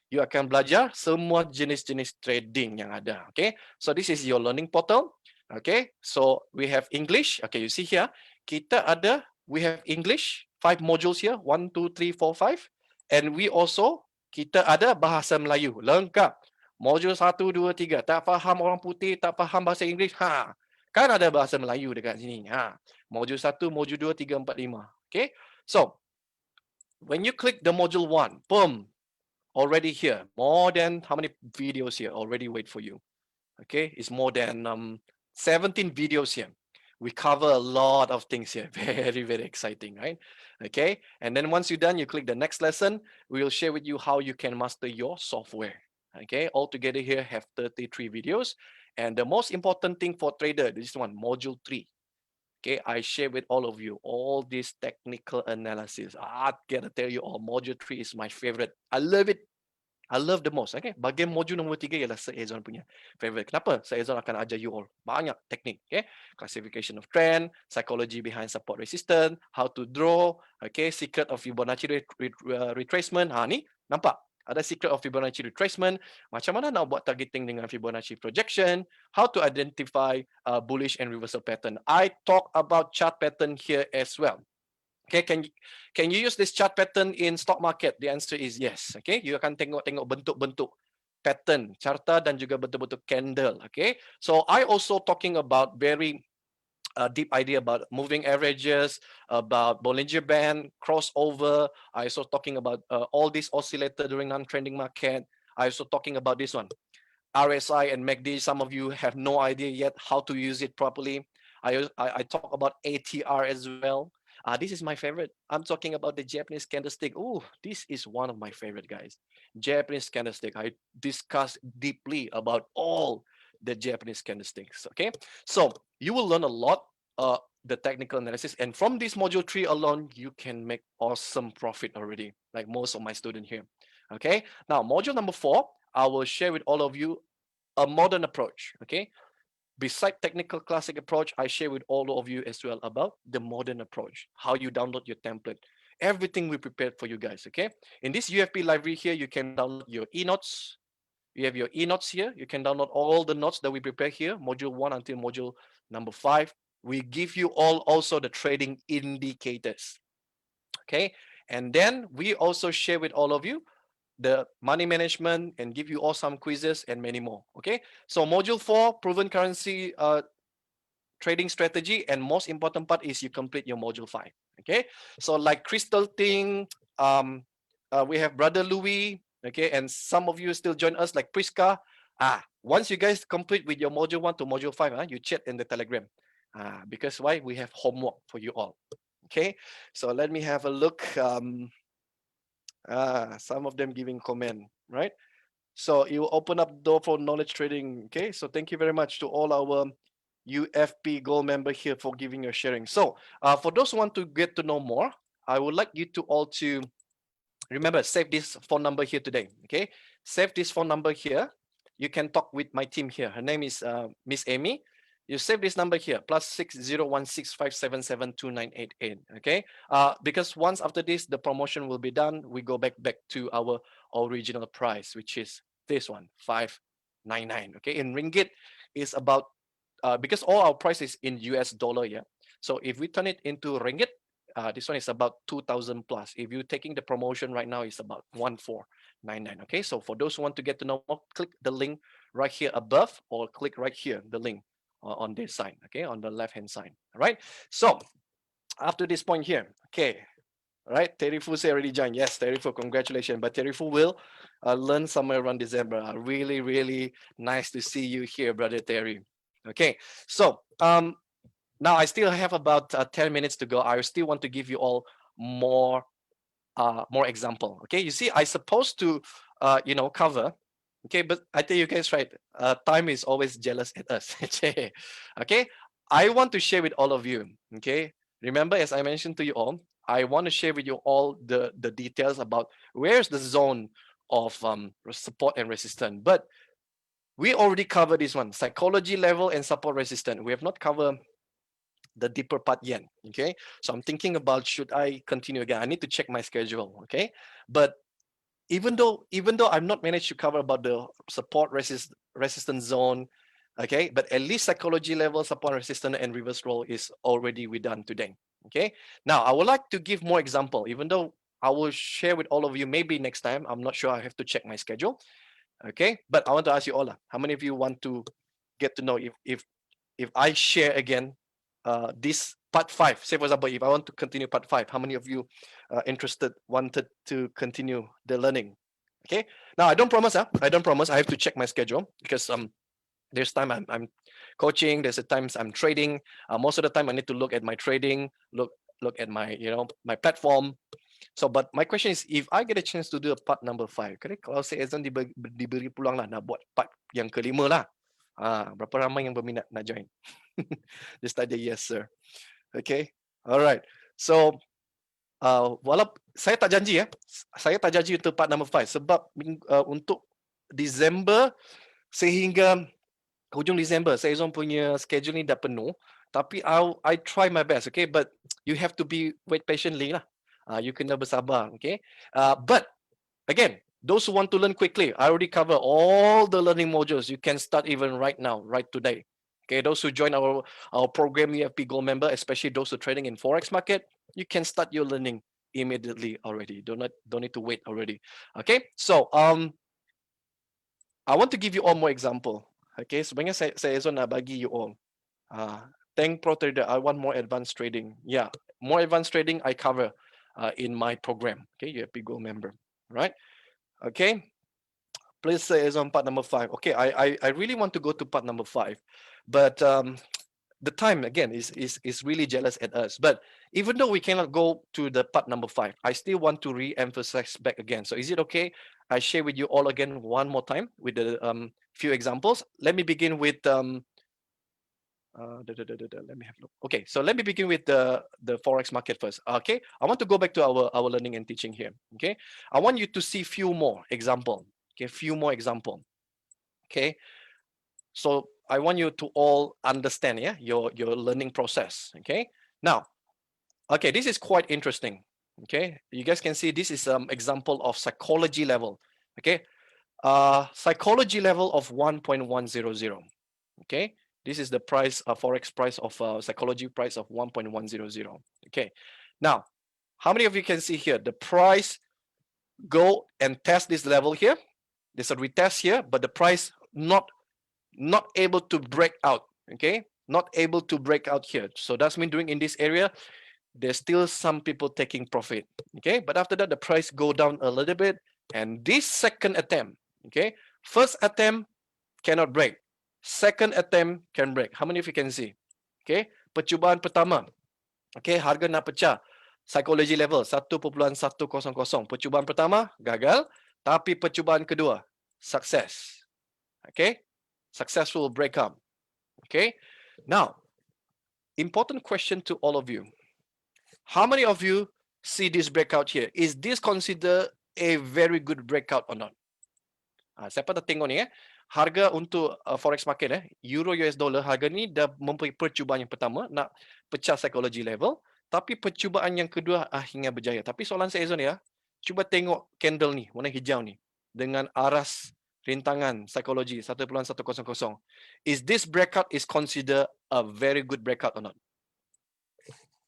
You akan belajar semua jenis-jenis trading yang ada. Okay, so this is your learning portal. Okay, so we have English. Okay, you see here, we have English, 5 modules here, 1, 2, 3, 4, 5. And kita ada bahasa Melayu, lengkap. Modul 1, 2, 3. Tak faham orang putih, tak faham bahasa Inggeris. Kan ada bahasa Melayu dekat sini. Modul 1, modul 2, 3, 4, 5. Okay, so when you click the module 1, boom, already here. More than how many videos here already wait for you? Okay, it's more than 17 videos here. We cover a lot of things here. Very, very exciting, right? Okay, and then once you're done, you click the next lesson. We will share with you how you can master your software. Okay, all together here have 33 videos. And the most important thing for trader, this one, module 3. Okay, I share with all of you all this technical analysis. I gotta tell you all, module 3 is my favorite. I love it. I love the most. Okay, bagian modul nombor 3 ialah Ezone punya favorite. Kenapa? Ezone akan ajar you all banyak teknik. Okay, classification of trend, psychology behind support resistance, how to draw. Okay, secret of Fibonacci retracement. Ha ni, nampak? Ada secret of Fibonacci retracement. Macam mana nak buat targeting dengan Fibonacci projection? How to identify bullish and reversal pattern. I talk about chart pattern here as well. Okay, can you use this chart pattern in stock market? The answer is yes. Okay, you akan tengok bentuk-bentuk pattern, Carta dan juga bentuk-bentuk candle. Okay, so I also talking about very deep idea about moving averages, about Bollinger Band, crossover. I also talking about all these oscillator during non-trending market. I also talking about this one, RSI and MACD. Some of you have no idea yet how to use it properly. I talk about ATR as well. This is my favorite. I'm talking about the Japanese candlestick. Oh, this is one of my favorite, guys. Japanese candlestick. I discuss deeply about all the Japanese candlesticks. Okay, so you will learn a lot the technical analysis, and from this module 3 alone, you can make awesome profit already, like most of my students here. Okay, now module number 4, I will share with all of you a modern approach. Okay, beside technical classic approach, I share with all of you as well about the modern approach, how you download your template, everything we prepared for you guys. Okay, in this UFP library here, you can download your e-notes. You have your e-notes here. You can download all the notes that we prepare here, module 1 until module number 5. We give you all also the trading indicators. Okay, and then we also share with all of you the money management and give you all some quizzes and many more. Okay, so module 4, proven currency trading strategy, and most important part is you complete your module 5. Okay, so like Crystal Ting, we have Brother Louis. Okay, and some of you still join us like Priska. Once you guys complete with your module 1 to module 5, you chat in the Telegram. Because why? We have homework for you all. Okay, so let me have a look. Some of them giving comment, right? So it will open up door for knowledge trading. Okay, so thank you very much to all our UFP Gold member here for giving your sharing. So for those who want to get to know more, I would like you to all to remember, save this phone number here today. Okay, save this phone number here. You can talk with my team here. Her name is Miss Amy. You save this number here, +6016577298. Okay, because once after this, the promotion will be done. We go back to our original price, which is this one, 599. Okay, in ringgit is about because all our price is in US dollar. Yeah, so if we turn it into ringgit, this one is about 2,000 plus. If you're taking the promotion right now, it's about 1499. Okay, so for those who want to get to know more, click the link right here above, or click right here the link on this side. Okay, on the left hand side. All right, so after this point here, okay, all right, Terifu say already joined. Yes, Terifu, congratulations. But Terifu will learn somewhere around December. Really, really nice to see you here, brother Terry. Okay, so now I still have about 10 minutes to go. I still want to give you all more example. Okay, you see, I supposed to cover. Okay, but I tell you guys, right, time is always jealous at us. Okay, I want to share with all of you. Okay, remember, as I mentioned to you all, I want to share with you all the details about where's the zone of support and resistance. But we already covered this one, psychology level and support resistance. We have not covered the deeper part yet. Okay, so I'm thinking about, should I continue again? I need to check my schedule. Okay, but even though I'm not managed to cover about the support resistance zone, okay, but at least psychology level, support resistance, and reverse roll is already we done today. Okay, now I would like to give more example, even though I will share with all of you maybe next time. I'm not sure, I have to check my schedule. Okay, but I want to ask you all, how many of you want to get to know if I share again this part 5? Say for example, if I want to continue part 5, how many of you wanted to continue the learning? Okay, now I don't promise. I don't promise. I have to check my schedule, because there's time I'm coaching, there's a times I'm trading. Most of the time I need to look at my trading, look at my my platform. So, but my question is, if I get a chance to do a part number 5, kalau saya Ezone diberi peluang lah nak buat part yang kelima lah. Berapa ramai yang berminat nak join? Just type yes sir. Okay, alright. So, walaupun saya tak janji saya tak janji untuk part number 5 sebab untuk Disember sehingga hujung Disember saya Ezone punya schedule ni dah penuh. Tapi I try my best, okay? But you have to wait patiently lah. You kena bersabar, okay? But again, those who want to learn quickly, I already cover all the learning modules. You can start even right now, right today. Okay, those who join our program EFP Gold member, especially those who are trading in Forex market, you can start your learning immediately already. Don't need to wait already. Okay, so I want to give you all more example. Okay, sebenarnya saya Ezone nak bagi you all. Thank Pro Trader, I want more advanced trading. Yeah, more advanced trading I cover in my program. Okay, you have to go member, right? Okay, please say Ezone part number 5. Okay, I really want to go to part number 5, but the time again is really jealous at us. But even though we cannot go to the part number 5, I still want to re-emphasize back again. So is it okay? I share with you all again one more time with the few examples. Let me begin with let me have a look. Okay, so let me begin with the Forex market first. Okay, I want to go back to our learning and teaching here. Okay, I want you to see few more example. Okay, few more example. Okay, so I want you to all understand, yeah, your learning process. Okay, now, okay, this is quite interesting. Okay, you guys can see this is example of psychology level. Okay, psychology level of 1.100. Okay, this is the price, Forex price of psychology price of 1.100. Okay, now, how many of you can see here? The price go and test this level here. There's a retest here, but the price not able to break out. Okay, not able to break out here. So that's mean doing in this area, there's still some people taking profit. Okay, but after that, the price go down a little bit, and this second attempt, okay, first attempt cannot break. Second attempt can break. How many of you can see? Okay, percubaan pertama. Okay, harga nak pecah. Psychology level 1.100. Percubaan pertama gagal, tapi percubaan kedua sukses. Okay, successful breakout. Okay, now important question to all of you. How many of you see this breakout here? Is this considered a very good breakout or not? Siapa dah tengok ni harga untuk forex market euro US dollar, harga ni dah mempunyai percubaan yang pertama nak pecah psychology level, tapi percubaan yang kedua akhirnya berjaya. Tapi soalan saya Ezone cuba tengok candle ni warna hijau ni dengan aras rintangan psychology 1.100. Is this breakout is considered a very good breakout or not?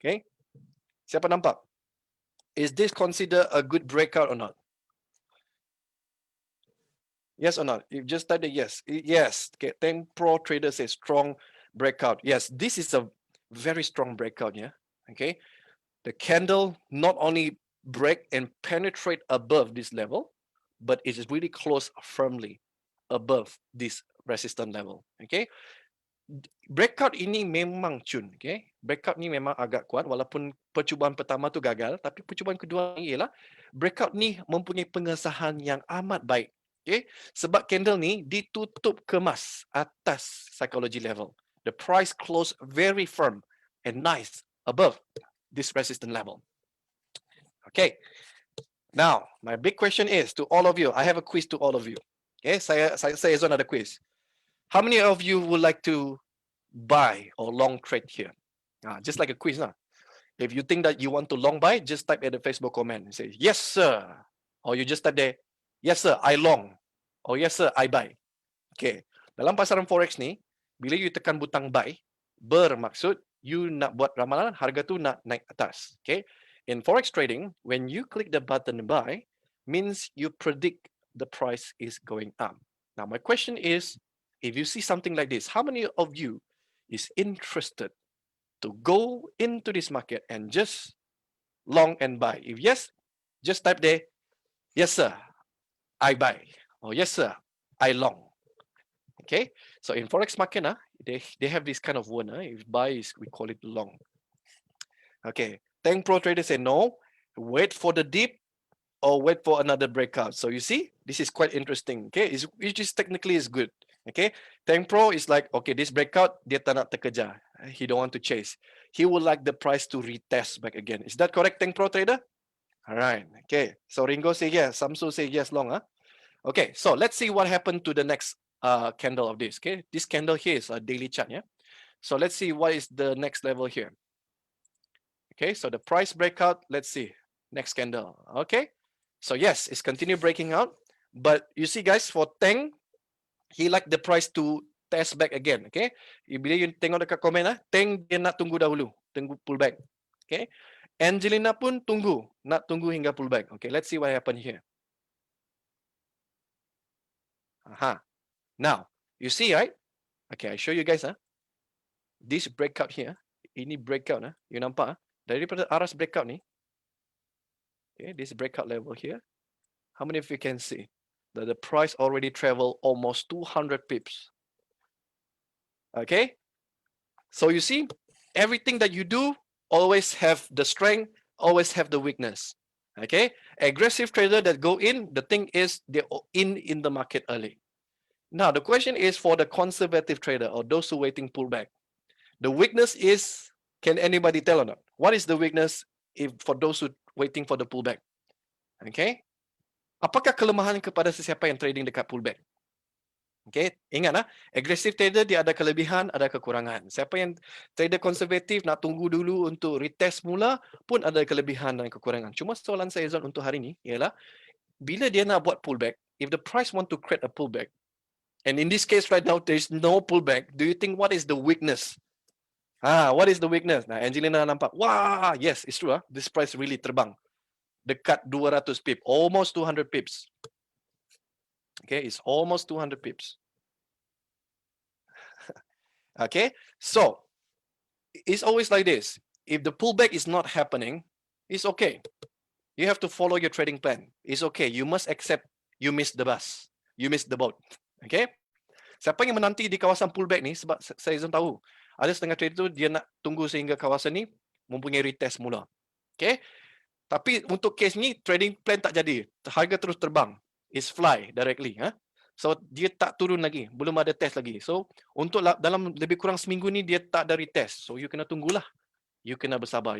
Okay, siapa nampak? Is this considered a good breakout or not? Yes or not? You just type the yes. Yes. Okay. Thank Pro Trader says strong breakout. Yes, this is a very strong breakout. Yeah. Okay. The candle not only break and penetrate above this level, but it is really close firmly above this resistance level. Okay. Breakout ini memang cun. Okay. Breakout ni memang agak kuat walaupun percubaan pertama tu gagal, tapi percubaan kedua ni ialah breakout ni mempunyai pengesahan yang amat baik. Okay, sebab candle ni ditutup kemas atas psychology level. The price close very firm and nice above this resistance level. Okay, now my big question is to all of you. I have a quiz to all of you. Okay, saya Ezone ada quiz. How many of you would like to buy or long trade here? Just like a quiz, nah. If you think that you want to long buy, just type at the Facebook comment and say yes sir, or you just type there, yes sir, I long. Oh yes sir, I buy. Okay. Dalam pasaran forex ni, bila you tekan butang buy, bermaksud you nak buat ramalan harga tu nak naik atas. Okay. In forex trading, when you click the button buy, means you predict the price is going up. Now my question is, if you see something like this, how many of you is interested to go into this market and just long and buy? If yes, just type there, yes sir, I buy. Oh yes sir, I long. Okay, so in forex market they have this kind of word if buy is, we call it long. Okay, Thank Pro Trader say no. Wait for the dip or wait for another breakout. So you see, this is quite interesting. Okay, which is technically is good. Okay, Tank Pro is like, okay, this breakout dia tak nak terkejar. He don't want to chase. He would like the price to retest back again. Is that correct, Tank Pro trader? All right. Okay. So Ringo say yes. Samsu say yes long. Huh? Okay. So let's see what happened to the next candle of this. Okay. This candle here is a daily chart. Yeah. So let's see what is the next level here. Okay. So the price breakout. Let's see. Next candle. Okay. So yes, it's continue breaking out. But you see guys, for Teng, he like the price to test back again. Okay. Bila you tengok dekat komen lah, Teng dia nak tunggu dahulu. Tunggu pullback. Okay. Angelina pun nak tunggu hingga pullback. Okay, let's see what happened here. Aha. Now, you see, right? Okay, I show you guys. This breakout here, ini breakout. You nampak? Daripada Aras breakout ni. Okay, this breakout level here. How many of you can see that the price already traveled almost 200 pips? Okay, so you see, everything that you do always have the strength, always have the weakness. Okay, aggressive trader that go in, the thing is they're in the market early. Now the question is for the conservative trader or those who waiting pullback. The weakness is, can anybody tell or not? What is the weakness if for those who waiting for the pullback? Okay, apakah kelemahan kepada sesiapa yang trading dekat pullback? Okay, ingat aggressive trader dia ada kelebihan, ada kekurangan. Siapa yang trader konservatif nak tunggu dulu untuk retest mula pun ada kelebihan dan kekurangan. Cuma soalan saya Ezone untuk hari ni ialah bila dia nak buat pullback, if the price want to create a pullback, and in this case right now there is no pullback, do you think what is the weakness? What is the weakness? Nah, Angelina nampak, wah, yes, it's true. This price really terbang. Dekat 200 pips, almost 200 pips. Okay, it's almost 200 pips. Okay, so it's always like this. If the pullback is not happening, it's okay. You have to follow your trading plan. It's okay. You must accept you missed the bus. You missed the boat. Okay? Siapa yang menanti di kawasan pullback ni, sebab saya tahu, ada setengah trader tu dia nak tunggu sehingga kawasan ni mempunyai retest mula. Okay? Tapi untuk case ni, trading plan tak jadi. Harga terus terbang. It's fly directly. So, dia tak turun lagi. Belum ada test lagi. So, untuk dalam lebih kurang seminggu ni, dia tak ada retest. So, you kena tunggulah. You kena bersabar.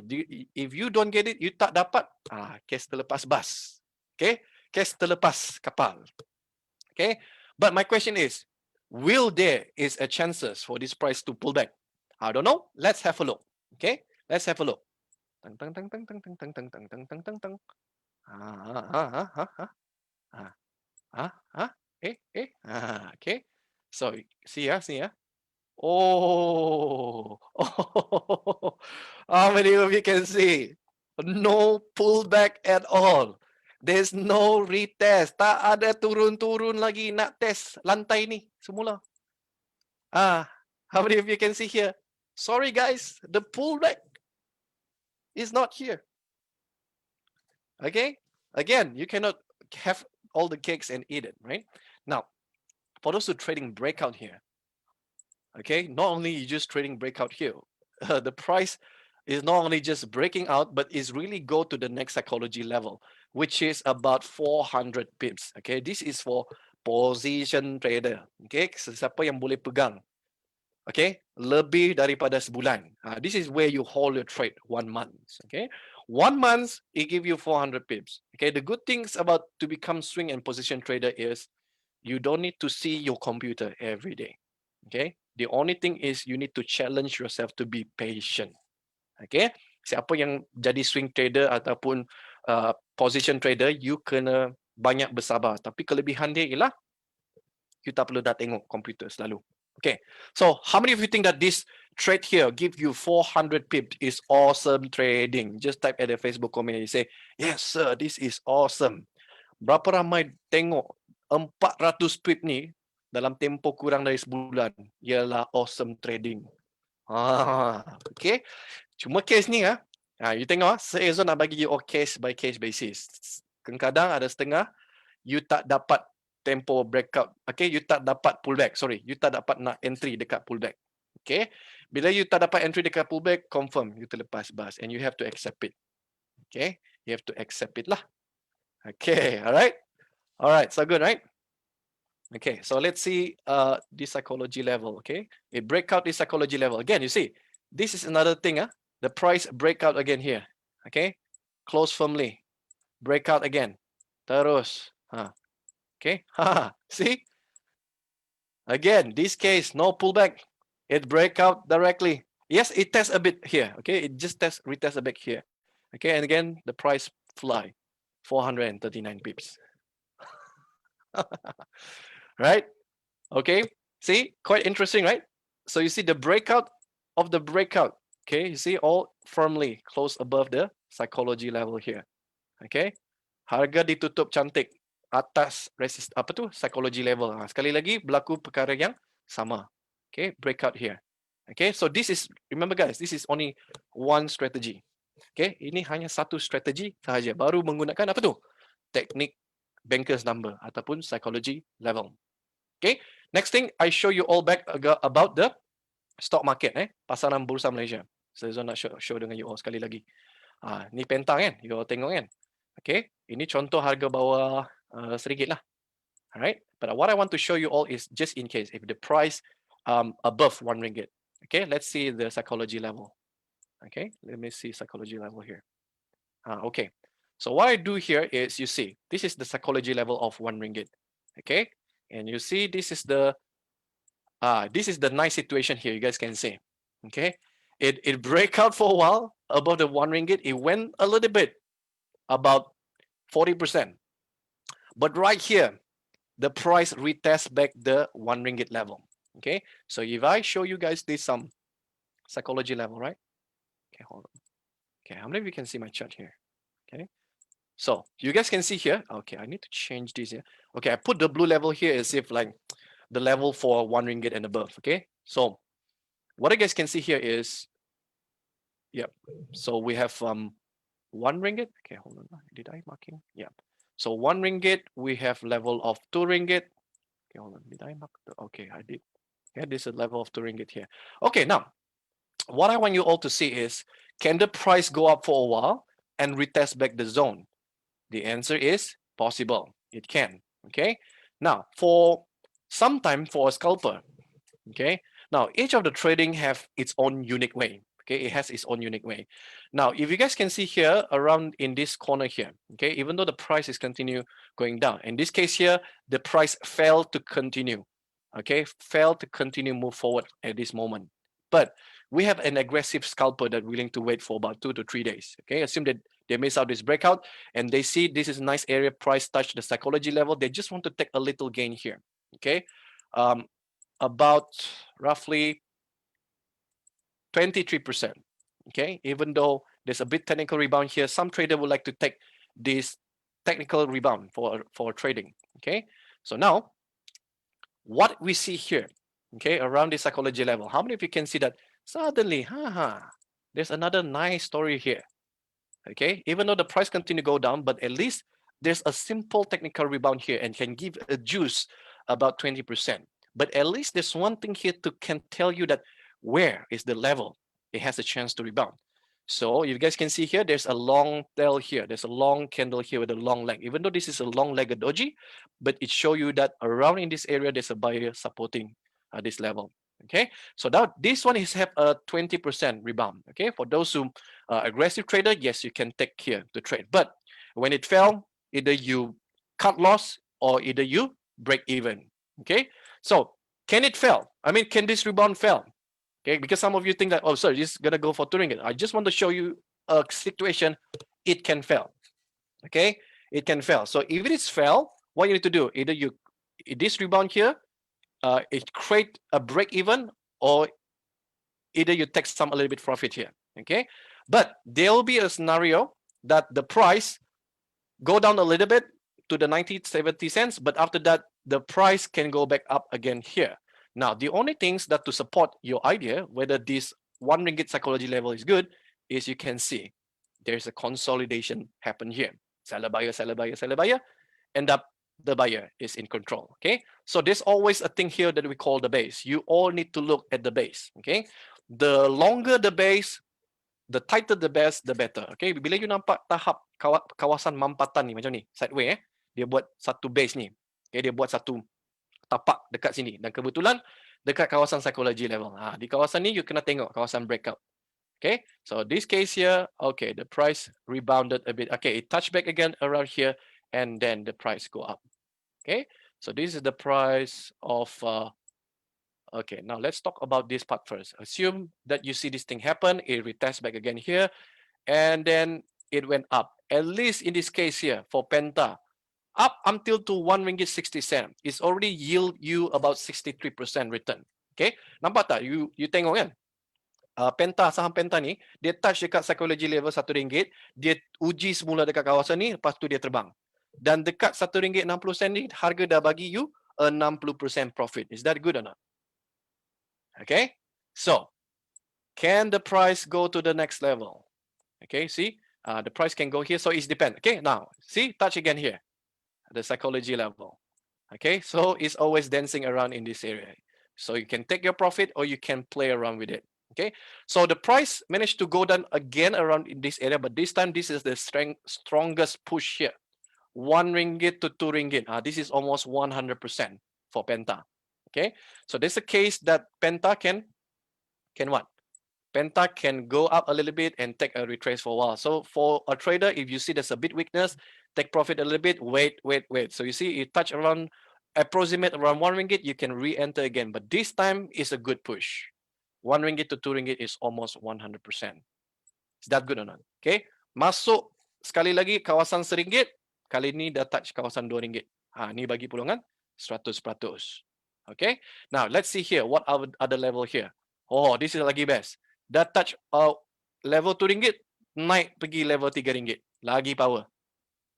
If you don't get it, you tak dapat, case terlepas bas. Okay? Case terlepas kapal. Okay? But my question is, will there is a chances for this price to pull back? I don't know. Let's have a look. Okay? Let's have a look. Tang tang tang tang tang tang tang tang tang tang tang tang tang. Okay. So see ya. Oh, how many of you can see? No pullback at all. There's no retest. Tak ada turun-turun lagi nak test lantai ni semula. How many of you can see here? Sorry guys, the pullback is not here. Okay? Again, you cannot have all the cakes and eat it, right? Now, for those who trading breakout here, okay, not only you just trading breakout here, the price is not only just breaking out, but is really go to the next psychology level, which is about 400 pips. Okay, this is for position trader. Okay, sesiapa yang boleh pegang. Okay, lebih daripada sebulan. This is where you hold your trade 1 month. Okay, 1 month it give you 400 pips. Okay, the good things about to become swing and position trader is you don't need to see your computer every day. Okay, the only thing is you need to challenge yourself to be patient. Okay, siapa yang jadi swing trader ataupun position trader, you kena banyak bersabar. Tapi kelebihan dia ialah you tak perlu dah tengok komputer selalu. Okay, so how many of you think that this trade here give you 400 pips is awesome trading? Just type at the Facebook comment and you say, yes sir, this is awesome. Berapa ramai tengok 400 pip ni dalam tempoh kurang dari sebulan ialah awesome trading. Okay, cuma case ni you tengok saya Ezone nak bagi you case by case basis. Kadang-kadang ada setengah you tak dapat tempo breakout. Okay, you tak dapat pullback. Sorry, you tak dapat nak entry dekat pullback. Okay, bila you tak dapat entry dekat pullback, confirm you terlepas bas and you have to accept it. Okay, you have to accept it lah. Okay, all right, so good, right? Okay, so let's see this psychology level. Okay, it break out this psychology level again. You see, this is another thing. The price breakout again here. Okay, close firmly, breakout again, terus. Okay, see, again this case no pullback, it break out directly. Yes, it tests a bit here. Okay, it just retest a bit here. Okay, and again the price fly, 439 pips. Right? Okay, see, quite interesting, right? So you see the breakout of the breakout. Okay, you see all firmly close above the psychology level here. Okay, harga ditutup cantik atas resist apa tu psychology level. Sekali lagi berlaku perkara yang sama. Okay, breakout here. Okay, so this is, remember guys, this is only one strategy. Okay, ini hanya satu strategi sahaja. Baru menggunakan apa tu? Teknik banker's number ataupun psychology level. Okay, next thing I show you all back about the stock market, Pasaran Bursa Malaysia. So Ezone nak show dengan you all sekali lagi. Ni pentang kan, you all tengok kan. Okay, ini contoh harga bawah RM1 lah. Alright, but what I want to show you all is just in case if the price above RM1. Okay, let's see the psychology level. Okay, let me see psychology level here. Okay, so what I do here is, you see, this is the psychology level of RM1. Okay, and you see this is the nice situation here. You guys can see. Okay, it break out for a while above the RM1. It went a little bit, about 40%, but right here the price retest back the RM1 level. Okay, so if I show you guys this psychology level, right? Okay, hold on. Okay, how many of you can see my chart here? Okay, so you guys can see here. Okay, I need to change this here. Okay, I put the blue level here as if like the level for RM1 and above. Okay, so what you guys can see here is, yep, so we have RM1. Okay, hold on, did I marking? Yeah, so RM1, we have level of RM2. Okay, hold on, did I mark? Okay, I did. Yeah, this is a level of RM2 here. Okay, now what I want you all to see is, can the price go up for a while and retest back the zone? The answer is possible. It can. Okay, now for some time for a scalper. Okay, now each of the trading have its own unique way. Okay, it has its own unique way. Now, if you guys can see here around in this corner here, okay, even though the price is continue going down, in this case here, the price fell to continue. Okay, fell to continue move forward at this moment. But we have an aggressive scalper that willing to wait for about 2 to 3 days. Okay, assume that they miss out this breakout and they see this is a nice area, price touch the psychology level. They just want to take a little gain here. Okay, about roughly 23%. Okay, even though there's a bit technical rebound here, some trader would like to take this technical rebound for trading. Okay, so now what we see here, okay, around the psychology level, how many of you can see that suddenly, there's another nice story here. Okay, even though the price continue to go down, but at least there's a simple technical rebound here and can give a juice about 20%. But at least there's one thing here to can tell you that where is the level it has a chance to rebound. So you guys can see here, there's a long tail here. There's a long candle here with a long leg. Even though this is a long legged doji, but it show you that around in this area, there's a buyer supporting this level. Okay, so now this one is have a 20% rebound. Okay, for those who aggressive trader, yes, you can take here to trade. But when it fell, either you cut loss or either you break even. Okay, so can it fail? I mean, can this rebound fail? Okay, because some of you think that, oh, sorry, this is gonna go for RM2. I just want to show you a situation. It can fail. Okay, it can fail. So if it is fail, what you need to do, either you this rebound here, it create a break even, or either you take some a little bit profit here. Okay, but there will be a scenario that the price go down a little bit to the 90-70 cents, but after that the price can go back up again here. Now the only things that to support your idea whether this RM1 psychology level is good is you can see there's a consolidation happen here. Seller buyer, seller buyer, seller buyer, end up the buyer is in control. Okay, so there's always a thing here that we call the base. You all need to look at the base. Okay, the longer the base, the tighter the best, the better. Okay, bila you nampak tahap kawasan mampatan ni macam ni, sideway dia buat satu base ni. Okay, dia buat satu tapak dekat sini dan kebetulan dekat kawasan psychology level. Di kawasan ni you kena tengok kawasan breakout. Okay, so this case here, okay, the price rebounded a bit. Okay, it touched back again around here and then the price go up. Okay, so this is the price of okay, now let's talk about this part first. Assume that you see this thing happen, it retests back again here, and then it went up. At least in this case here, for Penta, up until to 1 ringgit 60 cent. It's already yield you about 63% return. Okay, nampak tak? You tengok kan? Penta, saham Penta ni, dia touch dekat psychology level 1 ringgit, dia uji semula dekat kawasan ni, lepas tu dia terbang. Dan dekat 1 ringgit 60 sen ni, harga dah bagi you a 60% profit. Is that good or not? Okay, so can the price go to the next level? Okay, see, the price can go here, so it depends. Okay, now see, touch again here, the psychology level. Okay, so it's always dancing around in this area. So you can take your profit or you can play around with it. Okay, so the price managed to go down again around in this area, but this time this is the strongest push here. 1 ringgit to 2 ringgit. This is almost 100% for Penta. Okay, so there's a case that Penta can what? Penta can go up a little bit and take a retrace for a while. So for a trader, if you see there's a bit weakness, take profit a little bit, wait. So you see it touch around, approximate around 1 ringgit, you can re-enter again. But this time is a good push. 1 ringgit to 2 ringgit is almost 100%. Is that good or not? Okay, masuk sekali lagi kawasan RM1, kali ni dah touch kawasan RM2. Ni bagi peluangan 100%. Okay, now let's see here, what are other level here? Oh, this is lagi best. Dah touch level RM2, naik pergi level RM3. Lagi power.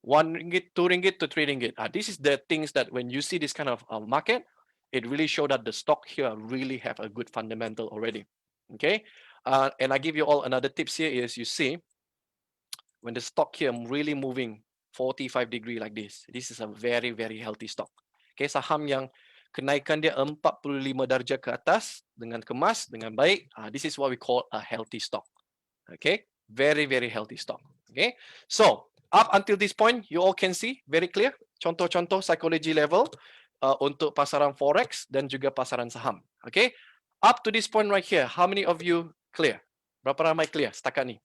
1 ringgit, 2 ringgit to 3 ringgit. This is the things that when you see this kind of market, it really show that the stock here really have a good fundamental already. Okay, and I give you all another tips here is you see when the stock here really moving 45 degree like this is a very healthy stock. Okay, saham yang kenaikan dia 45 darjah ke atas dengan kemas dengan baik, this is what we call a healthy stock. Okay, very healthy stock. Okay, so up until this point you all can see very clear contoh-contoh psychology level untuk pasaran forex dan juga pasaran saham. Okay, up to this point right here, how many of you clear? Berapa ramai clear setakat ni?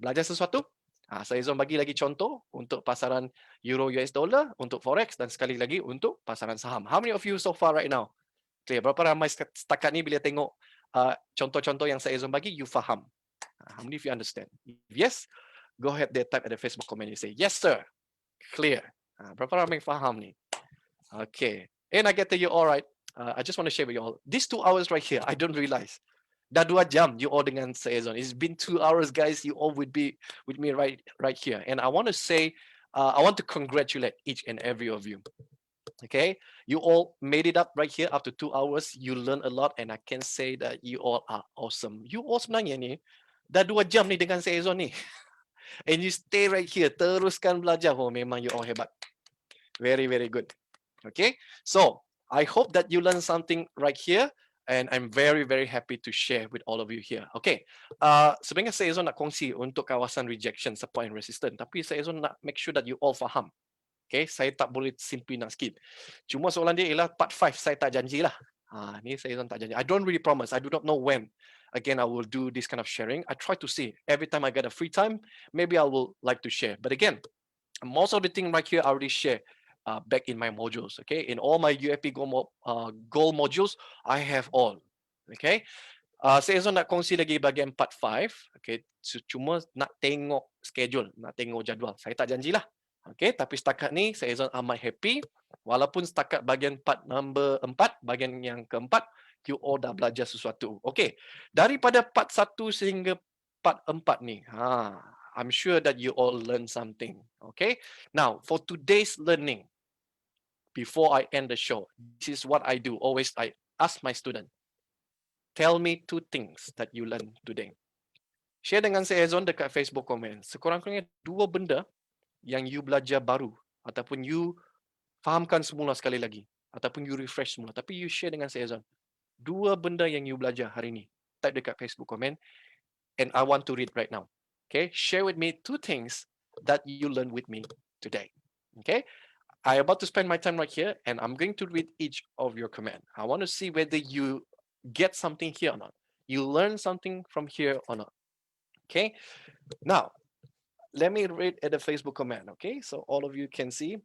Belajar sesuatu? Saya Ezone bagi lagi contoh untuk pasaran Euro US dollar, untuk forex dan sekali lagi untuk pasaran saham. How many of you so far right now clear? Berapa ramai setakat ni bila tengok contoh-contoh yang saya Ezone bagi, you faham? How many of you understand? If yes, go ahead there, type at the Facebook comment. You say, yes sir, clear. Berapa ramai faham ni? Okay, and I get to you all right. I just want to share with you all. These 2 hours right here, I don't realize. Dah 2 jam you all dengan saya Ezone. It's been 2 hours guys, you all would be with me right here. And I want to say, I want to congratulate each and every of you. Okay, you all made it up right here after 2 hours. You learn a lot and I can say that you all are awesome. You all sebenarnya ni dah 2 jam ni dengan saya Ezone ni. And you stay right here, teruskan belajar. Oh, memang you all hebat. Very good. Okay, so I hope that you learn something right here. And I'm very happy to share with all of you here. Okay, sebenarnya saya Ezone nak kongsi untuk kawasan rejection, support and resistance. Tapi saya Ezone nak make sure that you all faham. Okay, saya tak boleh simply nak skip. Cuma soalan dia ialah part 5 saya tak janjilah. Ni saya Ezone tak janji. I don't really promise. I do not know when. Again, I will do this kind of sharing. I try to see every time I get a free time. Maybe I will like to share. But again, most of the thing right here I already share. Back in my modules, okay? In all my UFP goal modules, I have all, okay? Saya Ezone nak kongsi lagi bahagian part 5, okay? Cuma nak tengok schedule, nak tengok jadual. Saya tak janjilah, okay? Tapi setakat ni, saya Ezone amat happy. Walaupun setakat bahagian part number 4, bahagian yang keempat, you all dah belajar sesuatu, okay? Daripada part 1 sehingga part 4 ni, I'm sure that you all learn something, okay? Now, for today's learning, before I end the show, this is what I do. Always I ask my student, tell me 2 things that you learn today. Share dengan saya Ezone dekat Facebook comment. Sekurang-kurangnya 2 benda yang you belajar baru ataupun you fahamkan semula sekali lagi ataupun you refresh semula. Tapi you share dengan saya Ezone 2 benda yang you belajar hari ni. Type dekat Facebook comment and I want to read right now. Okay, share with me 2 things that you learned with me today. Okay, I'm about to spend my time right here, and I'm going to read each of your comment. I want to see whether you get something here or not. You learn something from here or not. Okay, now let me read at the Facebook comment. Okay, so all of you can see.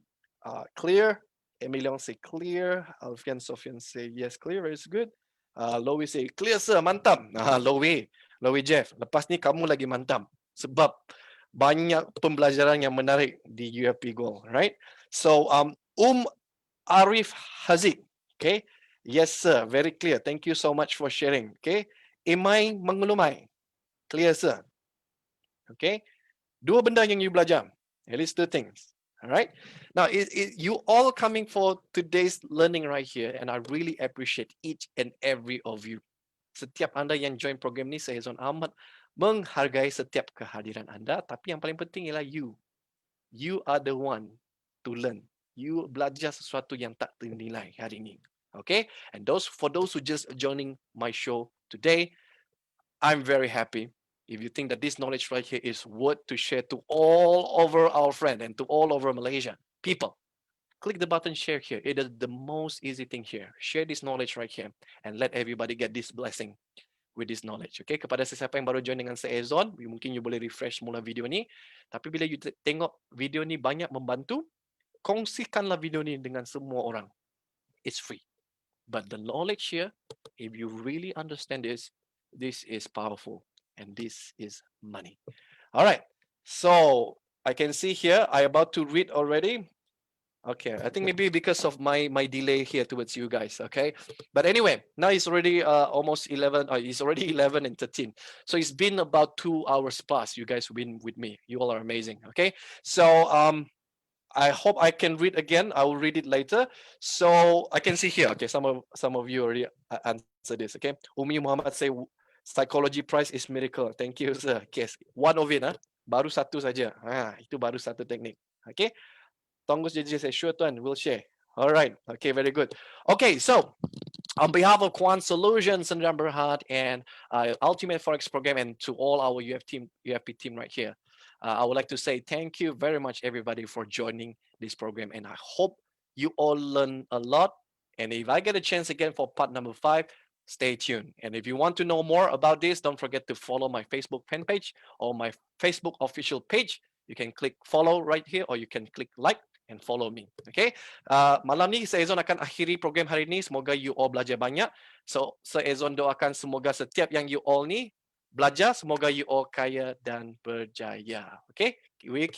Clear. Emilion say clear. Alfian Sofian say yes, clear is good. Lowy say clear sir, mantap. Lowy Jeff. Lepas ni kamu lagi mantap sebab banyak pembelajaran yang menarik di UFP Gold, right? So Arif Haziq, okay? Yes sir, very clear. Thank you so much for sharing. Okay, Imai mengelumai, clear sir. Okay, 2 benda yang you belajar, at least 2 things. All right. Now, you all coming for today's learning right here, and I really appreciate each and every of you. Setiap anda yang join program ni, saya Ezone amat menghargai setiap kehadiran anda. Tapi yang paling penting ialah you. You are the one to learn. You belajar sesuatu yang tak ternilai hari ini. Okay. And for those who just joining my show today, I'm very happy. If you think that this knowledge right here is worth to share to all over our friend and to all over Malaysia, people, click the button share here. It is the most easy thing here. Share this knowledge right here and let everybody get this blessing with this knowledge. Okay, kepada sesiapa yang baru join dengan saya Ezone, mungkin you boleh refresh mula video ni. Tapi bila you tengok video ni banyak membantu, kongsikanlah video ni dengan semua orang. It's free. But the knowledge here, if you really understand this is powerful. And this is money. All right. So I can see here, I'm about to read already. Okay, I think maybe because of my delay here towards you guys. Okay, but anyway, now it's already almost 11. It's already 11 and 13. So it's been about 2 hours plus. You guys have been with me. You all are amazing. Okay, so I hope I can read again. I will read it later. So I can see here. Okay, some of you already answered this. Okay, Umi Muhammad say psychology price is miracle. Thank you, sir. Okay, one of it, baru satu saja. Itu baru satu teknik. Okay, Tongus JJ say sure tuan, we'll share. All right. Okay, very good. Okay, so on behalf of Quant Solutions and Berhad and Ultimate Forex Program and to all our UFP team right here, I would like to say thank you very much, everybody, for joining this program. And I hope you all learn a lot. And if I get a chance again for part number 5, stay tuned. And if you want to know more about this, don't forget to follow my Facebook fan page or my Facebook official page. You can click follow right here or you can click like and follow me. Okay. Malam ni saya Ezone akan akhiri program hari ini. Semoga you all belajar banyak. So saya Ezone doakan semoga setiap yang you all ni belajar, semoga you all kaya dan berjaya. Okay. We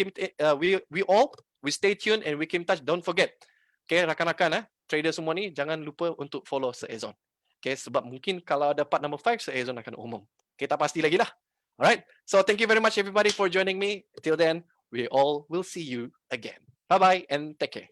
stay tuned and we keep in touch. Don't forget. Okay, rakan-rakan trader semua ni jangan lupa untuk follow saya Ezone. Okay, sebab mungkin kalau ada part number 5 saya Ezone akan umum. Kita pasti lagi lah. Alright. So thank you very much everybody for joining me. Till then, we all will see you again. Bye-bye and take care.